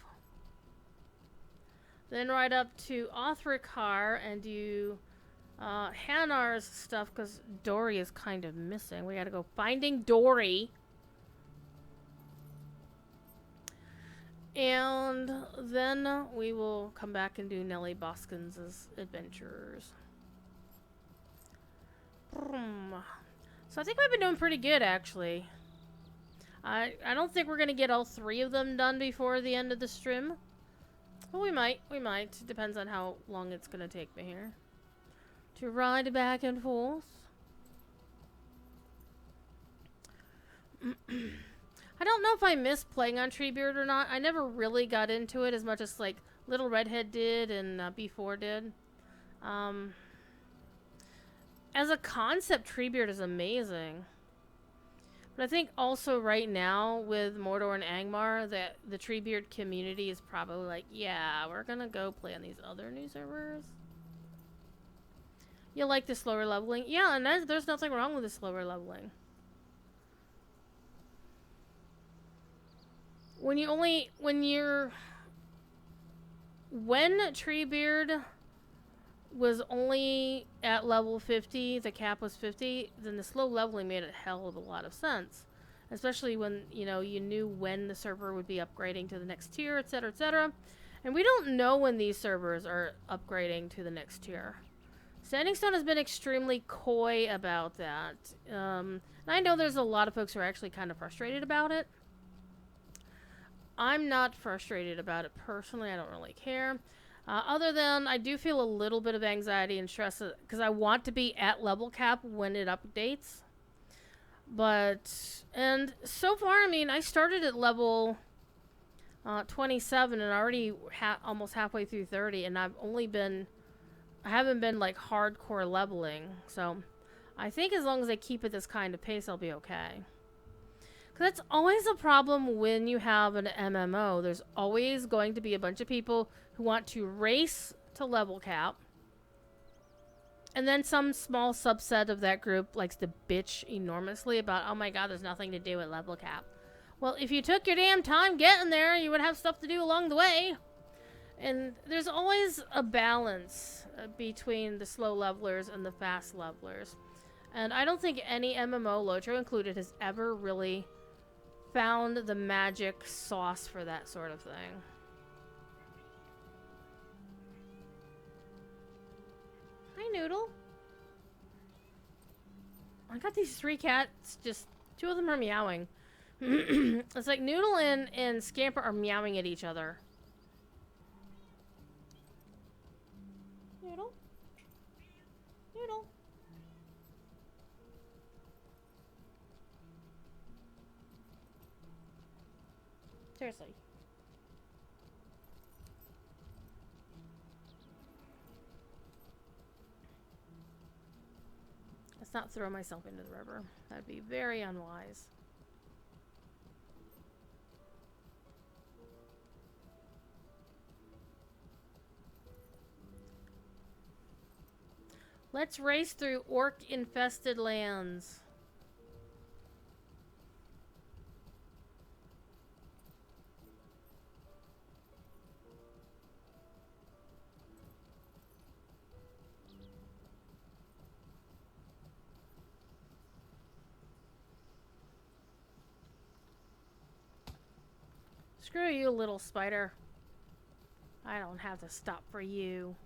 Then ride up to Othrikar and do Hanar's stuff, because Dory is kind of missing. We gotta go finding Dory. And then we will come back and do Nellie Boskins' adventures. So I think we've been doing pretty good, actually. I don't think we're going to get all 3 of them done before the end of the stream. Well, we might. We might. Depends on how long it's going to take me here to ride back and forth. I don't know if I miss playing on Treebeard or not. I never really got into it as much as like Little Redhead did and B4 did. As a concept, Treebeard is amazing. But I think also right now with Mordor and Angmar that the Treebeard community is probably like, yeah, we're gonna go play on these other new servers. You like the slower leveling? Yeah, and there's nothing wrong with the slower leveling. When Treebeard was only at level 50, the cap was 50, then the slow leveling made a hell of a lot of sense. Especially when, you know, you knew when the server would be upgrading to the next tier, etc., etc. And we don't know when these servers are upgrading to the next tier. Standing Stone has been extremely coy about that. And I know there's a lot of folks who are actually kind of frustrated about it. I'm not frustrated about it personally. I don't really care. Other than I do feel a little bit of anxiety and stress because I want to be at level cap when it updates. And so far, I mean, I started at level 27 and already almost halfway through 30, and I haven't been like hardcore leveling. So I think as long as I keep at this kind of pace, I'll be okay. Because that's always a problem when you have an MMO. There's always going to be a bunch of people who want to race to level cap. And then some small subset of that group likes to bitch enormously about, oh my god, there's nothing to do at level cap. Well, if you took your damn time getting there, you would have stuff to do along the way. And there's always a balance between the slow levelers and the fast levelers. And I don't think any MMO, Lotro included, has ever really found the magic sauce for that sort of thing. Hi, Noodle. I got these 3 cats, just 2 of them are meowing. It's like Noodle and Scamper are meowing at each other. Noodle? Noodle? Seriously. not throw myself into the river. That'd be very unwise. Let's race through orc-infested lands. Screw you, little spider. I don't have to stop for you.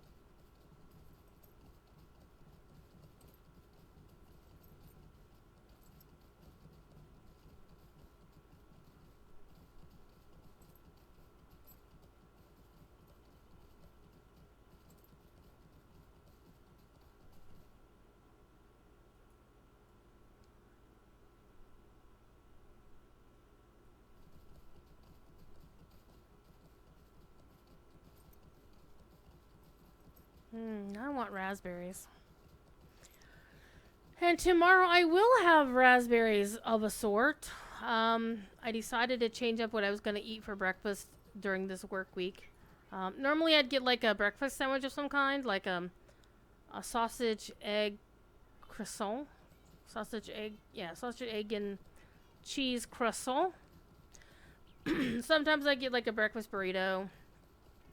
I want raspberries. And tomorrow I will have raspberries of a sort. I decided to change up what I was going to eat for breakfast during this work week. Normally I'd get like a breakfast sandwich of some kind, like a sausage, egg, croissant. Sausage, egg, and cheese croissant. Sometimes I get like a breakfast burrito.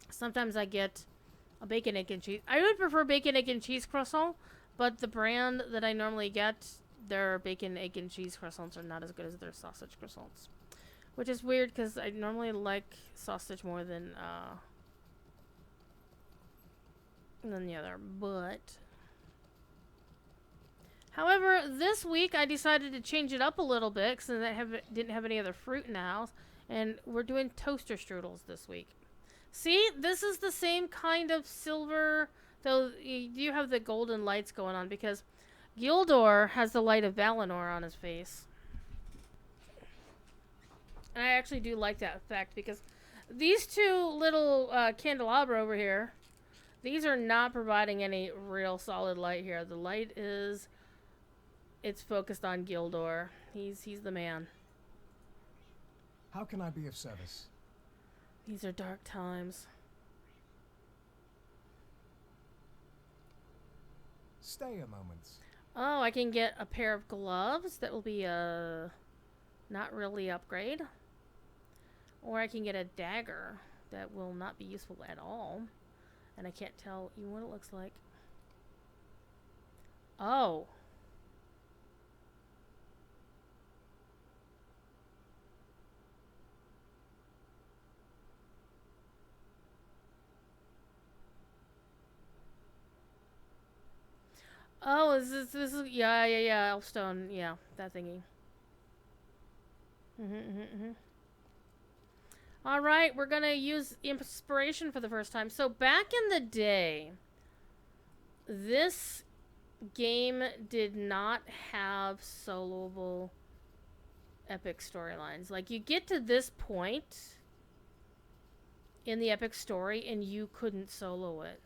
Sometimes I get a bacon, egg, and cheese. I would prefer bacon, egg, and cheese croissant, but the brand that I normally get, their bacon, egg, and cheese croissants are not as good as their sausage croissants. Which is weird because I normally like sausage more than the other, but... However, this week I decided to change it up a little bit since I didn't have any other fruit in the house, and we're doing toaster strudels this week. See, this is the same kind of silver, though you do have the golden lights going on because Gildor has the light of Valinor on his face. And I actually do like that effect because these two little candelabra over here, these are not providing any real solid light here. The light is, it's focused on Gildor. He's the man. How can I be of service? These are dark times. Stay a moment. Oh, I can get a pair of gloves. That will be a not really upgrade. Or I can get a dagger. That will not be useful at all. And I can't tell even what it looks like. Oh. Oh, this is yeah, Elfstone, yeah, that thingy. All right, we're gonna use inspiration for the first time. So back in the day, this game did not have soloable epic storylines. Like, you get to this point in the epic story and you couldn't solo it.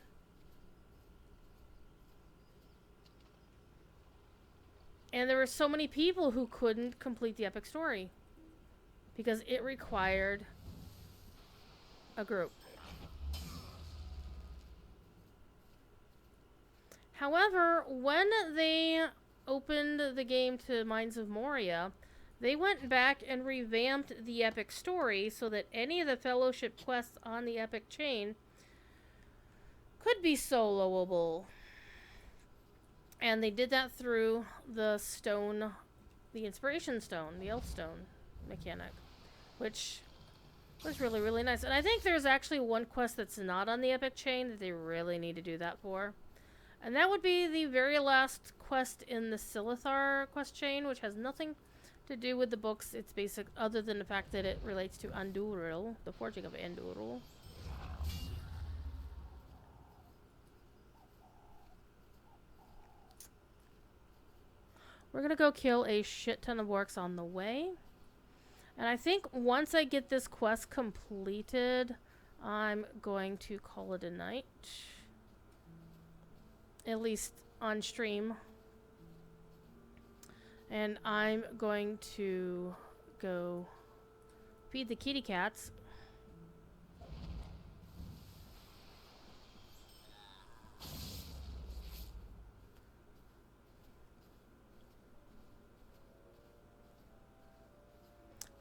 And there were so many people who couldn't complete the epic story because it required a group. However, when they opened the game to Mines of Moria, they went back and revamped the epic story so that any of the fellowship quests on the epic chain could be soloable. And they did that through the stone, the inspiration stone, the elf stone mechanic, which was really, really nice. And I think there's actually one quest that's not on the epic chain that they really need to do that for. And that would be the very last quest in the Silithar quest chain, which has nothing to do with the books. It's basic, other than the fact that it relates to Andúril, the forging of Andúril. We're gonna go kill a shit ton of orcs on the way. And I think once I get this quest completed, I'm going to call it a night. At least on stream. And I'm going to go feed the kitty cats.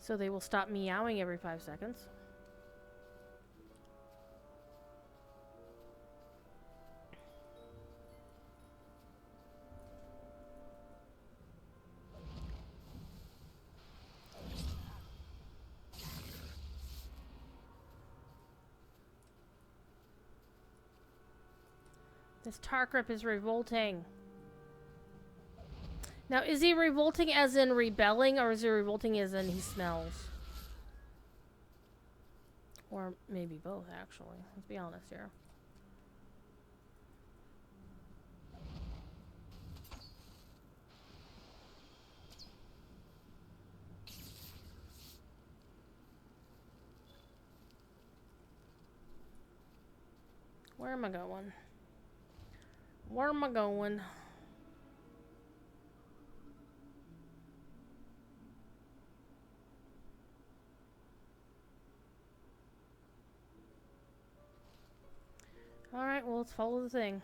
So they will stop meowing every 5 seconds. This Tarkrip is revolting. Now, is he revolting as in rebelling, or is he revolting as in he smells? Or maybe both, actually. Let's be honest here. Where am I going? Where am I going? Alright, well, let's follow the thing.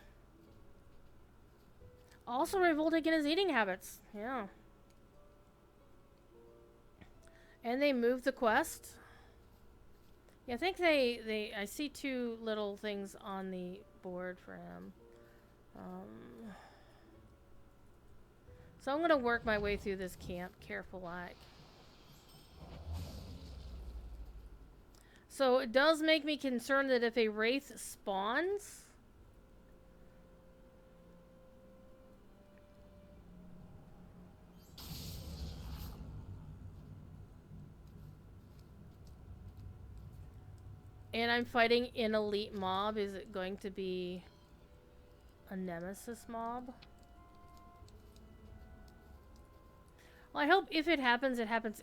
Also revolting in his eating habits. Yeah. And they moved the quest. Yeah, I think I see 2 little things on the board for him. So I'm gonna work my way through this camp, careful like. So it does make me concerned that if a wraith spawns, and I'm fighting an elite mob, is it going to be a nemesis mob? Well, I hope if it happens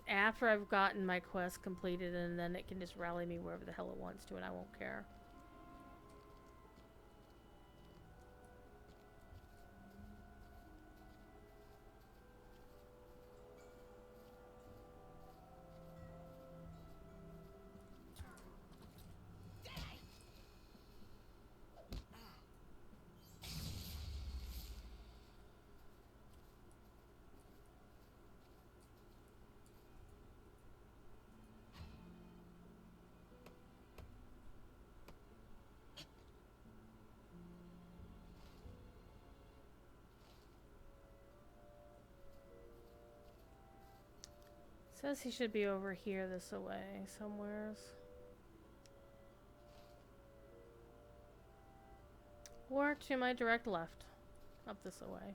after I've gotten my quest completed, and then it can just rally me wherever the hell it wants to, and I won't care. Says he should be over here this away somewheres. Or to my direct left. Up this away.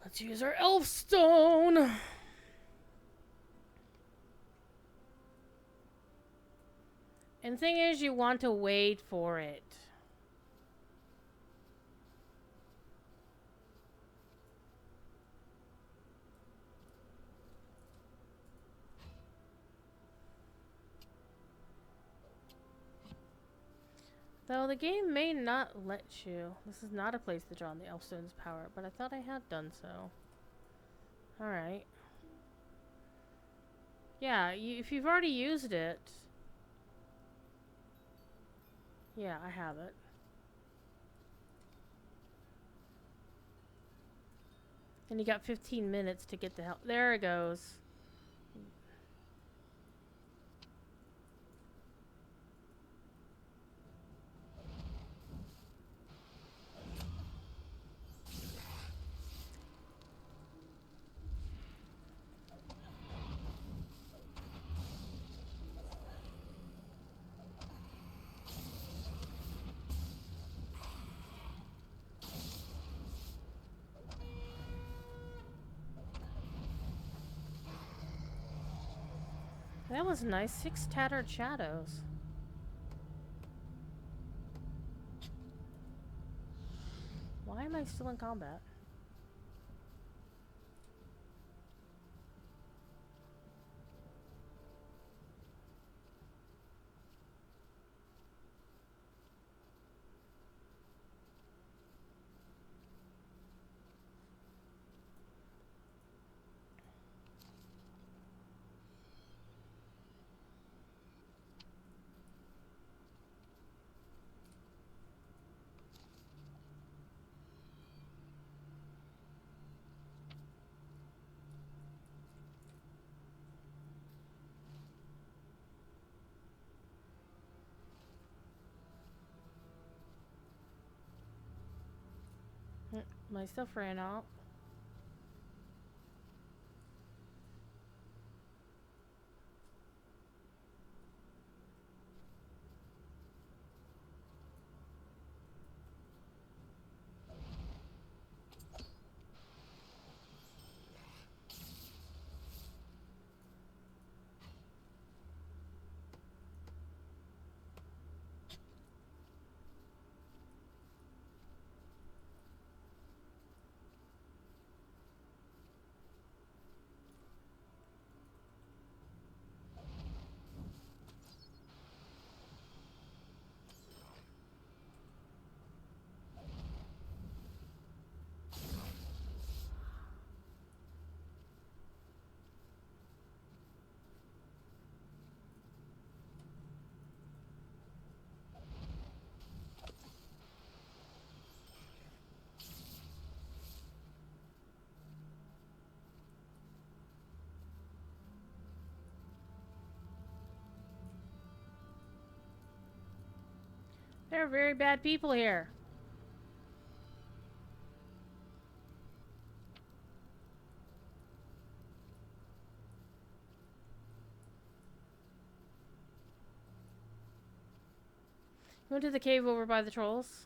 Let's use our elf stone. And the thing is, you want to wait for it. Though the game may not let you. This is not a place to draw on the Elfstone's power, but I thought I had done so. Alright. Yeah, if you've already used it... Yeah, I have it. And you got 15 minutes to get the hell... There it goes. That was nice. 6 tattered shadows. am I still in combat? My stuff ran out. There are very bad people here. You went to the cave over by the trolls?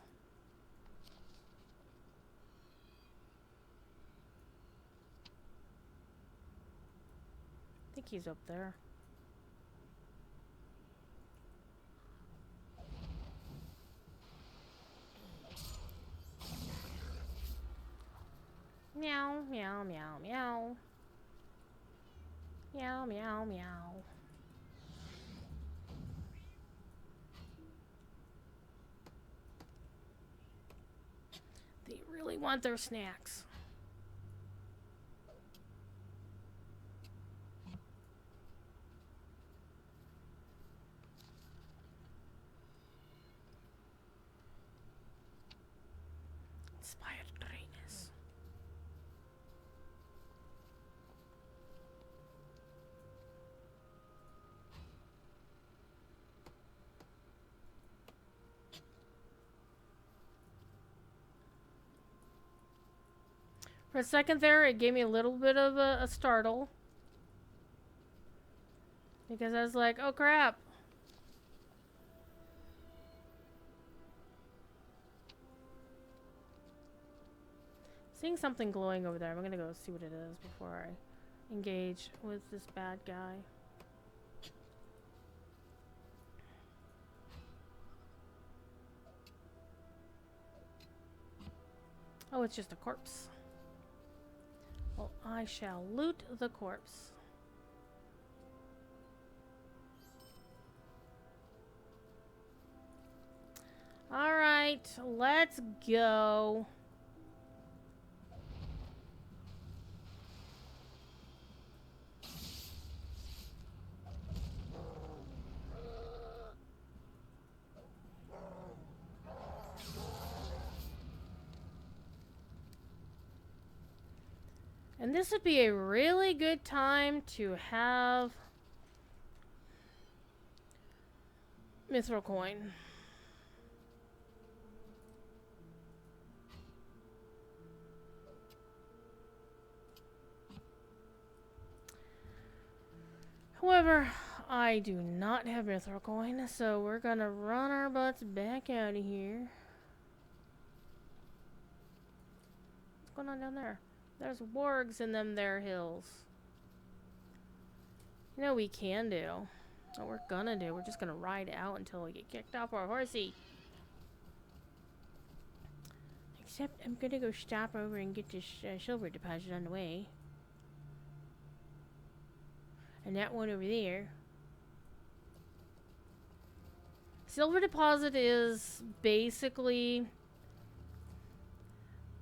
I think he's up there. Meow, meow, meow, meow. Meow, meow, meow. They really want their snacks. Inspired greatness. For a second there, it gave me a little bit of a startle. Because I was like, oh crap. Seeing something glowing over there. I'm gonna go see what it is before I engage with this bad guy. Oh, it's just a corpse. Well, I shall loot the corpse. Alright, let's go. And this would be a really good time to have Mithril coin. However, I do not have Mithril coin, so we're gonna run our butts back out of here. What's going on down there? There's wargs in them there hills. You know what we can do? What we're gonna do, we're just gonna ride out until we get kicked off our horsey. Except I'm gonna go stop over and get this silver deposit on the way. And that one over there. Silver deposit is basically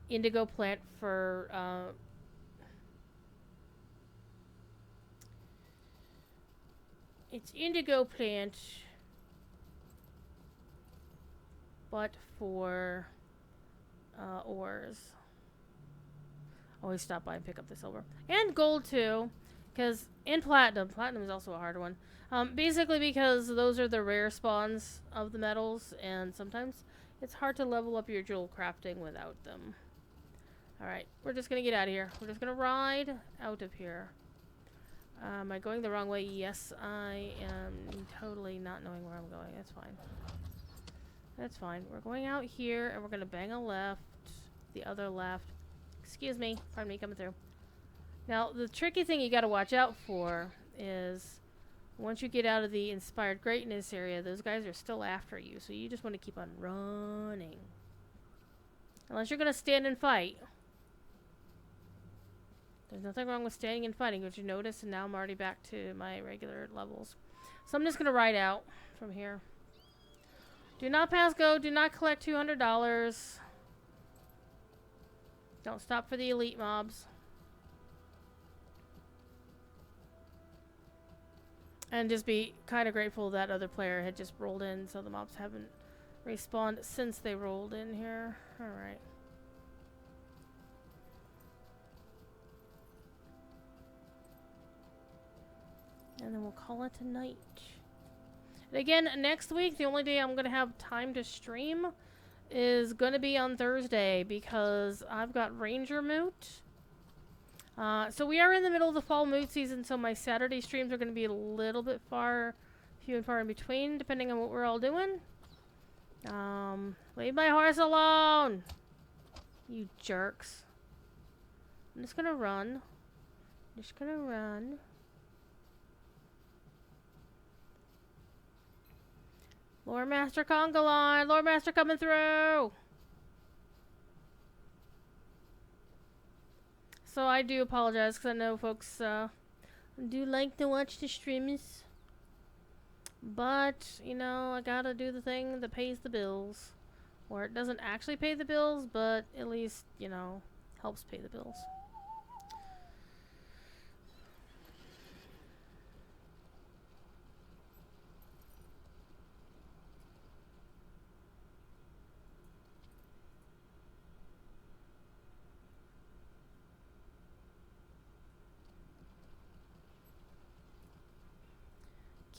indigo plant for it's indigo plant, but for ores. Always stop by and pick up the silver and gold too, and platinum. Platinum is also a hard one. Basically because those are the rare spawns of the metals, and sometimes it's hard to level up your jewel crafting without them. Alright, we're just gonna get out of here. We're just gonna ride out of here. Am I going the wrong way? Yes, I am totally not knowing where I'm going. That's fine. That's fine. We're going out here, and we're gonna bang a left. The other left. Excuse me. Pardon me, coming through. Now, the tricky thing you gotta watch out for is once you get out of the Inspired Greatness area, those guys are still after you, so you just want to keep on running. Unless you're gonna stand and fight. There's nothing wrong with standing and fighting, which you notice, and now I'm already back to my regular levels. So I'm just gonna ride out from here. Do not pass go, do not collect $200. Don't stop for the elite mobs. And just be kind of grateful that other player had just rolled in, so the mobs haven't respawned since they rolled in here. Alright. And then we'll call it a night. And again, next week, the only day I'm going to have time to stream is going to be on Thursday, because I've got Ranger Moot. So we are in the middle of the fall moot season, so my Saturday streams are going to be a little bit few and far in between, depending on what we're all doing. Leave my horse alone! You jerks. I'm just going to run. Just going to run. Lord Master Conga Line! Lord Master coming through! So I do apologize, because I know folks do like to watch the streams. But, you know, I gotta do the thing that pays the bills. Or it doesn't actually pay the bills, but at least, you know, helps pay the bills.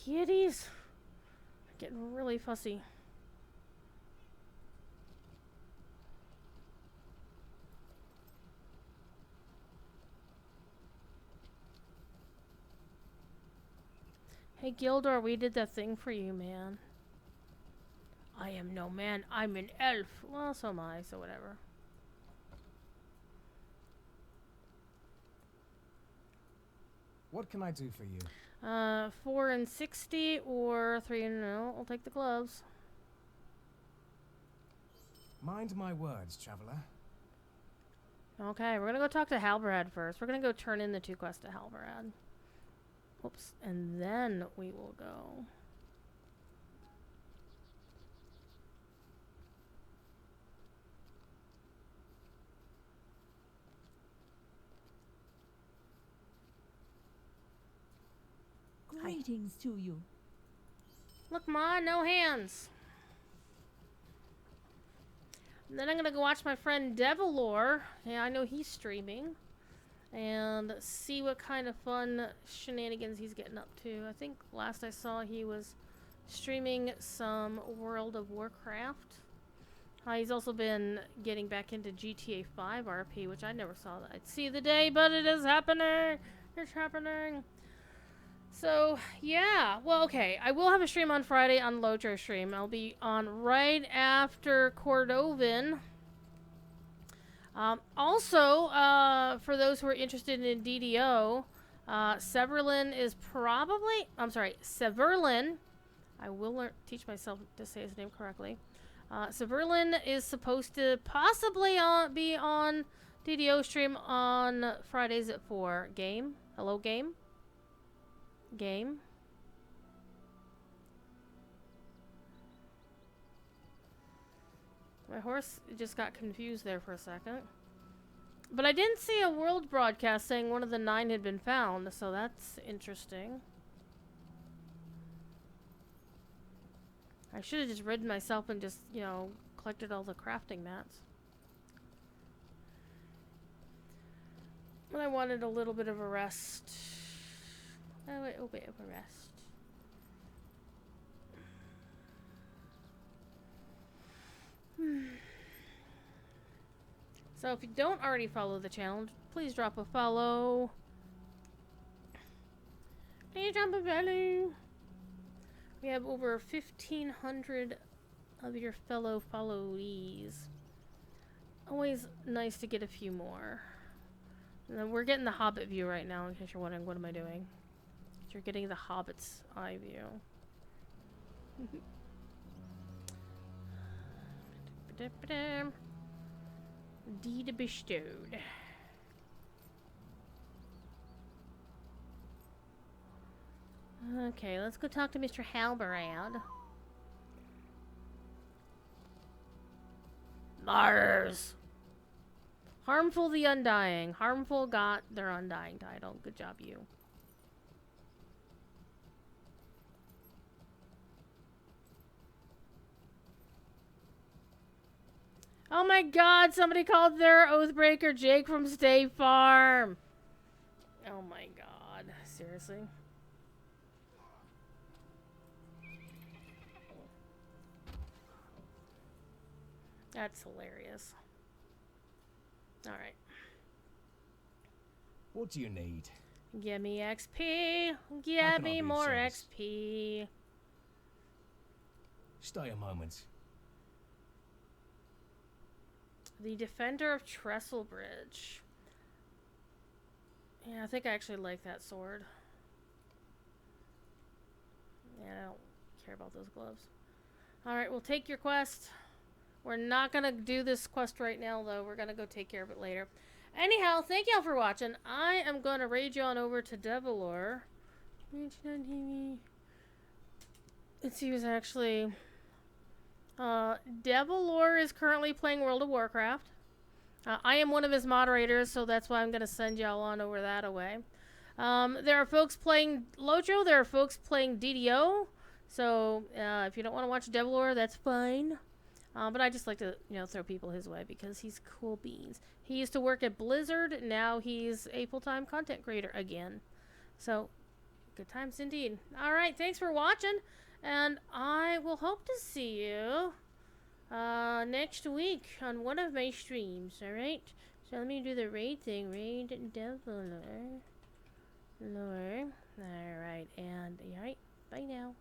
Kitties are getting really fussy. Hey Gildor, we did that thing for you, man. I am no man, I'm an elf. Well, so am I, so whatever. What can I do for you? 4 and 60 or 3 and no. I'll take the gloves. Mind my words, traveler. Okay, we're gonna go talk to Halberad first. We're gonna go turn in the 2 quests to Halberad. Oops, and then we will go. Greetings to you. Look, Ma, no hands. And then I'm gonna go watch my friend Devilor. Yeah, I know he's streaming. And see what kind of fun shenanigans he's getting up to. I think last I saw he was streaming some World of Warcraft. He's also been getting back into GTA 5 RP, which I never saw that I'd see the day, but it is happening. It's happening. So, yeah. Well, okay. I will have a stream on Friday on Lojo stream. I'll be on right after Cordovan. Also, for those who are interested in DDO, Severlin is probably... I'm sorry, Severlin. I will teach myself to say his name correctly. So Berlin is supposed to possibly be on DDO stream on Fridays at 4. Game? Hello, game? Game? My horse just got confused there for a second. But I didn't see a world broadcast saying one of the 9 had been found, so that's interesting. I should have just ridden myself and just, you know, collected all the crafting mats. But I wanted a little bit of a rest. A little bit of a rest. So if you don't already follow the channel, please drop a follow. Please drop a follow. We have over 1,500 of your fellow followees. Always nice to get a few more. And then we're getting the Hobbit view right now, in case you're wondering what am I doing. You're getting the Hobbit's eye view. Deed bestowed. Okay, let's go talk to Mr. Halberad. Mars! Harmful the Undying. Harmful got their Undying title. Good job, you. Oh my god, somebody called their Oathbreaker Jake from State Farm. Oh my god, seriously? That's hilarious. Alright. What do you need? Give me XP. Give me more XP. Stay a moment. The Defender of Trestle Bridge. Yeah, I think I actually like that sword. Yeah, I don't care about those gloves. Alright, we'll take your quest. We're not gonna do this quest right now, though. We're gonna go take care of it later. Anyhow, thank y'all for watching. I am gonna raid you on over to Devilor. Let's see who's actually... Devilor is currently playing World of Warcraft. I am one of his moderators, so that's why I'm gonna send y'all on over that away. There are folks playing Lojo. There are folks playing DDO. So, if you don't want to watch Devilor, that's fine. But I just like to, you know, throw people his way because he's cool beans. He used to work at Blizzard. Now he's a full-time content creator again. So, good times indeed. Alright, thanks for watching. And I will hope to see you next week on one of my streams. Alright? So let me do the raid thing. Raid Devilor. Lore. Alright. And, alright. Bye now.